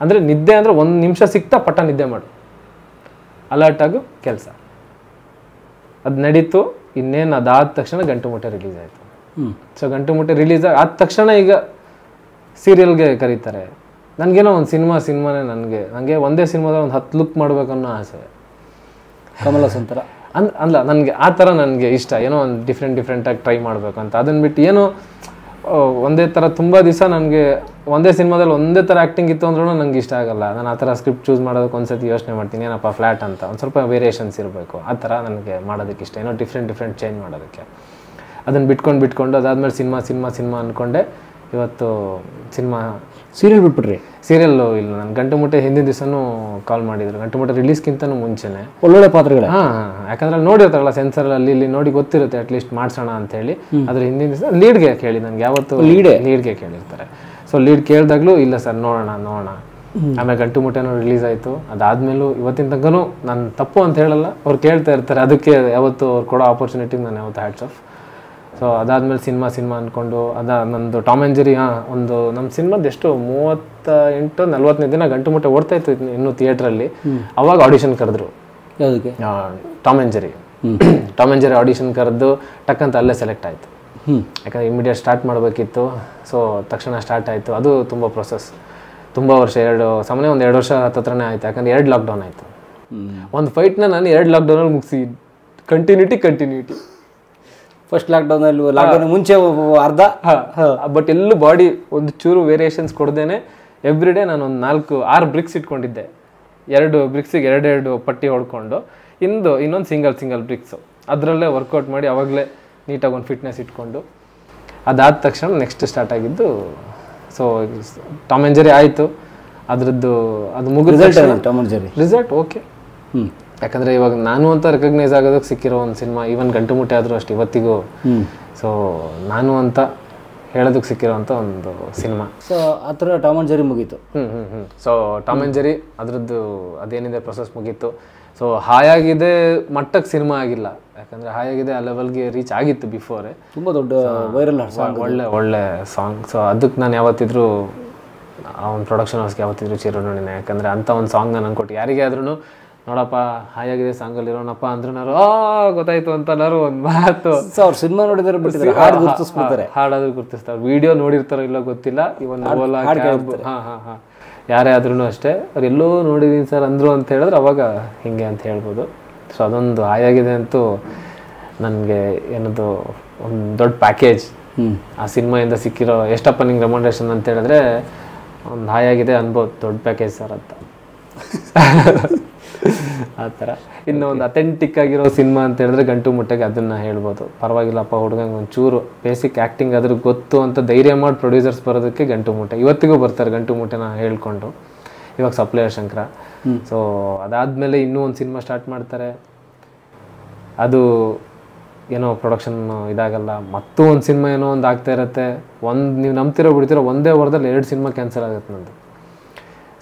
Speaker 2: ಅಂದರೆ ನಿದ್ದೆ ಅಂದರೆ 1 ನಿಮಿಷ ಸಿಗ್ತಾ ಪಟ್ಟ ನಿದ್ದೆ ಮಾಡು, ಅಲರ್ಟಾಗು ಕೆಲಸ. ಅದು ನಡೀತು. ಇನ್ನೇನು ಅದಾದ ತಕ್ಷಣ ಗಂಟು ಮುಟ್ಟೆ ರಿಲೀಸ್ ಆಯಿತು. ಸೊ ಗಂಟು ಮುಟ್ಟೆ ರಿಲೀಸ್ ಆದ ತಕ್ಷಣ ಈಗ ಸೀರಿಯಲ್ಗೆ ಕರೀತಾರೆ. ನನಗೇನೋ ಒಂದು ಸಿನಿಮಾನೇ ನನಗೆ ಒಂದೇ ಸಿನಿಮಾದಲ್ಲಿ ಒಂದು 10 ಲುಕ್ ಮಾಡಬೇಕನ್ನೋ ಆಸೆ.
Speaker 1: ಕಮಲ್ ಹಾಸನ್ ಥರ
Speaker 2: ಅಲ್ಲ, ನನಗೆ ಆ ಥರ ನನಗೆ ಇಷ್ಟ. ಏನೋ ಒಂದು ಡಿಫ್ರೆಂಟಾಗಿ ಟ್ರೈ ಮಾಡಬೇಕಂತ. ಅದನ್ನು ಬಿಟ್ಟು ಏನೋ ಒಂದೇ ಥರ ತುಂಬ ದಿವಸ ನನಗೆ ಒಂದೇ ಸಿನಿಮಾದಲ್ಲಿ ಒಂದೇ ಥರ ಆ್ಯಕ್ಟಿಂಗ್ ಇತ್ತು ಅಂದ್ರೂ ನನಗೆ ಇಷ್ಟ ಆಗಲ್ಲ. ನಾನು ಆ ಥರ ಸ್ಕ್ರಿಪ್ಟ್ ಚೂಸ್ ಮಾಡೋದಕ್ಕೆ ಒಂದ್ಸತಿ ಯೋಚನೆ ಮಾಡ್ತೀನಿ, ಏನಪ್ಪ ಫ್ಲ್ಯಾಟ್ ಅಂತ ಒಂದು ಸ್ವಲ್ಪ ವೇರಿಯೇಷನ್ಸ್ ಇರಬೇಕು. ಆ ಥರ ನನಗೆ ಮಾಡೋದಕ್ಕೆ ಇಷ್ಟ, ಏನೋ ಡಿಫ್ರೆಂಟ್ ಚೇಂಜ್ ಮಾಡೋದಕ್ಕೆ. ಅದನ್ನು ಬಿಟ್ಕೊಂಡು ಅದಾದಮೇಲೆ ಸಿನಿಮಾ ಅಂದ್ಕೊಂಡೆ. ಇವತ್ತು
Speaker 1: ಸೀರಿಯಲ್ ಬಿಟ್ಬಿಟ್ರಿ?
Speaker 2: ಸೀರಿಯಲ್ಲು ಇಲ್ಲ, ನಾನು ಗಂಟು ಮುಟ್ಟೆ ಹಿಂದಿನ ದಿವಸನೂ ಕಾಲ್ ಮಾಡಿದ್ರು, ಗಂಟು ಮುಟ್ಟೆ ರಿಲೀಸ್ಗಿಂತನೂ ಮುಂಚೆನೆ.
Speaker 1: ಒಳ್ಳೊಳ್ಳೆ ಪಾತ್ರಗಳೇ.
Speaker 2: ಯಾಕಂದ್ರೆ ಅಲ್ಲಿ ನೋಡಿರ್ತಾರಲ್ಲ ಸೆನ್ಸರ್ ಅಲ್ಲಿ ನೋಡಿ ಗೊತ್ತಿರುತ್ತೆ ಅಟ್ಲೀಸ್ಟ್ ಮಾಡ್ಸೋಣ ಅಂತ ಹೇಳಿ. ಅದ್ರ ಹಿಂದಿನ ದಿವಸ ಲೀಡ್ಗೆ ಕೇಳಿ, ನನಗೆ ಯಾವತ್ತು ಲೀಡ್ಗೆ ಕೇಳಿರ್ತಾರೆ. ಸೊ ಲೀಡ್ ಕೇಳಿದಾಗ್ಲೂ ಇಲ್ಲ ಸರ್ ನೋಡೋಣ. ಆಮೇಲೆ ಗಂಟು ಮುಟ್ಟೆನೂ ರಿಲೀಸ್ ಆಯಿತು. ಅದಾದ್ಮೇಲೂ ಇವತ್ತಿನ ತನಕನೂ ನಾನು ತಪ್ಪು ಅಂತ ಹೇಳಲ್ಲ, ಅವ್ರು ಕೇಳ್ತಾ ಇರ್ತಾರೆ, ಅದಕ್ಕೆ ಯಾವತ್ತು ಅವ್ರು ಕೊಡೋ ಆಪರ್ಚುನಿಟಿಗೆ ನಾನು ಯಾವತ್ತು ಹ್ಯಾಟ್ಸ್ ಆಫ್. ಸೊ ಅದಾದ್ಮೇಲೆ ಸಿನಿಮಾ ಅಂದ್ಕೊಂಡು ನಂದು ಟಾಮ್ ಆ್ಯಂಡ್ ಜೆರಿ ಒಂದು ನಮ್ಮ ಸಿನಿಮಾದ ಎಷ್ಟು 38-40 ದಿನ ಗಂಟು ಮುಟ್ಟೆ ಓಡ್ತಾ ಇತ್ತು ಇನ್ನೂ ಥಿಯೇಟ್ರಲ್ಲಿ. ಅವಾಗ ಆಡಿಷನ್ ಕರೆದ್ರು
Speaker 1: ಯಾವುದಕ್ಕೆ?
Speaker 2: ಟಾಮ್ ಆ್ಯಂಡ್ ಜೆರಿ ಆಡಿಷನ್ ಕರೆದು ಟಕ್ಕಂತ ಅಲ್ಲೇ ಸೆಲೆಕ್ಟ್ ಆಯಿತು. ಯಾಕಂದರೆ ಇಮಿಡಿಯೇಟ್ ಸ್ಟಾರ್ಟ್ ಮಾಡಬೇಕಿತ್ತು. ಸೊ ತಕ್ಷಣ ಸ್ಟಾರ್ಟ್ ಆಯಿತು. ಅದು ತುಂಬ ಪ್ರೊಸೆಸ್, ತುಂಬ ವರ್ಷ, 2 ವರ್ಷ ಹತ್ರನೇ ಆಯಿತು. ಯಾಕಂದರೆ 2 ಲಾಕ್ಡೌನ್ ಆಯಿತು. ಒಂದು ಫೈಟ್ನ ನಾನು 2 ಲಾಕ್ಡೌನಲ್ಲಿ ಮುಗಿಸಿ ಕಂಟಿನ್ಯೂಟಿ.
Speaker 1: ಫಸ್ಟ್ ಲಾಕ್ಡೌನ್ ಮುಂಚೆ ಅರ್ಧ,
Speaker 2: ಬಟ್ ಎಲ್ಲೂ ಬಾಡಿ ಒಂದು ಚೂರು ವೇರಿಯೇಷನ್ಸ್ ಕೊಡ್ದೇನೆ ಎವ್ರಿ ಡೇ ನಾನು ಒಂದು 4-6 ಬ್ರಿಕ್ಸ್ ಇಟ್ಕೊಂಡಿದ್ದೆ. 2 ಬ್ರಿಕ್ಸಿಗೆ 2 ಪಟ್ಟಿ ಹೊಡ್ಕೊಂಡು ಇನ್ನೊಂದು ಸಿಂಗಲ್ ಬ್ರಿಕ್ಸು ಅದರಲ್ಲೇ ವರ್ಕೌಟ್ ಮಾಡಿ ಅವಾಗಲೇ ನೀಟಾಗಿ ಒಂದು ಫಿಟ್ನೆಸ್ ಇಟ್ಕೊಂಡು ಅದಾದ ತಕ್ಷಣ ನೆಕ್ಸ್ಟ್ ಸ್ಟಾರ್ಟ್ ಆಗಿದ್ದು. ಸೊ ಟಾಮ್ ಆ್ಯಂಡ್ ಜೆರಿ ಆಯಿತು. ಅದರದ್ದು ಅದು ಮುಗಿದ
Speaker 1: Tom and Jerry
Speaker 2: result okay. ಯಾಕಂದರೆ ಇವಾಗ ನಾನು ಅಂತ ರೆಕಗ್ನೈಸ್ ಆಗೋದಕ್ಕೆ ಸಿಕ್ಕಿರೋ ಒಂದು ಸಿನಿಮಾ, ಈವನ್ ಗಂಟು ಮುಟ್ಟೆ ಆದರೂ ಅಷ್ಟು ಇವತ್ತಿಗೂ. ಸೊ ನಾನು ಅಂತ ಹೇಳೋದಕ್ಕೆ ಸಿಕ್ಕಿರೋಂಥ ಒಂದು ಸಿನಿಮಾ.
Speaker 1: ಸೊ ಆ ಥರ ಟಾಮ್ ಆ್ಯಂಡ್ ಜೆರಿ ಮುಗೀತು.
Speaker 2: ಸೊ ಟಾಮ್ ಆ್ಯಂಡ್ ಜೆರಿ ಅದರದ್ದು ಅದೇನಿದೆ ಪ್ರೊಸೆಸ್ ಮುಗೀತು. ಸೊ ಹಾಯಾಗಿದೆ ಮಟ್ಟಕ್ಕೆ ಸಿನಿಮಾ ಆಗಿಲ್ಲ, ಯಾಕಂದರೆ ಹಾಯಾಗಿದೆ ಆ ಲೆವೆಲ್ಗೆ ರೀಚ್ ಆಗಿತ್ತು ಬಿಫೋರೆ.
Speaker 1: ತುಂಬ ದೊಡ್ಡ ವೈರಲ್ ಸಾಂಗ್,
Speaker 2: ಒಳ್ಳೆ ಸಾಂಗ್. ಸೊ ಅದಕ್ಕೆ ನಾನು ಯಾವತ್ತಿದ್ರೂ ಅವ್ನ ಪ್ರೊಡಕ್ಷನ್ ಹೌಸ್ಗೆ ಯಾವತ್ತಿದ್ರೂ ಚಿರೋಣಿನೇ. ಯಾಕಂದರೆ ಅಂಥ ಒಂದು ಸಾಂಗ್ ನಾನು ಕೊಟ್ಟು ಯಾರಿಗೇ ಆದ್ರೂ ನೋಡಪ್ಪ ಹಾಯಾಗಿದೆ ಸಾಂಗಲ್ಲಿ ಇರೋಣಪ್ಪ ಅಂದ್ರೂ ಗೊತ್ತಾಯ್ತು ಅಂತನಾರು ಒಂದು ಮಾತು.
Speaker 1: ಸೊ ಅವ್ರು ಸಿನಿಮಾ ನೋಡಿದ್ರೆ
Speaker 2: ಹಾಡಾದ್ರೂ ಗುರ್ತಿಸ್ತಾರೆ, ವಿಡಿಯೋ ನೋಡಿರ್ತಾರೋ ಇಲ್ಲೋ ಗೊತ್ತಿಲ್ಲ. ಇವನ್ ಯಾರೇ ಆದ್ರೂ ಅಷ್ಟೇ ಅವ್ರು ಎಲ್ಲೋ ನೋಡಿದೀನಿ ಸರ್ ಅಂದರು ಅಂತ ಹೇಳಿದ್ರೆ ಅವಾಗ ಹಿಂಗೆ ಅಂತ ಹೇಳ್ಬೋದು. ಸೊ ಅದೊಂದು ಹಾಯಾಗಿದೆ ಅಂತೂ ನನಗೆ ಏನದು ಒಂದು ದೊಡ್ಡ ಪ್ಯಾಕೇಜ್. ಆ ಸಿನಿಮಾಯಿಂದ ಸಿಕ್ಕಿರೋ ಎಷ್ಟಪ್ಪ ನಿಂಗೆ ರೆಮಂಡೇಷನ್ ಅಂತ ಹೇಳಿದ್ರೆ ಒಂದು ಹಾಯಾಗಿದೆ ಅನ್ಬೋದು, ದೊಡ್ಡ ಪ್ಯಾಕೇಜ್ ಸರ್ ಅಂತ ಆ ಥರ. ಇನ್ನು ಒಂದು ಅಥೆಂಟಿಕ್ ಆಗಿರೋ ಸಿನಿಮಾ ಅಂತ ಹೇಳಿದ್ರೆ ಗಂಟು ಮುಟ್ಟೆಗೆ ಅದನ್ನು ಹೇಳ್ಬೋದು. ಪರವಾಗಿಲ್ಲಪ್ಪ ಹುಡುಗಂಗೆ ಒಂಚೂರು ಬೇಸಿಕ್ ಆ್ಯಕ್ಟಿಂಗ್ ಅದ್ರ ಗೊತ್ತು ಅಂತ ಧೈರ್ಯ ಮಾಡಿ ಪ್ರೊಡ್ಯೂಸರ್ಸ್ ಬರೋದಕ್ಕೆ ಗಂಟು ಮುಟ್ಟೆ. ಇವತ್ತಿಗೂ ಬರ್ತಾರೆ ಗಂಟು ಮುಟ್ಟೆನ ಹೇಳ್ಕೊಂಡು. ಇವಾಗ ಸಪ್ಲೈಯರ್ ಶಂಕರ. ಸೊ ಅದಾದಮೇಲೆ ಇನ್ನೂ ಒಂದು ಸಿನಿಮಾ ಸ್ಟಾರ್ಟ್ ಮಾಡ್ತಾರೆ, ಅದು ಏನೋ ಪ್ರೊಡಕ್ಷನ್ ಇದಾಗಲ್ಲ, ಮತ್ತೂ ಒಂದು ಸಿನಿಮಾ ಏನೋ ಒಂದು ಆಗ್ತಾ ಇರುತ್ತೆ. ನೀವು ನಂಬ್ತಿರೋ ಬಿಡ್ತಿರೋ ಒಂದೇ ವಾರದಲ್ಲಿ 2 ಸಿನಿಮಾ ಕ್ಯಾನ್ಸಲ್ ಆಗುತ್ತೆ ನಂದು.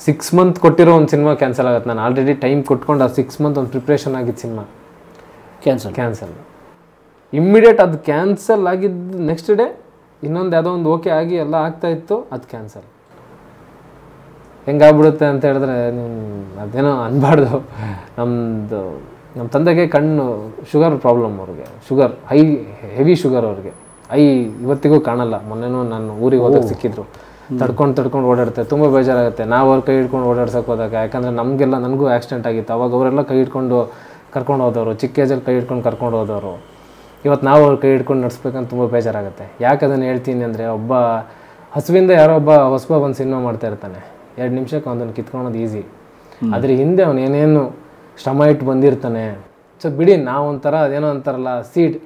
Speaker 2: 6 ಮಂತ್ ಕೊಟ್ಟಿರೋ ಒಂದು ಸಿನಿಮಾ ಕ್ಯಾನ್ಸಲ್ ಆಗುತ್ತೆ. ನಾನು ಆಲ್ರೆಡಿ ಟೈಮ್ ಕೊಟ್ಕೊಂಡು ಆ 6 ಮಂತ್ ಒಂದು ಪ್ರಿಪ್ರೇಷನ್ ಆಗಿದ್ದು ಸಿನಿಮಾ ಕ್ಯಾನ್ಸಲ್ ಇಮ್ಮಿಡಿಯೇಟ್. ಅದು ಕ್ಯಾನ್ಸಲ್ ಆಗಿದ್ದು ನೆಕ್ಸ್ಟ್ ಡೇ ಇನ್ನೊಂದು ಯಾವುದೋ ಒಂದು ಓಕೆ ಆಗಿ ಎಲ್ಲ ಆಗ್ತಾಯಿತ್ತು, ಅದು ಕ್ಯಾನ್ಸಲ್. ಹೆಂಗಾಗ್ಬಿಡುತ್ತೆ ಅಂತ ಹೇಳಿದ್ರೆ ಅದೇನೋ ಅನ್ಬಾರ್ದು. ನಮ್ಮ ತಂದೆಗೆ ಕಣ್ಣು ಶುಗರ್ ಪ್ರಾಬ್ಲಮ್, ಅವ್ರಿಗೆ ಶುಗರ್ ಹೆವಿ ಶುಗರ್ ಅವ್ರಿಗೆ. ಇವತ್ತಿಗೂ ಕಾಣಲ್ಲ. ಮೊನ್ನೆನೂ ನಾನು ಊರಿಗೆ ಹೋದಾಗ ಸಿಕ್ಕಿದ್ರು. ತಡ್ಕೊಂಡು ಓಡಾಡ್ತಾರೆ, ತುಂಬ ಬೇಜಾರಾಗುತ್ತೆ. ನಾವು ಅವ್ರ ಕೈ ಹಿಡ್ಕೊಂಡು ಓಡಾಡ್ಸೋಕೆ ಹೋದಾಗ. ಯಾಕಂದರೆ ನನಗೂ ಆಕ್ಸಿಡೆಂಟ್ ಆಗಿತ್ತು, ಅವಾಗ ಅವರೆಲ್ಲ ಕೈ ಹಿಡ್ಕೊಂಡು ಕರ್ಕೊಂಡು ಹೋದವರು, ಚಿಕ್ಕ ಏಜಲ್ಲಿ ಕೈ ಹಿಡ್ಕೊಂಡು ಕರ್ಕೊಂಡು ಹೋದವರು. ಇವತ್ತು ನಾವು ಅವ್ರ ಕೈ ಹಿಡ್ಕೊಂಡು ನಡೆಸ್ಬೇಕಂತ ತುಂಬ ಬೇಜಾರಾಗುತ್ತೆ. ಯಾಕೆ ಅದನ್ನು ಹೇಳ್ತೀನಿ ಅಂದರೆ, ಒಬ್ಬ ಹಸುವಿಂದ ಯಾರೋ ಒಬ್ಬ ಹೊಸಬ ಒಂದು ಸಿನಿಮಾ ಮಾಡ್ತಾ ಇರ್ತಾನೆ, 2 ನಿಮಿಷಕ್ಕೆ ಅವನನ್ನು ಕಿತ್ಕೊಳೋದು ಈಸಿ. ಅದ್ರ ಹಿಂದೆ ಅವನು ಏನೇನು ಶ್ರಮ ಇಟ್ಟು ಬಂದಿರ್ತಾನೆ. ಸೊ ಬಿಡಿ, ನಾವು ಒಂಥರ ಅದೇನೋ ಅಂತಾರಲ್ಲ ಸೀಡ್,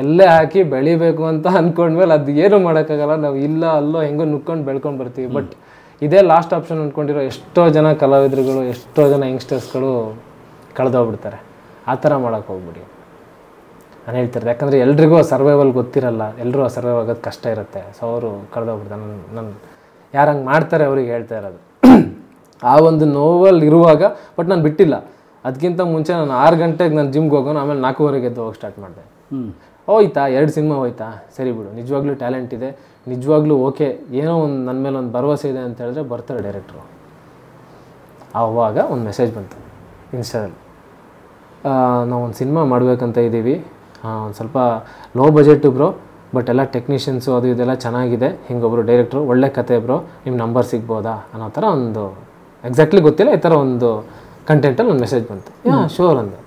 Speaker 2: ಎಲ್ಲೇ ಹಾಕಿ ಬೆಳಿಬೇಕು ಅಂತ ಅಂದ್ಕೊಂಡ್ಮೇಲೆ ಅದು ಏನೂ ಮಾಡೋಕ್ಕಾಗಲ್ಲ. ನಾವು ಇಲ್ಲ ಅಲ್ಲೋ ಹೆಂಗೋ ನುಕ್ಕೊಂಡು ಬೆಳ್ಕೊಂಡು ಬರ್ತೀವಿ. ಬಟ್ ಇದೇ ಲಾಸ್ಟ್ ಆಪ್ಷನ್ ಅಂದ್ಕೊಂಡಿರೋ ಎಷ್ಟೋ ಜನ ಕಲಾವಿದರುಗಳು, ಎಷ್ಟೋ ಜನ ಯಂಗ್ಸ್ಟರ್ಸ್ಗಳು ಕಳೆದೋಗ್ಬಿಡ್ತಾರೆ. ಆ ಥರ ಮಾಡೋಕ್ಕೆ ಹೋಗ್ಬಿಡಿ ನಾನು ಹೇಳ್ತಿರ್ತೆ. ಯಾಕಂದರೆ ಎಲ್ರಿಗೂ ಸರ್ವೈವಲ್ ಗೊತ್ತಿರಲ್ಲ, ಎಲ್ಲರೂ ಆ ಸರ್ವೈವ್ ಆಗೋದು ಕಷ್ಟ ಇರುತ್ತೆ. ಸೊ ಅವರು ಕಳೆದೋಗ್ಬಿಡ್ತಾರೆ. ನಾನು ಯಾರು ಹಂಗೆ ಮಾಡ್ತಾರೆ ಅವ್ರಿಗೆ ಹೇಳ್ತಾ ಇರೋದು. ಆ ಒಂದು ನೋವಲ್ಲಿ ಇರುವಾಗ ಬಟ್ ನಾನು ಬಿಟ್ಟಿಲ್ಲ. ಅದಕ್ಕಿಂತ ಮುಂಚೆ ನಾನು 6 ಗಂಟೆಗೆ ನಾನು ಜಿಮ್ಗೆ ಹೋಗೋನು, ಆಮೇಲೆ 4:15 ಎದ್ದು ಹೋಗಿ ಸ್ಟಾರ್ಟ್ ಮಾಡಿದೆ. ಹೋಯ್ತಾ 2 ಸಿನಿಮಾ ಹೋಯ್ತಾ, ಸರಿ ಬಿಡು, ನಿಜವಾಗ್ಲೂ ಟ್ಯಾಲೆಂಟ್ ಇದೆ, ನಿಜವಾಗ್ಲೂ ಓಕೆ, ಏನೋ ಒಂದು ನನ್ನ ಮೇಲೆ ಒಂದು ಭರವಸೆ ಇದೆ ಅಂತ ಹೇಳಿದ್ರೆ ಬರ್ತಾರೆ ಡೈರೆಕ್ಟ್ರು. ಆವಾಗ ಒಂದು ಮೆಸೇಜ್ ಬಂತು ಇನ್ಸ್ಟಾದಲ್ಲಿ, ನಾವು ಒಂದು ಸಿನಿಮಾ ಮಾಡಬೇಕಂತ ಇದ್ದೀವಿ, ಒಂದು ಸ್ವಲ್ಪ ಲೋ ಬಜೆಟು ಬ್ರೋ, ಬಟ್ ಎಲ್ಲ ಟೆಕ್ನಿಷಿಯನ್ಸು ಅದು ಇದೆಲ್ಲ ಚೆನ್ನಾಗಿದೆ, ಹಿಂಗೊಬ್ರು ಡೈರೆಕ್ಟ್ರು, ಒಳ್ಳೆ ಕತೆ ಬ್ರೋ, ನಿಮ್ಮ ನಂಬರ್ ಸಿಗ್ಬೋದಾ ಅನ್ನೋ ಥರ ಒಂದು ಎಕ್ಸಾಕ್ಟ್ಲಿ ಗೊತ್ತಿಲ್ಲ, ಈ ಥರ ಒಂದು ಕಂಟೆಂಟಲ್ಲಿ ಒಂದು ಮೆಸೇಜ್ ಬಂತು. ಶೋರ್ ಅಂದೆ.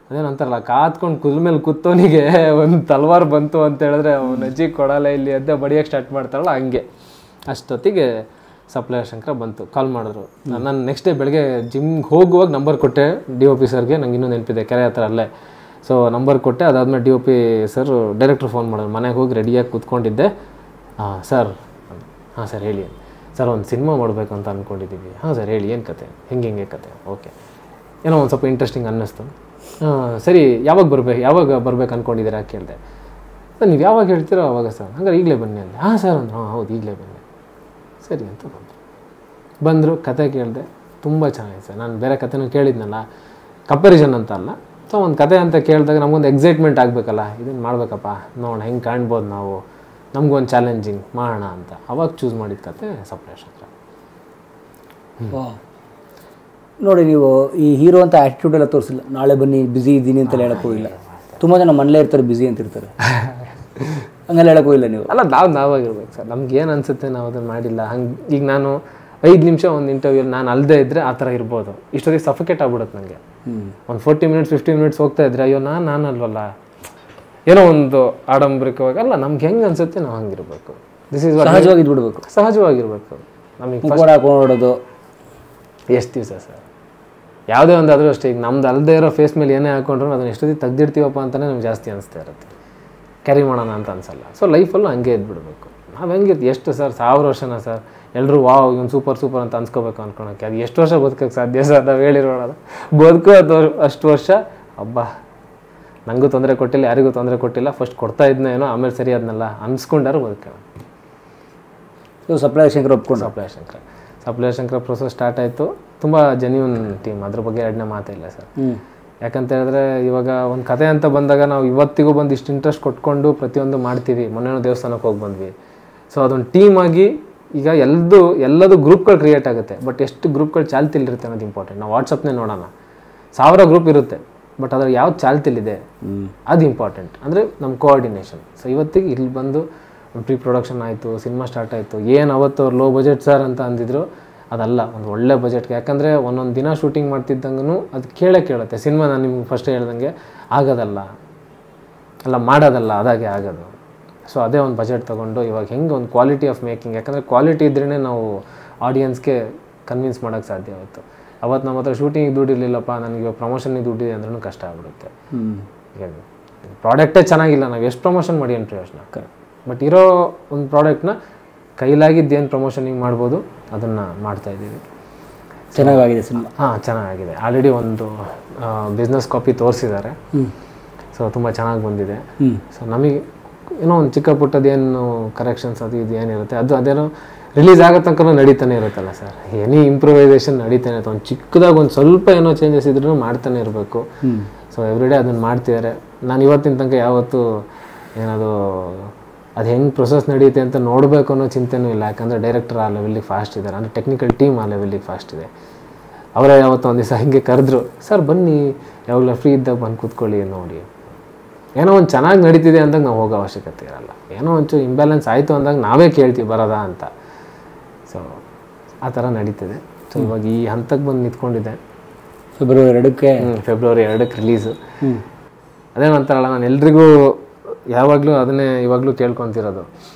Speaker 2: ಅದೇನಂತಾರಲ್ಲ, ಕಾತ್ಕೊಂಡು ಕುದ್ರ ಮೇಲೆ ಕೂತವನಿಗೆ ಒಂದು ತಲ್ವಾರ್ ಬಂತು ಅಂತ ಹೇಳಿದ್ರೆ ಅವ್ನ ಅಜ್ಜಿ ಕೊಡಲ್ಲ ಇಲ್ಲಿ ಅಂತ ಬಡಿಯೋಕ್ಕೆ ಸ್ಟಾರ್ಟ್ ಮಾಡ್ತಾರಲ್ಲ, ಹಂಗೆ. ಅಷ್ಟೊತ್ತಿಗೆ ಸಪ್ಲೈಯರ್ ಶಂಕರ ಬಂತು, ಕಾಲ್ ಮಾಡಿದ್ರು. ನಾನು ನೆಕ್ಸ್ಟ್ ಡೇ ಬೆಳಗ್ಗೆ ಜಿಮ್ಗೆ ಹೋಗುವಾಗ ನಂಬರ್ ಕೊಟ್ಟೆ DOP ಸರ್ಗೆ, ನಂಗೆ ಇನ್ನೂ ನೆನಪಿದೆ, ಕೆರೆ ಹತ್ರ ಅಲ್ಲೇ. ಸೊ ನಂಬರ್ ಕೊಟ್ಟೆ. ಅದಾದಮೇಲೆ DOP ಸರ್ ಡೈರೆಕ್ಟ್ರ್ ಫೋನ್ ಮಾಡಿದ್ರು. ಮನೆಗೆ ಹೋಗಿ ರೆಡಿಯಾಗಿ ಕೂತ್ಕೊಂಡಿದ್ದೆ. ಸರ್ ಹಾಂ ಸರ್ ಹೇಳಿ ಸರ್ ಒಂದು ಸಿನಿಮಾ ಮಾಡಬೇಕು ಅಂತ ಅಂದ್ಕೊಂಡಿದ್ದೀವಿ. ಹಾಂ ಸರ್ ಹೇಳಿ ಏನು ಕತೆ, ಹೆಂಗೆ ಕತೆ, ಓಕೆ ಏನೋ ಒಂದು ಸ್ವಲ್ಪ ಇಂಟ್ರೆಸ್ಟಿಂಗ್ ಅನ್ನಿಸ್ತು. ಸರಿ ಯಾವಾಗ ಬರ್ಬೇಕು ಅಂದ್ಕೊಂಡಿದ್ದೀರಾ ಕೇಳಿದೆ. ಸರ್ ನೀವು ಯಾವಾಗ ಹೇಳ್ತೀರೋ ಅವಾಗ ಸರ್, ಹಂಗಾರೆ ಈಗಲೇ ಬನ್ನಿ ಅಂದೆ. ಹಾಂ ಸರ್ ಅಂದರು. ಹಾಂ ಹೌದು ಈಗಲೇ ಬನ್ನಿ. ಸರಿ ಅಂತ ಬಂದರು. ಕತೆ ಕೇಳಿದೆ, ತುಂಬ ಚೆನ್ನಾಗಿದೆ ಸರ್. ನಾನು ಬೇರೆ ಕತೆನೂ ಕೇಳಿದ್ನಲ್ಲ, ಕಂಪ್ಯಾರಿಸನ್ ಅಂತ ಅಲ್ಲ, ಸೊ ಒಂದು ಕತೆ ಅಂತ ಕೇಳಿದಾಗ ನಮಗೊಂದು ಎಕ್ಸೈಟ್ಮೆಂಟ್ ಆಗಬೇಕಲ್ಲ, ಇದನ್ನು ಮಾಡಬೇಕಪ್ಪ, ನೋಡೋಣ ಹೆಂಗೆ ಕಾಣ್ಬೋದು ನಾವು, ನಮಗೊಂದು ಚಾಲೆಂಜಿಂಗ್ ಮಾಡೋಣ ಅಂತ. ಅವಾಗ ಚೂಸ್ ಮಾಡಿದ ಕತೆ ಸಪ್ಲೈ ಶಂಕರ.
Speaker 1: ನೋಡಿ, ನೀವು ಈ ಹೀರೋ ಅಂತ ಆ್ಯಟಿಟ್ಯೂಡ್ ಎಲ್ಲ ತೋರಿಸಿಲ್ಲ. ನಾಳೆ ಬನ್ನಿ ಬ್ಯುಸಿ ಇದ್ದೀನಿ ಅಂತೆಲ್ಲ ಹೇಳೋಕ್ಕೂ ಇಲ್ಲ. ತುಂಬ ಜನ ಮನೇಲೇ ಇರ್ತಾರೆ, ಬ್ಯುಸಿ ಅಂತ ಇರ್ತಾರೆ, ಹಂಗೆಲ್ಲ ಹೇಳೋಕ್ಕೂ ಇಲ್ಲ ನೀವು.
Speaker 2: ಅಲ್ಲ, ನಾವಾಗಿರ್ಬೇಕು ಸರ್. ನಮ್ಗೆ ಏನು ಅನಿಸುತ್ತೆ ನಾವು ಅದನ್ನು ಮಾಡಿಲ್ಲ. ಹಂಗೆ ಈಗ ನಾನು 5 ನಿಮಿಷ ಒಂದು ಇಂಟರ್ವ್ಯೂಲ್ಲಿ ನಾನು ಅಲ್ಲದೆ ಇದ್ದರೆ ಆ ಥರ ಇರ್ಬೋದು. ಇಷ್ಟೊತ್ತಿಗೆ ಸಫಿಕೇಟ್ ಆಗ್ಬಿಡುತ್ತೆ ನನಗೆ. ಒಂದು 40 ಮಿನಿಟ್ಸ್ 50 ಮಿನಿಟ್ಸ್ ಹೋಗ್ತಾ ಇದ್ರೆ ಅಯ್ಯೋ ನಾನಲ್ವಲ್ಲ, ಏನೋ ಒಂದು ಆಡಂಬರಿಕವಾಗಲ್ಲ. ನಮ್ಗೆ ಹೆಂಗೆ ಅನಿಸುತ್ತೆ ನಾವು ಹಂಗಿರ್ಬೇಕು. This is
Speaker 1: ಸಹಜವಾಗಿದ್ಬಿಡ್ಬೇಕು.
Speaker 2: ಸಹಜವಾಗಿರ್ಬೇಕು. ನಮಗೆ
Speaker 1: ಹಾಕೊಂಡೋಡೋದು
Speaker 2: ಎಷ್ಟು ದಿವಸ ಸರ್, ಯಾವುದೇ ಒಂದಾದರೂ ಅಷ್ಟೇ. ಈಗ ನಮ್ದು ಅಲ್ಲದೆ ಇರೋ ಫೇಸ್ ಮೇಲೆ ಏನೇ ಹಾಕೊಂಡ್ರು ಅದನ್ನು ಎಷ್ಟೊತ್ತಿಗೆ ತೆಗ್ದಿರ್ತೀವಪ್ಪ ಅಂತಲೇ ನಮ್ಗೆ ಜಾಸ್ತಿ ಅನಿಸ್ತಾ ಇರುತ್ತೆ. ಕ್ಯಾರಿ ಮಾಡೋಣ ಅಂತ ಅನ್ಸಲ್ಲ. ಸೊ ಲೈಫಲ್ಲೂ ಹಂಗೆ ಇದ್ಬಿಡ್ಬೇಕು. ನಾವು ಹೆಂಗೆ ಎಷ್ಟು ಸರ್, 1000 ವರ್ಷನ ಸರ್, ಎಲ್ಲರೂ ವಾವ್ ಇವ್ನು ಸೂಪರ್ ಅಂತ ಅನ್ಸ್ಕೋಬೇಕು ಅನ್ಕೊಳಕ್ಕೆ. ಅದು ಎಷ್ಟು ವರ್ಷ ಬದುಕೋಕ್ಕೆ ಸಾಧ್ಯ ಸರ್? ನಾವು ಹೇಳಿರೋಣ ಬದುಕೋದು ಅಷ್ಟು ವರ್ಷ. ಹಬ್ಬ, ನನಗೂ ತೊಂದರೆ ಕೊಟ್ಟಿಲ್ಲ, ಯಾರಿಗೂ ತೊಂದರೆ ಕೊಟ್ಟಿಲ್ಲ, ಫಸ್ಟ್ ಕೊಡ್ತಾ ಇದ್ನೇನೋ, ಆಮೇಲೆ ಸರಿ ಅದನ್ನೆಲ್ಲ ಅನ್ಸ್ಕೊಂಡಾರು ಬದುಕೋಣ.
Speaker 1: ಸಪ್ಲೈ ಶಂಕರ್ ಒಪ್ಕೊಂಡು
Speaker 2: ಸಪ್ಲೈ ಶಂಕರ್ ಪ್ರೊಸೆಸ್ ಸ್ಟಾರ್ಟ್ ಆಯಿತು. ತುಂಬ ಜೆನ್ಯೂನ್ ಟೀಮ್, ಅದ್ರ ಬಗ್ಗೆ ಎರಡನೇ ಮಾತೇ ಇಲ್ಲ ಸರ್. ಯಾಕಂತ ಹೇಳಿದ್ರೆ ಇವಾಗ ಒಂದು ಕತೆ ಅಂತ ಬಂದಾಗ ನಾವು ಇವತ್ತಿಗೂ ಬಂದು ಇಷ್ಟು ಇಂಟ್ರೆಸ್ಟ್ ಕೊಟ್ಕೊಂಡು ಪ್ರತಿಯೊಂದು ಮಾಡ್ತೀವಿ. ಮೊನ್ನೆನೋ ದೇವಸ್ಥಾನಕ್ಕೆ ಹೋಗಿ ಬಂದ್ವಿ. ಸೊ ಅದೊಂದು ಟೀಮ್ ಆಗಿ ಈಗ ಎಲ್ಲದು ಗ್ರೂಪ್ಗಳು ಕ್ರಿಯೇಟ್ ಆಗುತ್ತೆ. ಬಟ್ ಎಷ್ಟು ಗ್ರೂಪ್ಗಳು ಚಾಲ್ತಿಲಿರುತ್ತೆ ಅನ್ನೋದು ಇಂಪಾರ್ಟೆಂಟ್. ನಾವು ವಾಟ್ಸಪ್ನೇ ನೋಡೋಣ, 1000 ಗ್ರೂಪ್ ಇರುತ್ತೆ, ಬಟ್ ಅದ್ರ ಯಾವ ಚಾಲ್ತಿಲಿದೆ ಅದು ಇಂಪಾರ್ಟೆಂಟ್. ಅಂದರೆ ನಮ್ಮ ಕೋಆರ್ಡಿನೇಷನ್. ಸೊ ಇವತ್ತಿಗೆ ಇಲ್ಲಿ ಬಂದು ಪ್ರೀ ಪ್ರೊಡಕ್ಷನ್ ಆಯಿತು, ಸಿನಿಮಾ ಸ್ಟಾರ್ಟ್ ಆಯಿತು. ಏನು ಅವತ್ತು ಅವ್ರು ಲೋ ಬಜೆಟ್ ಸರ್ ಅಂತ ಅಂದಿದ್ರು, ಅದಲ್ಲ, ಒಂದು ಒಳ್ಳೆ ಬಜೆಟ್ಗೆ. ಯಾಕಂದರೆ ಒಂದೊಂದು ದಿನ ಶೂಟಿಂಗ್ ಮಾಡ್ತಿದ್ದಂಗೂ ಅದು ಕೇಳುತ್ತೆ. ಸಿನಿಮಾ ನಾನು ನಿಮ್ಗೆ ಫಸ್ಟ್ ಹೇಳ್ದಂಗೆ ಆಗೋದಲ್ಲ, ಮಾಡೋದಲ್ಲ, ಅದಾಗೆ ಆಗೋದು. ಸೊ ಅದೇ ಒಂದು ಬಜೆಟ್ ತೊಗೊಂಡು ಇವಾಗ ಹೆಂಗೆ ಒಂದು ಕ್ವಾಲಿಟಿ ಆಫ್ ಮೇಕಿಂಗ್, ಯಾಕಂದರೆ ಕ್ವಾಲಿಟಿ ಇದ್ರೇ ನಾವು ಆಡಿಯನ್ಸ್ಗೆ ಕನ್ವಿನ್ಸ್ ಮಾಡೋಕ್ಕೆ ಸಾಧ್ಯ ಆಯಿತು. ಅವತ್ತು ನಮ್ಮ ಹತ್ರ ಶೂಟಿಂಗಿಗೆ ದುಡ್ಡಿರಲಿಲ್ಲಪ್ಪ, ನನಗೆ ಇವಾಗ ಪ್ರಮೋಷನ್ಗೆ ದುಡ್ಡಿದೆ ಅಂದ್ರೂ ಕಷ್ಟ ಆಗ್ಬಿಡುತ್ತೆ. ಪ್ರಾಡಕ್ಟೇ ಚೆನ್ನಾಗಿಲ್ಲ, ನಾವು ಎಷ್ಟು ಪ್ರಮೋಷನ್ ಮಾಡಿ ಏನು ಪ್ರಯೋಜನ? ಬಟ್ ಇರೋ ಒಂದು ಪ್ರಾಡಕ್ಟ್ನ ಕೈಲಾಗಿದ್ದೇನು ಪ್ರಮೋಷನಿಂಗ್ ಮಾಡ್ಬೋದು ಅದನ್ನು ಮಾಡ್ತಾಯಿದ್ದೀವಿ.
Speaker 1: ಚೆನ್ನಾಗಿದೆ ಸಿನಿಮಾ.
Speaker 2: ಹಾಂ, ಚೆನ್ನಾಗಿದೆ. ಆಲ್ರೆಡಿ ಒಂದು ಬಿಸ್ನೆಸ್ ಕಾಪಿ ತೋರಿಸಿದ್ದಾರೆ. ಸೊ ತುಂಬ ಚೆನ್ನಾಗಿ ಬಂದಿದೆ. ಸೊ ನಮಗೆ ಏನೋ ಒಂದು ಚಿಕ್ಕ ಪುಟ್ಟದೇನು ಕರೆಕ್ಷನ್ಸ್ ಅದು ಇದು ಏನಿರುತ್ತೆ ಅದೇನೋ ರಿಲೀಸ್ ಆಗೋ ತನಕ ನಡೀತಾನೆ ಇರುತ್ತಲ್ಲ ಸರ್. ಎನಿ ಇಂಪ್ರೂವೈಸೇಷನ್ ನಡೀತಾನೆ ಇರುತ್ತೆ. ಒಂದು ಚಿಕ್ಕದಾಗಿ ಒಂದು ಸ್ವಲ್ಪ ಏನೋ ಚೇಂಜಸ್ ಇದ್ರೂ ಮಾಡ್ತಾನೆ ಇರಬೇಕು. ಸೊ ಎವ್ರಿಡೇ ಅದನ್ನು ಮಾಡ್ತಿದ್ದಾರೆ. ನಾನು ಇವತ್ತಿನ ತನಕ ಯಾವತ್ತೂ ಏನದು ಅದು ಹೆಂಗೆ ಪ್ರೊಸೆಸ್ ನಡೆಯುತ್ತೆ ಅಂತ ನೋಡಬೇಕು ಅನ್ನೋ ಚಿಂತೆನೂ ಇಲ್ಲ. ಯಾಕಂದರೆ ಡೈರೆಕ್ಟರ್ ಆ ಲೆವೆಲ್ಲಿಗೆ ಫಾಸ್ಟ್ ಇದ್ದಾರೆ, ಅಂದರೆ ಟೆಕ್ನಿಕಲ್ ಟೀಮ್ ಆ ಲೆವೆಲ್ಲಿಗೆ ಫಾಸ್ಟ್ ಇದೆ. ಅವರೇ ಯಾವತ್ತೂ ಒಂದು ದಿವಸ ಹಿಂಗೆ ಕರೆದ್ರು, ಸರ್ ಬನ್ನಿ ಯಾವಾಗಲೂ ಫ್ರೀ ಇದ್ದಾಗ ಬಂದು ಕೂತ್ಕೊಳ್ಳಿ ನೋಡಿ. ಏನೋ ಒಂದು ಚೆನ್ನಾಗಿ ನಡೀತಿದೆ ಅಂದಾಗ ನಾವು ಹೋಗೋ ಅವಶ್ಯಕತೆ ಇರಲ್ಲ. ಏನೋ ಒಂಚೂರು ಇಂಬ್ಯಾಲೆನ್ಸ್ ಆಯಿತು ಅಂದಾಗ ನಾವೇ ಕೇಳ್ತೀವಿ ಬರೋದಾ ಅಂತ. ಸೊ ಆ ಥರ ನಡೀತಿದೆ. ಸೊ ಇವಾಗ ಈ ಹಂತಕ್ಕೆ ಬಂದು ನಿಂತ್ಕೊಂಡಿದೆ. February 2ಕ್ಕೆ release. ಅದೇನಂತಾರಲ್ಲ, ನಾನು ಎಲ್ರಿಗೂ ಯಾವಾಗಲೂ ಅದನ್ನೇ ಇವಾಗಲೂ ಕೇಳ್ಕೊತಿರೋದು,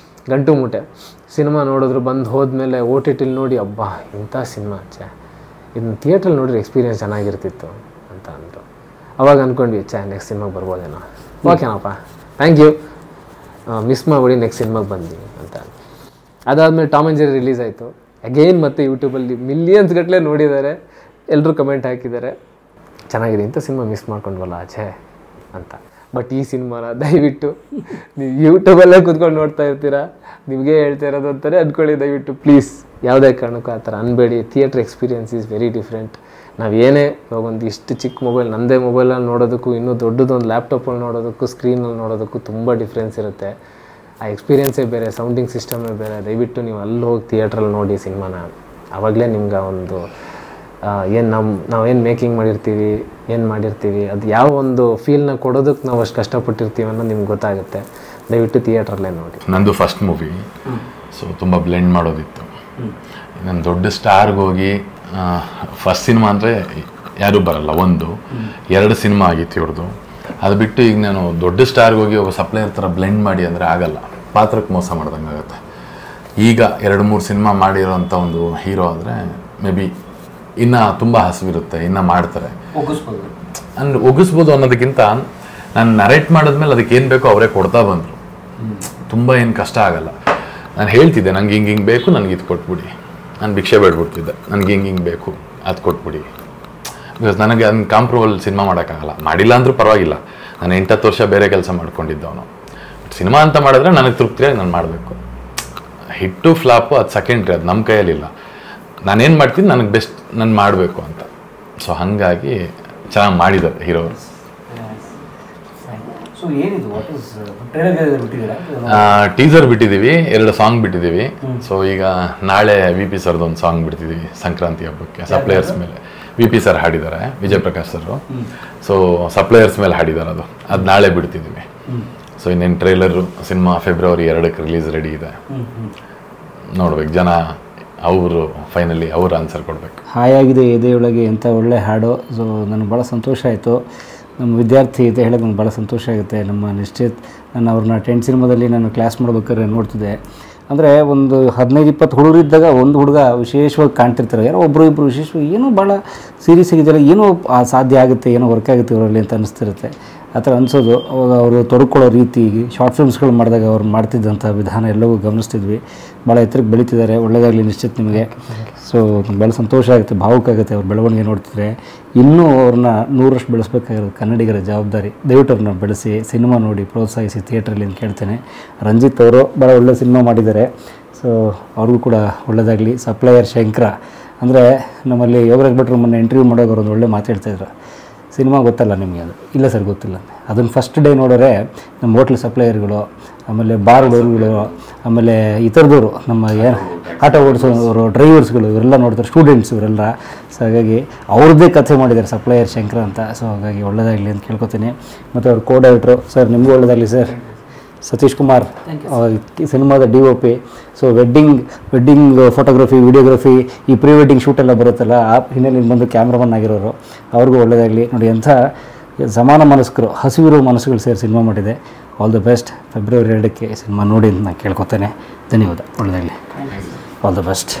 Speaker 2: ಗಂಟು ಮೂಟೆ ಸಿನಿಮಾ ನೋಡಿದ್ರು ಬಂದು ಹೋದ್ಮೇಲೆ OTT ನೋಡಿ ಅಬ್ಬಾ ಇಂಥ ಸಿನಿಮಾ ಇದನ್ನ ಥಿಯೇಟ್ರಲ್ಲಿ ನೋಡಿದ್ರೆ ಎಕ್ಸ್ಪೀರಿಯೆನ್ಸ್ ಚೆನ್ನಾಗಿರ್ತಿತ್ತು ಅಂತ ಅಂದರು. ಅವಾಗ ಅಂದ್ಕೊಂಡ್ವಿ ನೆಕ್ಸ್ಟ್ ಸಿನಿಮಾಗೆ ಬರ್ಬೋದೇನೋ. ಓಕೆನಪ್ಪ, ಥ್ಯಾಂಕ್ ಯು, ಮಿಸ್ ಮಾಡಿಬಿಡಿ, ನೆಕ್ಸ್ಟ್ ಸಿನಿಮಾಗೆ ಬಂದ್ವಿ ಅಂತ. ಅದಾದಮೇಲೆ ಟಾಮ್ ಆ್ಯಂಡ್ ಜೆರ್ರಿ ರಿಲೀಸ್ ಆಯಿತು. ಅಗೇನ್ ಮತ್ತೆ ಯೂಟ್ಯೂಬಲ್ಲಿ ಮಿಲಿಯನ್ಸ್ ಗಟ್ಟಲೆ ನೋಡಿದ್ದಾರೆ, ಎಲ್ಲರೂ ಕಮೆಂಟ್ ಹಾಕಿದ್ದಾರೆ, ಚೆನ್ನಾಗಿದೆ, ಇಂಥ ಸಿನಿಮಾ ಮಿಸ್ ಮಾಡ್ಕೊಂಡ್ವಲ್ಲ ಅಂತ. ಬಟ್ ಈ ಸಿನಿಮಾನ ದಯವಿಟ್ಟು ನೀವು ಯೂಟ್ಯೂಬಲ್ಲೇ ಕೂತ್ಕೊಂಡು ನೋಡ್ತಾ ಇರ್ತೀರಾ, ನಿಮಗೆ ಹೇಳ್ತಾ ಇರೋದು ಅಂತಾರೆ ಅಂದ್ಕೊಳ್ಳಿ. ದಯವಿಟ್ಟು ಪ್ಲೀಸ್ ಯಾವುದೇ ಕಾರಣಕ್ಕೂ ಆ ಥರ ಅನ್ಬೇಡಿ. Theatre experience is very different. ನಾವೇನೇ ಇವಾಗ ಒಂದು ಇಷ್ಟು ಚಿಕ್ಕ ಮೊಬೈಲ್, ನನ್ನದೇ ಮೊಬೈಲಲ್ಲಿ ನೋಡೋದಕ್ಕೂ ಇನ್ನೂ ದೊಡ್ಡದೊಂದು ಲ್ಯಾಪ್ಟಾಪಲ್ಲಿ ನೋಡೋದಕ್ಕೂ ಸ್ಕ್ರೀನಲ್ಲಿ ನೋಡೋದಕ್ಕೂ ತುಂಬ ಡಿಫ್ರೆನ್ಸ್ ಇರುತ್ತೆ. ಆ ಎಕ್ಸ್ಪೀರಿಯೆನ್ಸೇ ಬೇರೆ, ಸೌಂಡಿಂಗ್ ಸಿಸ್ಟಮೇ ಬೇರೆ. ದಯವಿಟ್ಟು ನೀವು ಅಲ್ಲಿ ಹೋಗಿ ಥಿಯೇಟ್ರಲ್ಲಿ ನೋಡಿ ಸಿನಿಮಾನ. ಆವಾಗಲೇ ನಿಮ್ಗೆ ಒಂದು ನಾವೇನು ಮೇಕಿಂಗ್ ಮಾಡಿರ್ತೀವಿ ಅದು ಯಾವ ಒಂದು ಫೀಲ್ನ ಕೊಡೋದಕ್ಕೆ ನಾವು ಅಷ್ಟು ಕಷ್ಟಪಟ್ಟಿರ್ತೀವಿ ಅನ್ನೋದು ನಿಮ್ಗೆ ಗೊತ್ತಾಗುತ್ತೆ. ದಯವಿಟ್ಟು ಥಿಯೇಟ್ರಲ್ಲೇ ನೋಡಿ.
Speaker 5: ನಂದು ಫಸ್ಟ್ ಮೂವಿ, ಸೊ ತುಂಬ ಬ್ಲೆಂಡ್ ಮಾಡೋದಿತ್ತು. ನಾನು ದೊಡ್ಡ ಸ್ಟಾರ್ಗೆ ಹೋಗಿ ಫಸ್ಟ್ ಸಿನಿಮಾ ಅಂದರೆ ಯಾರೂ ಬರಲ್ಲ, 2 ಸಿನಿಮಾ ಆಗಿತ್ತು ಇವ್ರದ್ದು. ಅದು ಬಿಟ್ಟು ಈಗ ನಾನು ದೊಡ್ಡ ಸ್ಟಾರ್ಗೆ ಹೋಗಿ ಒಬ್ಬ ಸಪ್ಲೈಯರ್ ಥರ ಬ್ಲೆಂಡ್ ಮಾಡಿ ಅಂದರೆ ಆಗಲ್ಲ, ಪಾತ್ರಕ್ಕೆ ಮೋಸ ಮಾಡ್ದಂಗೆ ಆಗುತ್ತೆ. ಈಗ 2-3 ಸಿನಿಮಾ ಮಾಡಿರೋಂಥ ಒಂದು ಹೀರೋ ಅಂದರೆ ಮೇ ಬಿ ಇನ್ನೂ ತುಂಬ ಹಸಿವಿರುತ್ತೆ, ಇನ್ನೂ ಮಾಡ್ತಾರೆ, ಒಗ್ಗಿಸ್ಬೋದು ಅನ್ನೋದಕ್ಕಿಂತ ನಾನು ನರೇಟ್ ಮಾಡಿದ್ಮೇಲೆ ಅದಕ್ಕೆ ಏನು ಬೇಕೋ ಅವರೇ ಕೊಡ್ತಾ ಬಂದರು. ತುಂಬ ಏನು ಕಷ್ಟ ಆಗಲ್ಲ. ನಾನು ಹೇಳ್ತಿದ್ದೆ ನನಗೆ ಹಿಂಗೆ ಬೇಕು, ನನಗೆ ಇದು ಕೊಟ್ಬಿಡಿ. ನಾನು ಭಿಕ್ಷೆ ಬೇಡ್ಬಿಡ್ತಿದ್ದೆ, ನನಗೆ ಹಿಂಗೆ ಬೇಕು ಅದು ಕೊಟ್ಬಿಡಿ. ಬಿಕಾಸ್ ನನಗೆ ಅದನ್ನ ಕಾಂಪ್ರೂವಲ್ ಸಿನಿಮಾ ಮಾಡೋಕ್ಕಾಗಲ್ಲ. ಮಾಡಿಲ್ಲ ಅಂದರೂ ಪರವಾಗಿಲ್ಲ, ನಾನು 8-10 ವರ್ಷ ಬೇರೆ ಕೆಲಸ ಮಾಡ್ಕೊಂಡಿದ್ದವನು. ಸಿನಿಮಾ ಅಂತ ಮಾಡಿದ್ರೆ ನನಗೆ ತೃಪ್ತಿಯಾಗಿ ನಾನು ಮಾಡಬೇಕು. ಹಿಟ್ಟು ಫ್ಲಾಪು ಅದು ಸೆಕೆಂಡ್ರಿ, ಅದು ನಮ್ಮ ಕೈಯಲ್ಲಿಲ್ಲ. ನಾನೇನು ಮಾಡ್ತೀನಿ ನನಗೆ ಬೆಸ್ಟ್ ನಾನು ಮಾಡಬೇಕು ಅಂತ. ಸೊ ಹಾಗಾಗಿ ಚೆನ್ನಾಗಿ ಮಾಡಿದ್ದಾರೆ ಹೀರೋರು. ಟೀಸರ್ ಬಿಟ್ಟಿದ್ದೀವಿ, 2 ಸಾಂಗ್ ಬಿಟ್ಟಿದ್ದೀವಿ. ಸೊ ಈಗ ನಾಳೆ ವಿ ಪಿ ಸರ್ದು ಒಂದು ಸಾಂಗ್ ಬಿಡ್ತಿದ್ದೀವಿ ಸಂಕ್ರಾಂತಿ ಹಬ್ಬಕ್ಕೆ. ಸಪ್ಲೈಯರ್ಸ್ ಮೇಲೆ ವಿ ಪಿ ಸರ್ ಹಾಡಿದ್ದಾರೆ, Vijay Prakash sir. So suppliers ಮೇಲೆ ಹಾಡಿದ್ದಾರೆ, ಅದು ನಾಳೆ ಬಿಡ್ತಿದ್ದೀವಿ. ಸೊ ಇನ್ನೇನು ಟ್ರೈಲರು ಸಿನಿಮಾ ಫೆಬ್ರವರಿ 2ಕ್ಕೆ ರಿಲೀಸ್ ರೆಡಿ ಇದೆ. ನೋಡ್ಬೇಕು ಜನ, ಅವರು ಫೈನಲಿ ಅವ್ರ ಆನ್ಸರ್ ಕೊಡಬೇಕು.
Speaker 1: ಹಾಯಾಗಿದೆ ಎದೆಯೊಳಗೆ ಎಂಥ ಒಳ್ಳೆ ಹಾಡು. ಸೊ ನನಗೆ ಭಾಳ ಸಂತೋಷ ಆಯಿತು. ನಮ್ಮ ವಿದ್ಯಾರ್ಥಿ ಅಂತ ಹೇಳೋದು ನನಗೆ ಭಾಳ ಸಂತೋಷ ಆಗುತ್ತೆ. ನಮ್ಮ ನಿಶ್ಚಿತ್, ನಾನು ಅವ್ರನ್ನ 10th ಸಿನಿಮಾದಲ್ಲಿ ನಾನು ಕ್ಲಾಸ್ ಮಾಡ್ಬೇಕಾದ್ರೆ ನೋಡ್ತಿದ್ದೆ. ಅಂದರೆ ಒಂದು 15-20 ಹುಡುಗರಿದ್ದಾಗ ಒಂದು ಹುಡುಗ ವಿಶೇಷವಾಗಿ ಕಾಣ್ತಿರ್ತಾರೆ, ಯಾರೋ ಒಬ್ಬರು ಇಬ್ಬರು ವಿಶೇಷವಾಗಿ ಏನೋ ಭಾಳ ಸೀರಿಯಸ್ ಆಗಿದ್ದಾರೆ, ಏನೋ ಸಾಧ್ಯ ಆಗುತ್ತೆ, ಏನೋ ವರ್ಕ್ ಆಗುತ್ತೆ ಇವರಲ್ಲಿ ಅಂತ ಅನಿಸ್ತಿರುತ್ತೆ. ಆ ಥರ ಅನಿಸೋದು. ಅವಾಗ ಅವರು ತೊಡ್ಕೊಳ್ಳೋ ರೀತಿ, ಶಾರ್ಟ್ ಫಿಲ್ಮ್ಸ್ಗಳು ಮಾಡಿದಾಗ ಅವ್ರು ಮಾಡ್ತಿದ್ದಂಥ ವಿಧಾನ ಎಲ್ಲವೂ ಗಮನಿಸ್ತಿದ್ವಿ. ಭಾಳ ಎತ್ತರಕ್ಕೆ ಬೆಳೀತಿದ್ದಾರೆ. ಒಳ್ಳೆಯದಾಗಲಿ ನಿಶ್ಚಿತ್ ನಿಮಗೆ. ಸೊ ಭಾಳ ಸಂತೋಷ ಆಗುತ್ತೆ, ಭಾವುಕ ಆಗುತ್ತೆ ಅವ್ರ ಬೆಳವಣಿಗೆ ನೋಡ್ತಿದ್ರೆ. ಇನ್ನೂ ಅವ್ರನ್ನ 100ರಷ್ಟು ಬೆಳೆಸ್ಬೇಕಾಗಿರೋದು ಕನ್ನಡಿಗರ ಜವಾಬ್ದಾರಿ. ದಯವಿಟ್ಟು ಅವ್ರನ್ನ ಬೆಳೆಸಿ, ಸಿನಿಮಾ ನೋಡಿ ಪ್ರೋತ್ಸಾಹಿಸಿ ಥಿಯೇಟ್ರಲ್ಲಿ ಅಂತ ಕೇಳ್ತೇನೆ. ರಂಜಿತ್ ಅವರು ಭಾಳ ಒಳ್ಳೆ ಸಿನಿಮಾ ಮಾಡಿದ್ದಾರೆ. ಸೊ ಅವ್ರಿಗೂ ಕೂಡ ಒಳ್ಳೆಯದಾಗಲಿ. ಸಪ್ಲೈಯರ್ ಶಂಕರ ಅಂದರೆ ನಮ್ಮಲ್ಲಿ ಯೋಗರಾಜ್ ಭಟ್ರು ಮೊನ್ನೆ ಇಂಟರ್ವ್ಯೂ ಮಾಡೋರು ಒಂದು ಒಳ್ಳೆ ಮಾತಾಡ್ತಾಯಿದ್ರು. ಸಿನಿಮಾ ಗೊತ್ತಲ್ಲ ನಿಮಗೆ? ಅದು ಇಲ್ಲ ಸರ್ ಗೊತ್ತಿಲ್ಲ. ಅದನ್ನು ಫಸ್ಟ್ ಡೇ ನೋಡಿದ್ರೆ ನಮ್ಮ ಹೋಟ್ಲ್ ಸಪ್ಲೈಯರ್ಗಳು, ಆಮೇಲೆ ಬಾರ್ಗಳು, ಆಮೇಲೆ ಇತರದವರು, ನಮ್ಮ ಏನು ಆಟೋ ಓಡಿಸೋರು, ಡ್ರೈವರ್ಸ್ಗಳು, ಇವರೆಲ್ಲ ನೋಡ್ತಾರೆ, ಸ್ಟೂಡೆಂಟ್ಸ್ ಇವರೆಲ್ಲ. ಸೊ ಹಾಗಾಗಿ ಅವ್ರದ್ದೇ ಕಥೆ ಮಾಡಿದ್ದಾರೆ ಸಪ್ಲೈಯರ್ ಶಂಕರ ಅಂತ. ಸೊ ಹಾಗಾಗಿ ಒಳ್ಳೆಯದಾಗಲಿ ಅಂತ ಕೇಳ್ಕೊತೀನಿ. ಮತ್ತು ಅವ್ರ ಕೋ ಡೈರೆಕ್ಟ್ರು ಸರ್, ನಿಮಗೂ ಒಳ್ಳೆಯದಾಗಲಿ ಸರ್. ಸತೀಶ್ ಕುಮಾರ್ ಸಿನಿಮಾದ DOP. So wedding photography, videography, ಈ ಪ್ರೀ ವೆಡ್ಡಿಂಗ್ ಶೂಟೆಲ್ಲ ಬರುತ್ತಲ್ಲ, ಆ ಹಿನ್ನೆಲೆಯಲ್ಲಿ ಬಂದು ಕ್ಯಾಮ್ರಾಮನ್ ಆಗಿರೋರು, ಅವ್ರಿಗೂ ಒಳ್ಳೆಯದಾಗಲಿ. ನೋಡಿ, ಎಂಥ ಸಮಾನ ಮನಸ್ಕರು, ಹಸಿವಿರೋ ಮನಸ್ಸುಗಳು ಸೇರಿ ಸಿನಿಮಾ ಮಾಡಿದೆ. All the best. ಫೆಬ್ರವರಿ 2ಕ್ಕೆ ಸಿನಿಮಾ ನೋಡಿ ಅಂತ ನಾನು ಕೇಳ್ಕೊತೇನೆ. ಧನ್ಯವಾದ. ಒಳ್ಳೆಯದಾಗಲಿ. All the best.